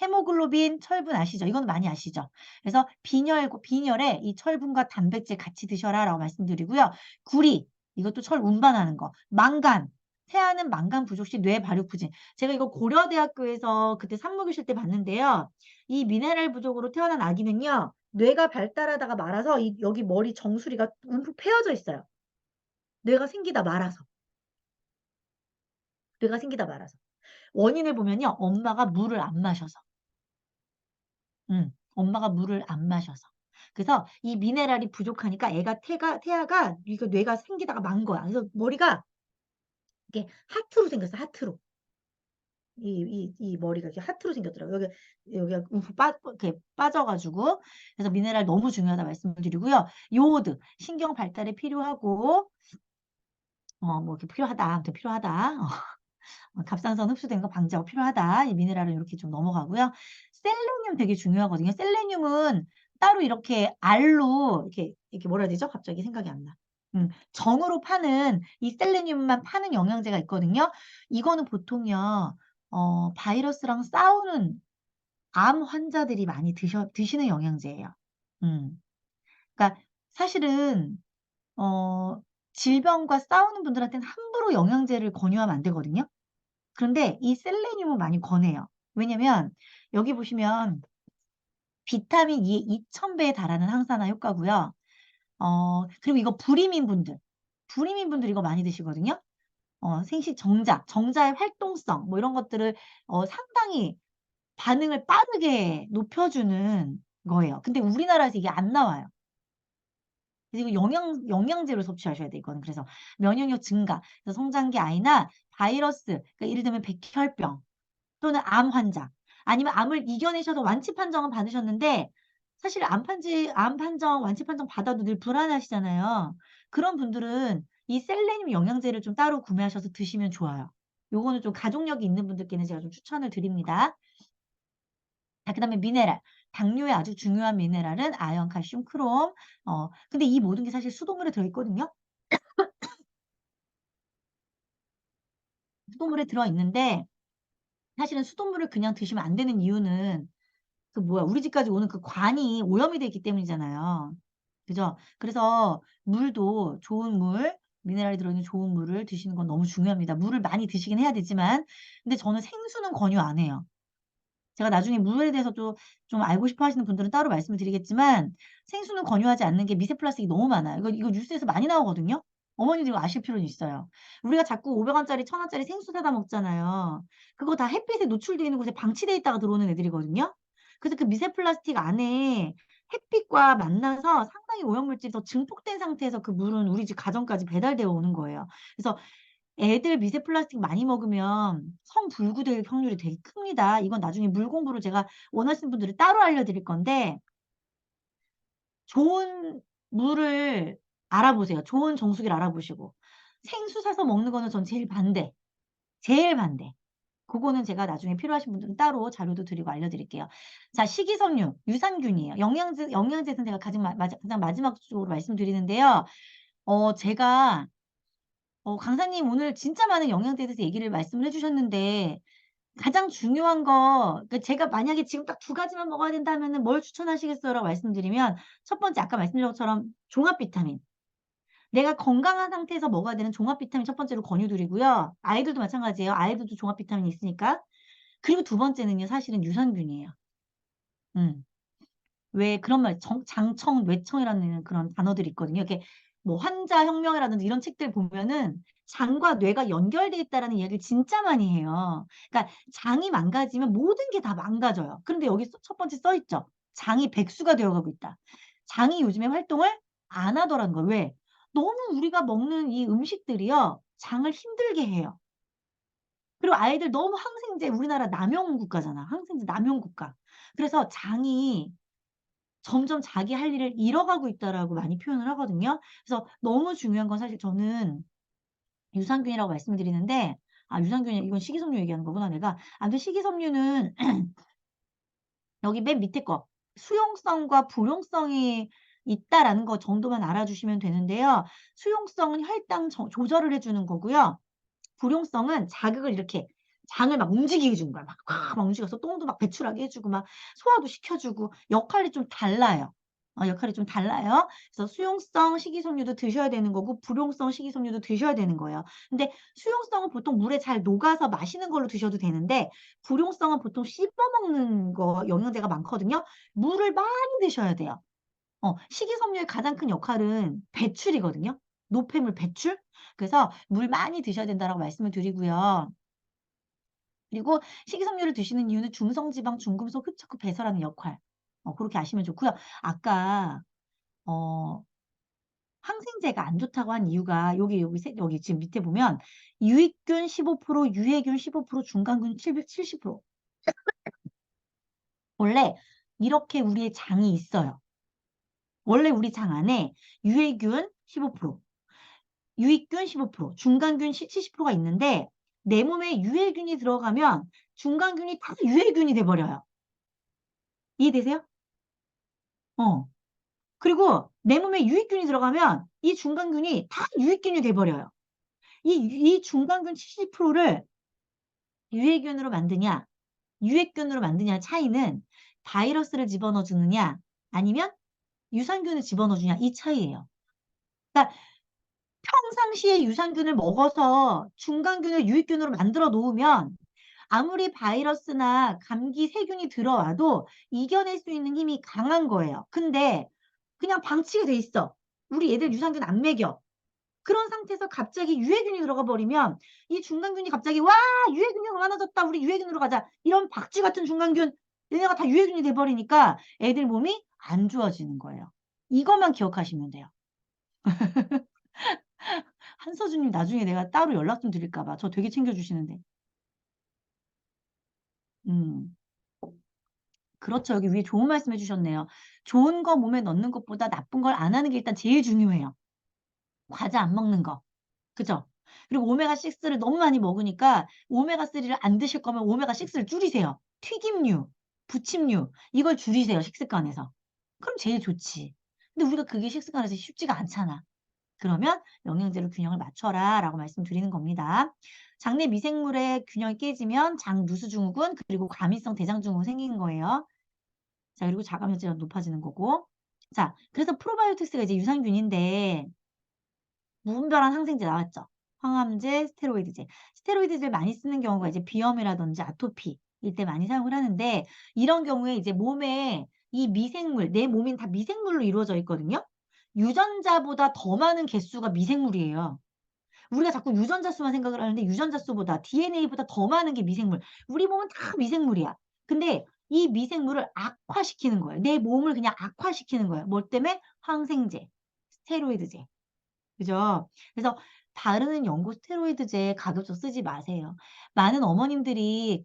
헤모글로빈, 철분 아시죠? 이건 많이 아시죠? 그래서 빈혈에 이 철분과 단백질 같이 드셔라 라고 말씀드리고요. 구리, 이것도 철 운반하는 거. 망간, 태아는 망간 부족 시 뇌 발육 부진. 제가 이거 고려대학교에서 그때 산모교실 때 봤는데요. 이 미네랄 부족으로 태어난 아기는요. 뇌가 발달하다가 말아서 여기 머리 정수리가 움푹 패여져 있어요. 뇌가 생기다 말아서. 뇌가 생기다 말아서. 원인을 보면요. 엄마가 물을 안 마셔서. 엄마가 물을 안 마셔서. 그래서 이 미네랄이 부족하니까 태아가 이거 뇌가 생기다가 만 거야. 그래서 머리가 이게 하트로 생겼어, 하트로. 이 머리가 이렇게 하트로 생겼더라고요. 여기가 움푹 이렇게 빠져가지고. 그래서 미네랄 너무 중요하다 말씀을 드리고요. 요오드, 신경 발달에 필요하고, 뭐 이렇게 필요하다. 아무튼 필요하다. 갑상선 흡수되는 거 방지하고 필요하다. 이 미네랄은 이렇게 좀 넘어가고요. 셀레늄 되게 중요하거든요. 셀레늄은 따로 이렇게 알로 이렇게 뭐라 해야 되죠? 갑자기 생각이 안 나. 정으로 파는 이 셀레늄만 파는 영양제가 있거든요. 이거는 보통요. 바이러스랑 싸우는 암 환자들이 많이 드시는 영양제예요. 그러니까 사실은 질병과 싸우는 분들한테는 함부로 영양제를 권유하면 안 되거든요. 그런데 이 셀레늄은 많이 권해요. 왜냐면 여기 보시면 비타민 E의 2000배에 달하는 항산화 효과고요. 그리고 이거 불임인 분들 이거 많이 드시거든요. 생식 정자의 활동성 뭐 이런 것들을 상당히 반응을 빠르게 높여주는 거예요. 근데 우리나라에서 이게 안 나와요. 그리고 영양제로 섭취하셔야 돼, 이거는. 그래서 면역력 증가, 그래서 성장기 아이나 바이러스, 그러니까 예를 들면 백혈병 또는 암 환자, 아니면 암을 이겨내셔서 완치 판정은 받으셨는데 사실 암 판정, 완치 판정 받아도 늘 불안하시잖아요. 그런 분들은 이 셀레늄 영양제를 좀 따로 구매하셔서 드시면 좋아요. 요거는 좀 가족력이 있는 분들께는 제가 좀 추천을 드립니다. 자, 그다음에 미네랄. 당뇨에 아주 중요한 미네랄은 아연, 칼슘, 크롬. 근데 이 모든 게 사실 수돗물에 들어있거든요. 수돗물에 들어있는데 사실은 수돗물을 그냥 드시면 안 되는 이유는 우리 집까지 오는 그 관이 오염이 되어 있기 때문이잖아요. 그죠? 그래서 물도 좋은 물, 미네랄이 들어있는 좋은 물을 드시는 건 너무 중요합니다. 물을 많이 드시긴 해야 되지만, 근데 저는 생수는 권유 안 해요. 제가 나중에 물에 대해서 좀 알고 싶어 하시는 분들은 따로 말씀을 드리겠지만, 생수는 권유하지 않는 게 미세 플라스틱이 너무 많아요. 이거 뉴스에서 많이 나오거든요? 어머니들 이거 아실 필요는 있어요. 우리가 자꾸 500원짜리, 1000원짜리 생수 사다 먹잖아요. 그거 다 햇빛에 노출되어 있는 곳에 방치되어 있다가 들어오는 애들이거든요? 그래서 그 미세 플라스틱 안에 햇빛과 만나서 상당히 오염물질이 더 증폭된 상태에서 그 물은 우리 집 가정까지 배달되어 오는 거예요. 그래서 애들 미세 플라스틱 많이 먹으면 성불구될 확률이 되게 큽니다. 이건 나중에 물 공부를 제가 원하시는 분들은 따로 알려드릴 건데 좋은 물을 알아보세요. 좋은 정수기를 알아보시고. 생수 사서 먹는 거는 전 제일 반대. 제일 반대. 그거는 제가 나중에 필요하신 분들은 따로 자료도 드리고 알려드릴게요. 자, 식이섬유, 유산균이에요. 영양제는 제가 가장 마지막으로 말씀드리는데요. 제가 강사님 오늘 진짜 많은 영양제에 대해서 말씀을 해주셨는데 가장 중요한 거, 그러니까 제가 만약에 지금 딱 2가지만 먹어야 된다면은 뭘 추천하시겠어요? 라고 말씀드리면 첫 번째 아까 말씀드린 것처럼 종합 비타민. 내가 건강한 상태에서 먹어야 되는 종합 비타민 첫 번째로 권유드리고요. 아이들도 마찬가지예요. 아이들도 종합 비타민이 있으니까. 그리고 두 번째는요. 사실은 유산균이에요. 음. 왜 그런 말, 장청, 뇌청이라는 그런 단어들이 있거든요. 이렇게 뭐 환자혁명이라든지 이런 책들 보면은 장과 뇌가 연결돼 있다라는 이야기를 진짜 많이 해요. 그러니까 장이 망가지면 모든 게 다 망가져요. 그런데 여기 첫 번째 써 있죠. 장이 백수가 되어가고 있다. 장이 요즘에 활동을 안 하더라는 거예요. 왜? 너무 우리가 먹는 이 음식들이요. 장을 힘들게 해요. 그리고 아이들 너무 항생제, 우리나라 남용 국가잖아. 항생제 남용 국가. 그래서 장이 점점 자기 할 일을 잃어가고 있다라고 많이 표현을 하거든요. 그래서 너무 중요한 건 사실 저는 유산균이라고 말씀드리는데, 유산균이, 이건 식이섬유 얘기하는 거구나, 내가. 아무튼 식이섬유는 여기 맨 밑에 거, 수용성과 불용성이 있다라는 거 정도만 알아주시면 되는데요. 수용성은 혈당 조절을 해주는 거고요. 불용성은 자극을 이렇게 장을 막 움직이게 해주는 거야. 막 움직여서 똥도 막 배출하게 해주고 막 소화도 시켜주고 역할이 좀 달라요. 역할이 좀 달라요. 그래서 수용성 식이섬유도 드셔야 되는 거고 불용성 식이섬유도 드셔야 되는 거예요. 근데 수용성은 보통 물에 잘 녹아서 마시는 걸로 드셔도 되는데 불용성은 보통 씹어 먹는 거 영양제가 많거든요. 물을 많이 드셔야 돼요. 식이섬유의 가장 큰 역할은 배출이거든요. 노폐물 배출. 그래서 물 많이 드셔야 된다라고 말씀을 드리고요. 그리고 식이섬유를 드시는 이유는 중성지방, 중금속 흡착후 배설하는 역할. 그렇게 아시면 좋고요. 아까 어 항생제가 안 좋다고 한 이유가 여기 지금 밑에 보면 유익균 15%, 유해균 15%, 중간균 70%. 원래 이렇게 우리의 장이 있어요. 원래 우리 장 안에 유해균 15%, 유익균 15%, 중간균 70%가 있는데 내 몸에 유해균이 들어가면 중간균이 다 유해균이 돼 버려요. 이해되세요? 어. 그리고 내 몸에 유익균이 들어가면 이 중간균이 다 유익균이 돼 버려요. 이 중간균 70%를 유해균으로 만드냐, 유해균으로 만드냐의 차이는 바이러스를 집어넣어 주느냐, 아니면 유산균을 집어넣어 주냐 이 차이예요. 그러니까 평상시에 유산균을 먹어서 중간균을 유익균으로 만들어 놓으면 아무리 바이러스나 감기 세균이 들어와도 이겨낼 수 있는 힘이 강한 거예요. 근데 그냥 방치가 돼 있어. 우리 얘들 유산균 안 먹여. 그런 상태에서 갑자기 유해균이 들어가 버리면 이 중간균이 갑자기 와 유해균이 많아졌다. 우리 유해균으로 가자. 이런 박쥐 같은 중간균 얘네가 다 유해균이 돼 버리니까 애들 몸이 안 좋아지는 거예요. 이것만 기억하시면 돼요. 한서준님 나중에 내가 따로 연락 좀 드릴까 봐. 저 되게 챙겨주시는데. 음. 그렇죠. 여기 위에 좋은 말씀 해주셨네요. 좋은 거 몸에 넣는 것보다 나쁜 걸 안 하는 게 일단 제일 중요해요. 과자 안 먹는 거. 그죠? 그리고 오메가6를 너무 많이 먹으니까 오메가3를 안 드실 거면 오메가6를 줄이세요. 튀김류, 부침류 이걸 줄이세요. 식습관에서. 그럼 제일 좋지. 근데 우리가 그게 식습관에서 쉽지가 않잖아. 그러면 영양제로 균형을 맞춰라 라고 말씀드리는 겁니다. 장내 미생물의 균형이 깨지면 장 누수증후군 그리고 과민성 대장증후군 생기는 거예요. 자, 그리고 자가면제가 높아지는 거고. 자, 그래서 프로바이오틱스가 이제 유산균인데 무분별한 항생제 나왔죠. 항암제, 스테로이드제. 스테로이드제를 많이 쓰는 경우가 이제 비염이라든지 아토피 이때 많이 사용을 하는데 이런 경우에 이제 몸에 이 미생물, 내 몸인 다 미생물로 이루어져 있거든요. 유전자보다 더 많은 개수가 미생물이에요. 우리가 자꾸 유전자 수만 생각을 하는데 유전자 수보다 DNA보다 더 많은 게 미생물. 우리 몸은 다 미생물이야. 근데 이 미생물을 악화시키는 거예요. 내 몸을 그냥 악화시키는 거예요. 뭐 때문에? 항생제, 스테로이드제. 그죠? 그래서 바르는 연고 스테로이드제 가급적 쓰지 마세요. 많은 어머님들이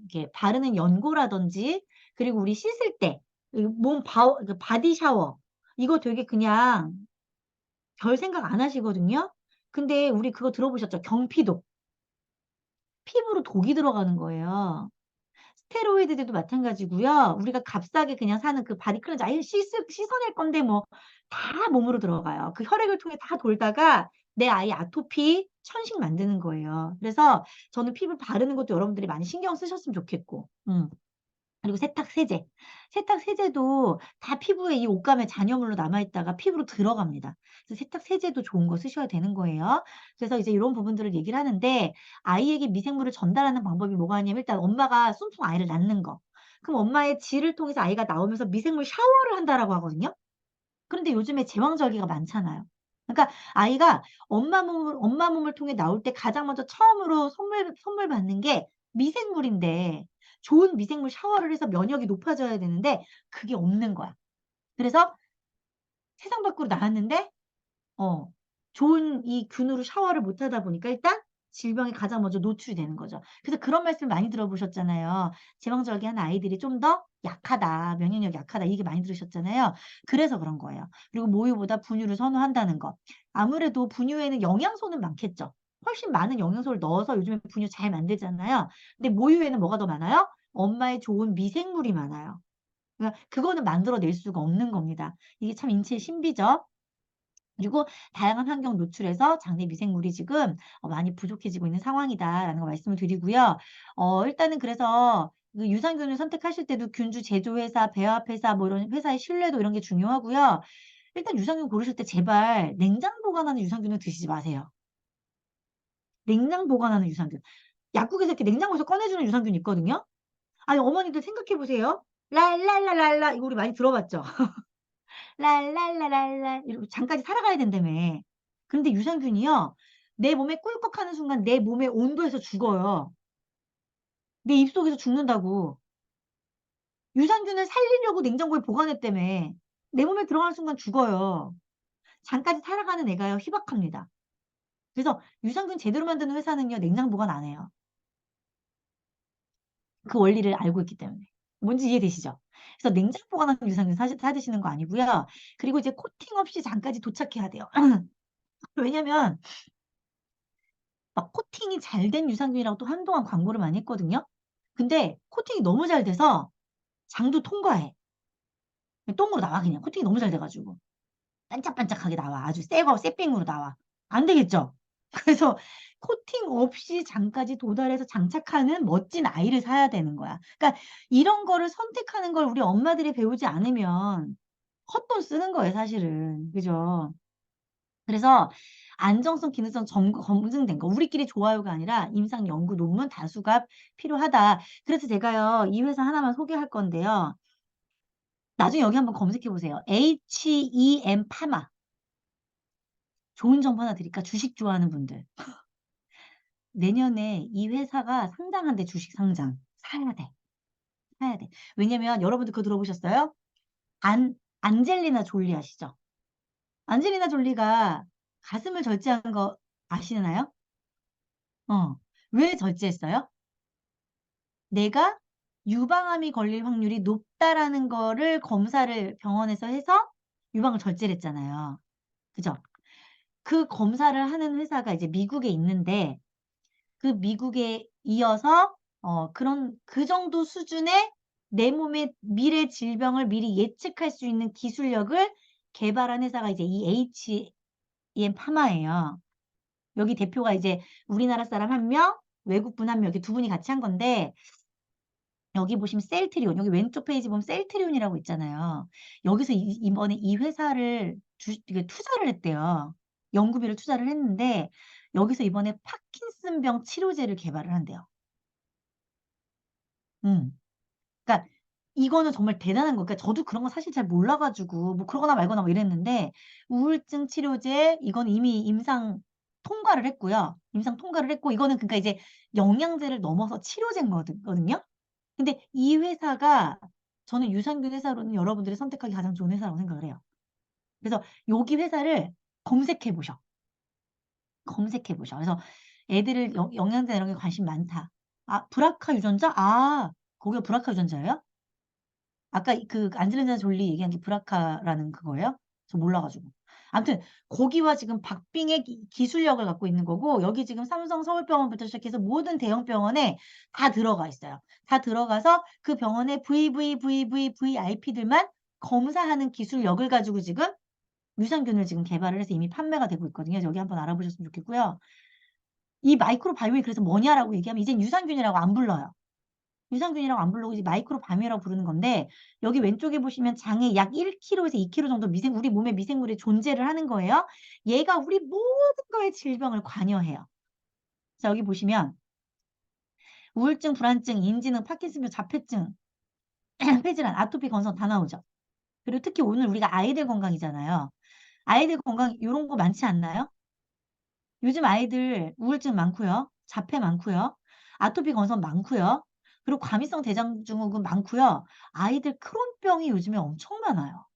이게 바르는 연고라든지 그리고 우리 씻을 때 바디 샤워 이거 되게 그냥 별 생각 안 하시거든요. 근데 우리 그거 들어보셨죠? 경피독. 피부로 독이 들어가는 거예요. 스테로이드제도 마찬가지고요. 우리가 값싸게 그냥 사는 그 바디 클렌저 아예 씻어낼 건데 뭐 다 몸으로 들어가요. 그 혈액을 통해 다 돌다가 내 아이 아토피, 천식 만드는 거예요. 그래서 저는 피부 바르는 것도 여러분들이 많이 신경 쓰셨으면 좋겠고. 그리고 세탁세제. 세탁세제도 다 피부에 이 옷감에 잔여물로 남아있다가 피부로 들어갑니다. 그래서 세탁세제도 좋은 거 쓰셔야 되는 거예요. 그래서 이제 이런 부분들을 얘기를 하는데 아이에게 미생물을 전달하는 방법이 뭐가 있냐면 일단 엄마가 쏨통 아이를 낳는 거. 그럼 엄마의 질을 통해서 아이가 나오면서 미생물 샤워를 한다라고 하거든요. 그런데 요즘에 제왕절개가 많잖아요. 그러니까 아이가 엄마 몸을 통해 나올 때 가장 먼저 처음으로 선물 받는 게 미생물인데 좋은 미생물 샤워를 해서 면역이 높아져야 되는데 그게 없는 거야. 그래서 세상 밖으로 나왔는데 어 좋은 이 균으로 샤워를 못 하다 보니까 일단 질병에 가장 먼저 노출이 되는 거죠. 그래서 그런 말씀 많이 들어보셨잖아요. 제왕절개한 아이들이 좀 더 약하다, 면역력이 약하다 이게 많이 들으셨잖아요. 그래서 그런 거예요. 그리고 모유보다 분유를 선호한다는 거. 아무래도 분유에는 영양소는 많겠죠. 훨씬 많은 영양소를 넣어서 요즘에 분유 잘 만들잖아요. 근데 모유에는 뭐가 더 많아요? 엄마의 좋은 미생물이 많아요. 그러니까 그거는 만들어낼 수가 없는 겁니다. 이게 참 인체의 신비죠. 그리고 다양한 환경 노출에서 장내 미생물이 지금 많이 부족해지고 있는 상황이다라는 거 말씀을 드리고요. 일단은 그래서 그 유산균을 선택하실 때도 균주 제조회사, 배합회사, 뭐 이런 회사의 신뢰도 이런 게 중요하고요. 일단 유산균 고르실 때 제발 냉장 보관하는 유산균을 드시지 마세요. 냉장 보관하는 유산균. 약국에서 이렇게 냉장고에서 꺼내주는 유산균 있거든요. 아니, 어머니들 생각해 보세요. 랄랄라랄라 이거 우리 많이 들어봤죠? 랄랄라랄라 이러고 장까지 살아가야 된다며. 근데 유산균이요. 내 몸에 꿀꺽하는 순간 내 몸의 온도에서 죽어요. 내 입속에서 죽는다고. 유산균을 살리려고 냉장고에 보관했다며. 내 몸에 들어가는 순간 죽어요. 장까지 살아가는 애가요, 희박합니다. 그래서 유산균 제대로 만드는 회사는요, 냉장 보관 안 해요. 그 원리를 알고 있기 때문에. 뭔지 이해되시죠? 그래서 냉장 보관하는 유산균 사드시는 거 아니고요. 그리고 이제 코팅 없이 장까지 도착해야 돼요. 왜냐면 막 코팅이 잘 된 유산균이라고 또 한동안 광고를 많이 했거든요. 근데 코팅이 너무 잘 돼서 장도 통과해. 똥으로 나와 그냥. 코팅이 너무 잘 돼가지고. 반짝반짝하게 나와. 아주 새거 새삥으로 나와. 안 되겠죠? 그래서 코팅 없이 장까지 도달해서 장착하는 멋진 아이를 사야 되는 거야. 그러니까 이런 거를 선택하는 걸 우리 엄마들이 배우지 않으면 헛돈 쓰는 거예요, 사실은. 그죠? 그래서 안정성, 기능성 검증된 거. 우리끼리 좋아요가 아니라 임상 연구 논문 다수가 필요하다. 그래서 제가요, 이 회사 하나만 소개할 건데요. 나중에 여기 한번 검색해 보세요. HEM 파마. 좋은 정보 하나 드릴까? 주식 좋아하는 분들. 내년에 이 회사가 상장한대, 주식 상장. 사야 돼. 사야 돼. 왜냐면 여러분들 그거 들어보셨어요? 안젤리나 졸리 아시죠? 안젤리나 졸리가 가슴을 절제한 거 아시나요? 어. 왜 절제했어요? 내가 유방암이 걸릴 확률이 높다라는 거를 검사를 병원에서 해서 유방을 절제를 했잖아요. 그죠? 그 검사를 하는 회사가 이제 미국에 있는데 그 미국에 이어서 그런 그 정도 수준의 내 몸의 미래 질병을 미리 예측할 수 있는 기술력을 개발한 회사가 이제 이 HM 파마예요. 여기 대표가 이제 우리나라 사람 한 명, 외국분 한 명, 이렇게 두 분이 같이 한 건데 여기 보시면 셀트리온, 여기 왼쪽 페이지 보면 셀트리온이라고 있잖아요. 여기서 이번에 이 회사를 이게 투자를 했대요. 연구비를 투자를 했는데 여기서 이번에 파킨슨병 치료제를 개발을 한대요. 음. 그러니까 이거는 정말 대단한 거. 그러니까 저도 그런 거 사실 잘 몰라가지고 뭐 그러거나 말거나 뭐 이랬는데 우울증 치료제 이건 이미 임상 통과를 했고요. 임상 통과를 했고 이거는 그러니까 이제 영양제를 넘어서 치료제인 거거든요. 근데 이 회사가 저는 유산균 회사로는 여러분들이 선택하기 가장 좋은 회사라고 생각을 해요. 그래서 여기 회사를 검색해 보셔. 검색해 보셔. 그래서 애들을 영양제 이런 게 관심 많다. 아, 브라카 유전자? 아, 거기가 브라카 유전자예요? 아까 그 안젤리나 졸리 얘기한 게 브라카라는 그거예요? 저 몰라가지고. 아무튼 거기와 지금 박빙의 기술력을 갖고 있는 거고 여기 지금 삼성 서울병원부터 시작해서 모든 대형 병원에 다 들어가 있어요. 다 들어가서 그 병원의 VIP들만 검사하는 기술력을 가지고 지금 유산균을 지금 개발을 해서 이미 판매가 되고 있거든요. 여기 한번 알아보셨으면 좋겠고요. 이 마이크로바이옴이 그래서 뭐냐라고 얘기하면 이젠 유산균이라고 안 불러요. 유산균이라고 안 부르고 이제 마이크로바이옴이라고 부르는 건데 여기 왼쪽에 보시면 장에 약 1kg에서 2kg 정도 우리 몸에 미생물이 존재를 하는 거예요. 얘가 우리 모든 거의 질병을 관여해요. 자, 여기 보시면 우울증, 불안증, 인지능, 파킨슨병, 자폐증, 폐질환, 아토피, 건성 다 나오죠. 그리고 특히 오늘 우리가 아이들 건강이잖아요. 아이들 건강 이런 거 많지 않나요? 요즘 아이들 우울증 많고요. 자폐 많고요. 아토피 건성 많고요. 그리고 과민성 대장증후군 많고요. 아이들 크론병이 요즘에 엄청 많아요.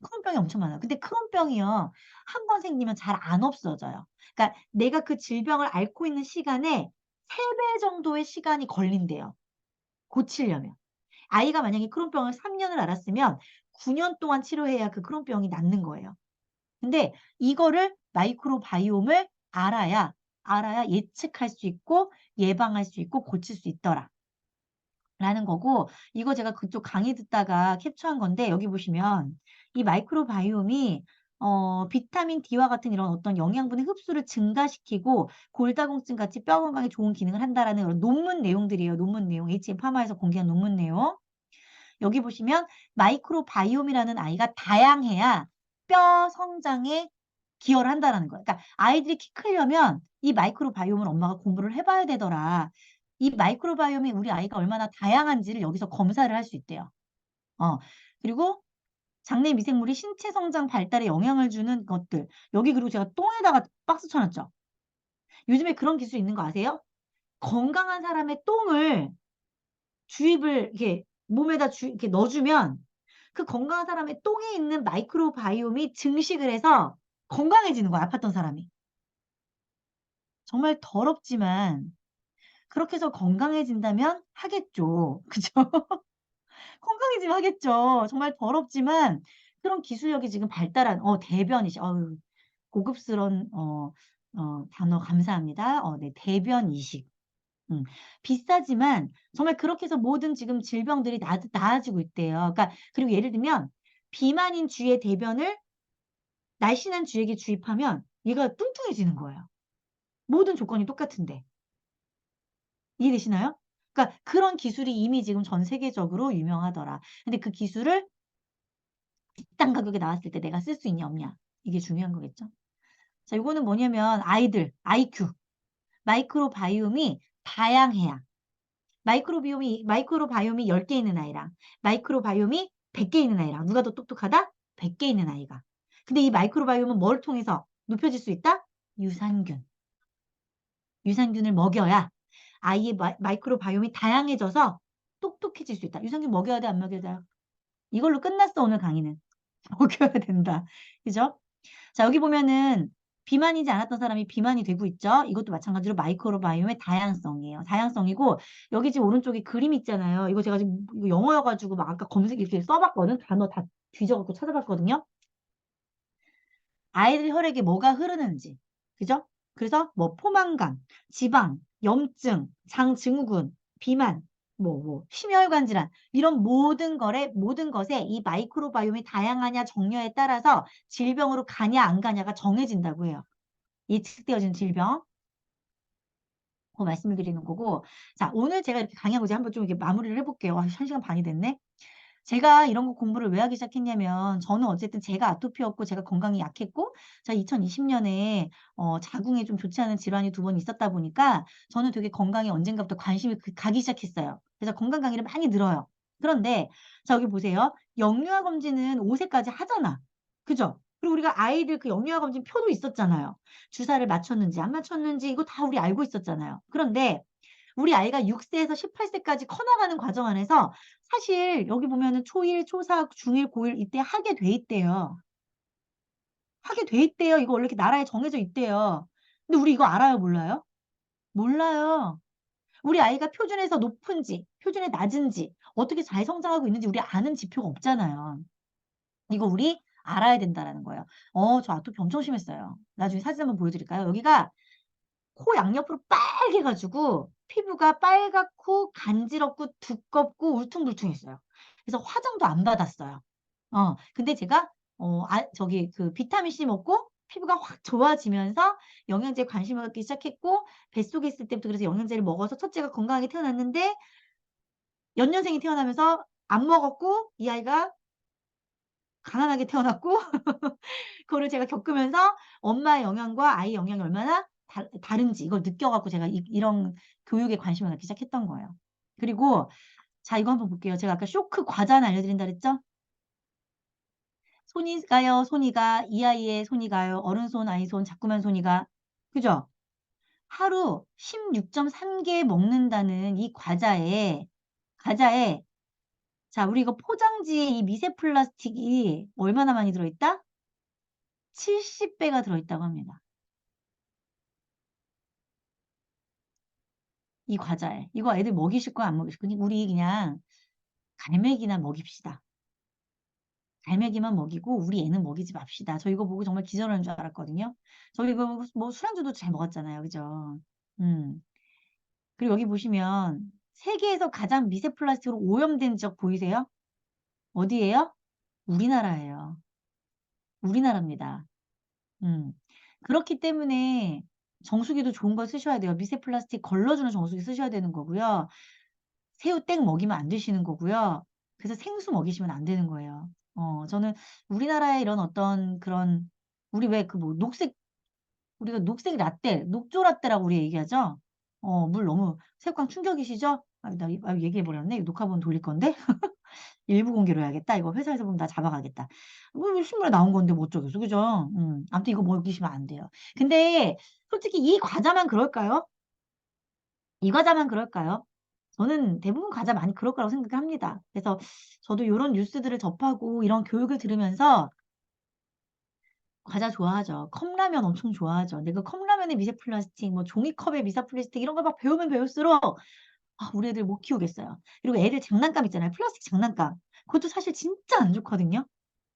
크론병이 엄청 많아요. 근데 크론병이요. 한 번 생기면 잘 안 없어져요. 그러니까 내가 그 질병을 앓고 있는 시간에 3배 정도의 시간이 걸린대요. 고치려면. 아이가 만약에 크론병을 3년을 앓았으면 9년 동안 치료해야 그 크론병이 낫는 거예요. 근데 이거를 마이크로바이옴을 알아야 예측할 수 있고 예방할 수 있고 고칠 수 있더라. 라는 거고 이거 제가 그쪽 강의 듣다가 캡처한 건데 여기 보시면 이 마이크로바이옴이 비타민 D와 같은 이런 어떤 영양분의 흡수를 증가시키고 골다공증 같이 뼈 건강에 좋은 기능을 한다라는 그런 논문 내용들이에요. 논문 내용. HM 파마에서 공개한 논문 내용. 여기 보시면 마이크로바이옴이라는 아이가 다양해야 뼈 성장에 기여를 한다라는 거예요. 그러니까 아이들이 키 크려면 이 마이크로바이옴을 엄마가 공부를 해봐야 되더라. 이 마이크로바이옴이 우리 아이가 얼마나 다양한지를 여기서 검사를 할 수 있대요. 어, 그리고 장내 미생물이 신체 성장 발달에 영향을 주는 것들. 여기 그리고 제가 똥에다가 박스 쳐놨죠. 요즘에 그런 기술 있는 거 아세요? 건강한 사람의 똥을 주입을 이렇게 몸에다 이렇게 넣어주면 그 건강한 사람의 똥에 있는 마이크로바이옴이 증식을 해서 건강해지는 거야, 아팠던 사람이. 정말 더럽지만 그렇게 해서 건강해진다면 하겠죠. 그죠? 건강해지면 하겠죠. 정말 더럽지만 그런 기술력이 지금 발달한 대변이시. 어유 고급스러운 단어 감사합니다. 네, 대변 이식. 음, 비싸지만 정말 그렇게 해서 모든 지금 질병들이 나아지고 있대요. 그러니까 그리고 예를 들면 비만인 쥐의 대변을 날씬한 쥐에게 주입하면 얘가 뚱뚱해지는 거예요. 모든 조건이 똑같은데. 이해되시나요? 그러니까 그런 기술이 이미 지금 전 세계적으로 유명하더라. 근데 그 기술을 비싼 가격에 나왔을 때 내가 쓸 수 있냐 없냐. 이게 중요한 거겠죠. 자, 이거는 뭐냐면 아이들, IQ, 마이크로바이옴이 다양해야. 마이크로바이옴이 10개 있는 아이랑 마이크로바이옴이 100개 있는 아이랑 누가 더 똑똑하다? 100개 있는 아이가. 근데 이 마이크로바이옴은 뭘 통해서 높여질 수 있다? 유산균. 유산균을 먹여야 아이의 마이크로바이옴이 다양해져서 똑똑해질 수 있다. 유산균 먹여야 돼, 안 먹여야 돼? 이걸로 끝났어, 오늘 강의는. 먹여야 된다. 그죠? 자, 여기 보면은 비만이지 않았던 사람이 비만이 되고 있죠. 이것도 마찬가지로 마이크로바이옴의 다양성이에요. 다양성이고 여기 지금 오른쪽에 그림 있잖아요. 이거 제가 지금 이거 영어여가지고 막 아까 검색 이렇게 써봤거든. 단어 다 뒤져갖고 찾아봤거든요. 아이들 혈액에 뭐가 흐르는지. 그죠? 그래서 뭐 포만감, 지방, 염증, 장증후군, 비만, 심혈관 질환 이런 모든 것에 이 마이크로바이옴이 다양하냐 정렬에 따라서 질병으로 가냐 안 가냐가 정해진다고 해요. 예측되어진 질병. 그 말씀을 드리는 거고. 자, 오늘 제가 이렇게 강의하고 이제 한번 좀 이렇게 마무리를 해볼게요. 1시간 반이 됐네. 제가 이런 거 공부를 왜 하기 시작했냐면 저는 어쨌든 제가 아토피였고 제가 건강이 약했고 제가 2020년에 자궁에 좀 좋지 않은 질환이 2번 있었다 보니까 저는 되게 건강에 언젠가부터 관심이 가기 시작했어요. 그래서 건강 강의를 많이 들어요. 그런데 자 여기 보세요. 영유아 검진은 5세까지 하잖아. 그죠? 그리고 우리가 아이들 그 영유아 검진 표도 있었잖아요. 주사를 맞췄는지 안 맞췄는지 이거 다 우리 알고 있었잖아요. 그런데 우리 아이가 6세에서 18세까지 커나가는 과정 안에서 사실 여기 보면은 초1, 초4, 중1, 고1 이때 하게 돼 있대요. 하게 돼 있대요. 이거 원래 이렇게 나라에 정해져 있대요. 근데 우리 이거 알아요, 몰라요? 몰라요. 우리 아이가 표준에서 높은지, 표준에 낮은지, 어떻게 잘 성장하고 있는지 우리 아는 지표가 없잖아요. 이거 우리 알아야 된다라는 거예요. 저 아토피 엄청 심했어요. 나중에 사진 한번 보여드릴까요? 여기가 코 양옆으로 빨개가지고 피부가 빨갛고 간지럽고 두껍고 울퉁불퉁했어요. 그래서 화장도 안 받았어요. 근데 제가 저기 그 비타민 C 먹고 피부가 확 좋아지면서 영양제에 관심을 갖기 시작했고 뱃속에 있을 때부터 그래서 영양제를 먹어서 첫째가 건강하게 태어났는데 연년생이 태어나면서 안 먹었고 이 아이가 가난하게 태어났고 그거를 제가 겪으면서 엄마의 영향과 아이 영향이 얼마나 다른지 이걸 느껴갖고 제가 이런 교육에 관심을 갖기 시작했던 거예요. 그리고 자 이거 한번 볼게요. 제가 아까 쇼크 과자는 알려드린다 그랬죠? 손이 가요, 손이 가. 이 아이의 손이 가요. 어른 손, 아이 손, 자꾸만 손이 가. 그죠? 하루 16.3개 먹는다는 이 과자에 자 우리 이거 포장지에 이 미세 플라스틱이 얼마나 많이 들어있다? 70배가 들어있다고 합니다. 이 과자에. 이거 애들 먹이실 거야, 안 먹이실 거야? 우리 그냥 갈매기나 먹입시다. 갈매기만 먹이고 우리 애는 먹이지 맙시다. 저 이거 보고 정말 기절하는 줄 알았거든요. 저 이거 뭐 술안주도 잘 먹었잖아요. 그죠? 음. 그리고 여기 보시면 세계에서 가장 미세 플라스틱으로 오염된 지역 보이세요? 어디예요? 우리나라예요. 우리나라입니다. 음. 그렇기 때문에 정수기도 좋은 걸 쓰셔야 돼요. 미세 플라스틱 걸러주는 정수기 쓰셔야 되는 거고요. 새우 땡 먹이면 안 되시는 거고요. 그래서 생수 먹이시면 안 되는 거예요. 저는 우리나라의 이런 어떤 그런 우리 왜 그 뭐 녹색 우리가 녹색 라떼, 녹조 라떼라고 우리 얘기하죠. 물 너무 새우깡 충격이시죠? 얘기해 버렸네. 이거 녹화본 돌릴 건데. 일부 공개로 해야겠다. 이거 회사에서 보면 나 잡아가겠다. 뭐 신문에 나온 건데 뭐 어쩌겠어. 그죠? 아무튼 이거 먹이시면 안 돼요. 근데 솔직히 이 과자만 그럴까요? 이 과자만 그럴까요? 저는 대부분 과자 많이 그럴 거라고 생각합니다. 그래서 저도 요런 뉴스들을 접하고 이런 교육을 들으면서 과자 좋아하죠. 컵라면 엄청 좋아하죠. 근데 그 컵라면에 미세 플라스틱, 뭐 종이컵에 미세 플라스틱 이런 걸 막 배우면 배울수록 우리 애들 못 키우겠어요. 그리고 애들 장난감 있잖아요. 플라스틱 장난감. 그것도 사실 진짜 안 좋거든요.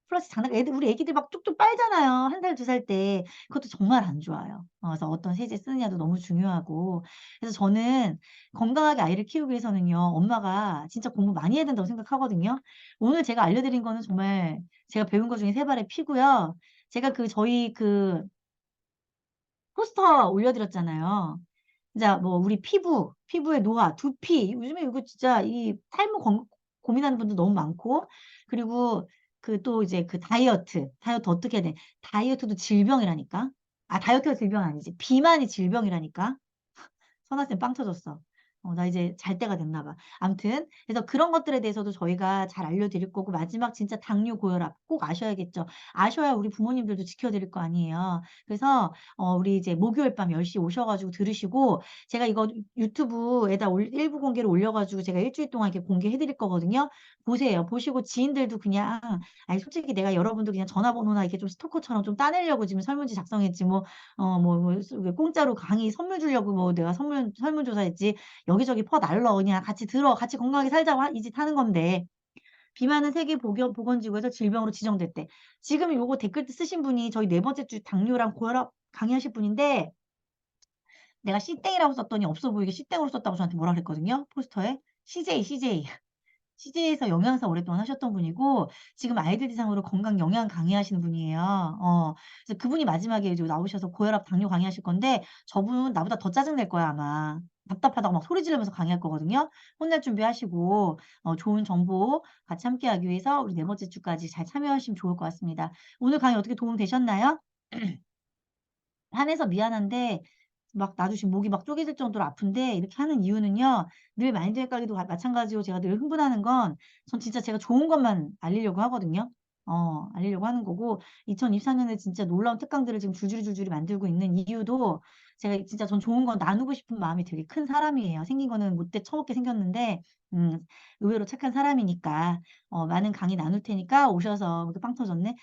플러스 장난 애들 우리 애기들 막 뚝뚝 빨잖아요. 1 살, 2살 때. 그것도 정말 안 좋아요. 그래서 어떤 세제 쓰느냐도 너무 중요하고. 그래서 저는 건강하게 아이를 키우기 위해서는요. 엄마가 진짜 공부 많이 해야 된다고 생각하거든요. 오늘 제가 알려드린 거는 정말 제가 배운 것 중에 세 발의 피고요. 제가 저희 포스터 올려드렸잖아요. 진짜 뭐 우리 피부의 노화, 두피 요즘에 이거 진짜 이 탈모 고민하는 분들 너무 많고 그리고 또 이제 다이어트 어떻게 해야 돼. 다이어트도 질병이라니까. 다이어트가 질병 아니지. 비만이 질병이라니까. 선아 쌤 빵 터졌어. 나 이제 잘 때가 됐나 봐. 아무튼 그래서 그런 것들에 대해서도 저희가 잘 알려드릴 거고 마지막 진짜 당뇨, 고혈압 꼭 아셔야겠죠. 아셔야 우리 부모님들도 지켜드릴 거 아니에요. 그래서 우리 이제 목요일 밤 10시 오셔 가지고 들으시고 제가 이거 유튜브에다 일부 공개로 올려 가지고 제가 일 주일 동안 이렇게 공개해 드릴 거거든요. 보세요. 보시고 지인들도 그냥 아니 솔직히 내가 여러분들 그냥 전화번호나 이렇게 좀 스토커처럼 좀 따내려고 지금 설문지 작성했지 공짜로 강의 선물 주려고 내가 설문조사했지 여기저기 퍼날러 그냥 같이 들어 같이 건강하게 살자고 이 짓 하는 건데 비만은 세계 보건지구에서 질병으로 지정됐대. 지금 요거 댓글 쓰신 분이 저희 네 번째 주 당뇨랑 고혈압 강의하실 분인데 내가 C땡이라고 썼더니 없어 보이게 C땡으로 썼다고 저한테 뭐라 그랬거든요, 포스터에. CJ. CJ에서 영양사 오랫동안 하셨던 분이고 지금 아이들 대상으로 건강 영양 강의하시는 분이에요. 그래서 그분이 마지막에 이제 나오셔서 고혈압, 당뇨 강의하실 건데 저분 나보다 더 짜증 낼 거야 아마. 답답하다고 막 소리 지르면서 강의할 거거든요. 혼낼 준비하시고 좋은 정보 같이 함께하기 위해서 우리 네 번째 주까지 잘 참여하시면 좋을 것 같습니다. 오늘 강의 어떻게 도움 되셨나요? 한해서 미안한데 막 나도 지금 목이 막 쪼개질 정도로 아픈데 이렇게 하는 이유는요. 늘 마인드 헷갈리도 마찬가지로 제가 늘 흥분하는 건 전 진짜 제가 좋은 것만 알리려고 하거든요. 알리려고 하는 거고 2024 년에 진짜 놀라운 특강들을 지금 줄줄이 만들고 있는 이유도 제가 진짜 전 좋은 거 나누고 싶은 마음이 되게 큰 사람이에요. 생긴 거는 못돼 처먹게 생겼는데 음 의외로 착한 사람이니까 많은 강의 나눌 테니까 오셔서 이렇게 빵 터졌네.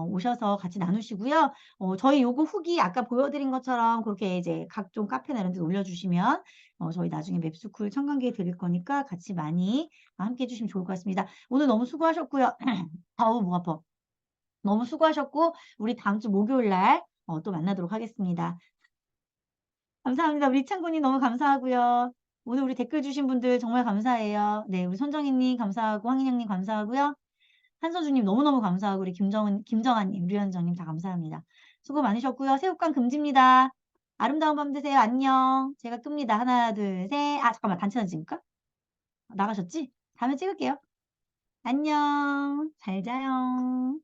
오셔서 같이 나누시고요. 저희 요거 후기 아까 보여드린 것처럼 그렇게 이제 각종 카페나 이런 데 올려주시면 저희 나중에 맵스쿨 청강기에 드릴 거니까 같이 많이 함께 해 주시면 좋을 것 같습니다. 오늘 너무 수고하셨고요. 아우 목 아파. 너무 수고하셨고 우리 다음 주 목요일 날 또 만나도록 하겠습니다. 감사합니다. 우리 이창구님 너무 감사하고요. 오늘 우리 댓글 주신 분들 정말 감사해요. 네, 우리 손정희 님 감사하고 황인영 님 감사하고요. 한서준 님 너무너무 감사하고 우리 김정아 님, 류현정 님 다 감사합니다. 수고 많으셨고요. 새우깡 금지입니다. 아름다운 밤 되세요. 안녕. 제가 끕니다. 하나, 둘, 셋. 잠깐만. 단체 사진 찍을까? 나가셨지? 다음에 찍을게요. 안녕. 잘 자요.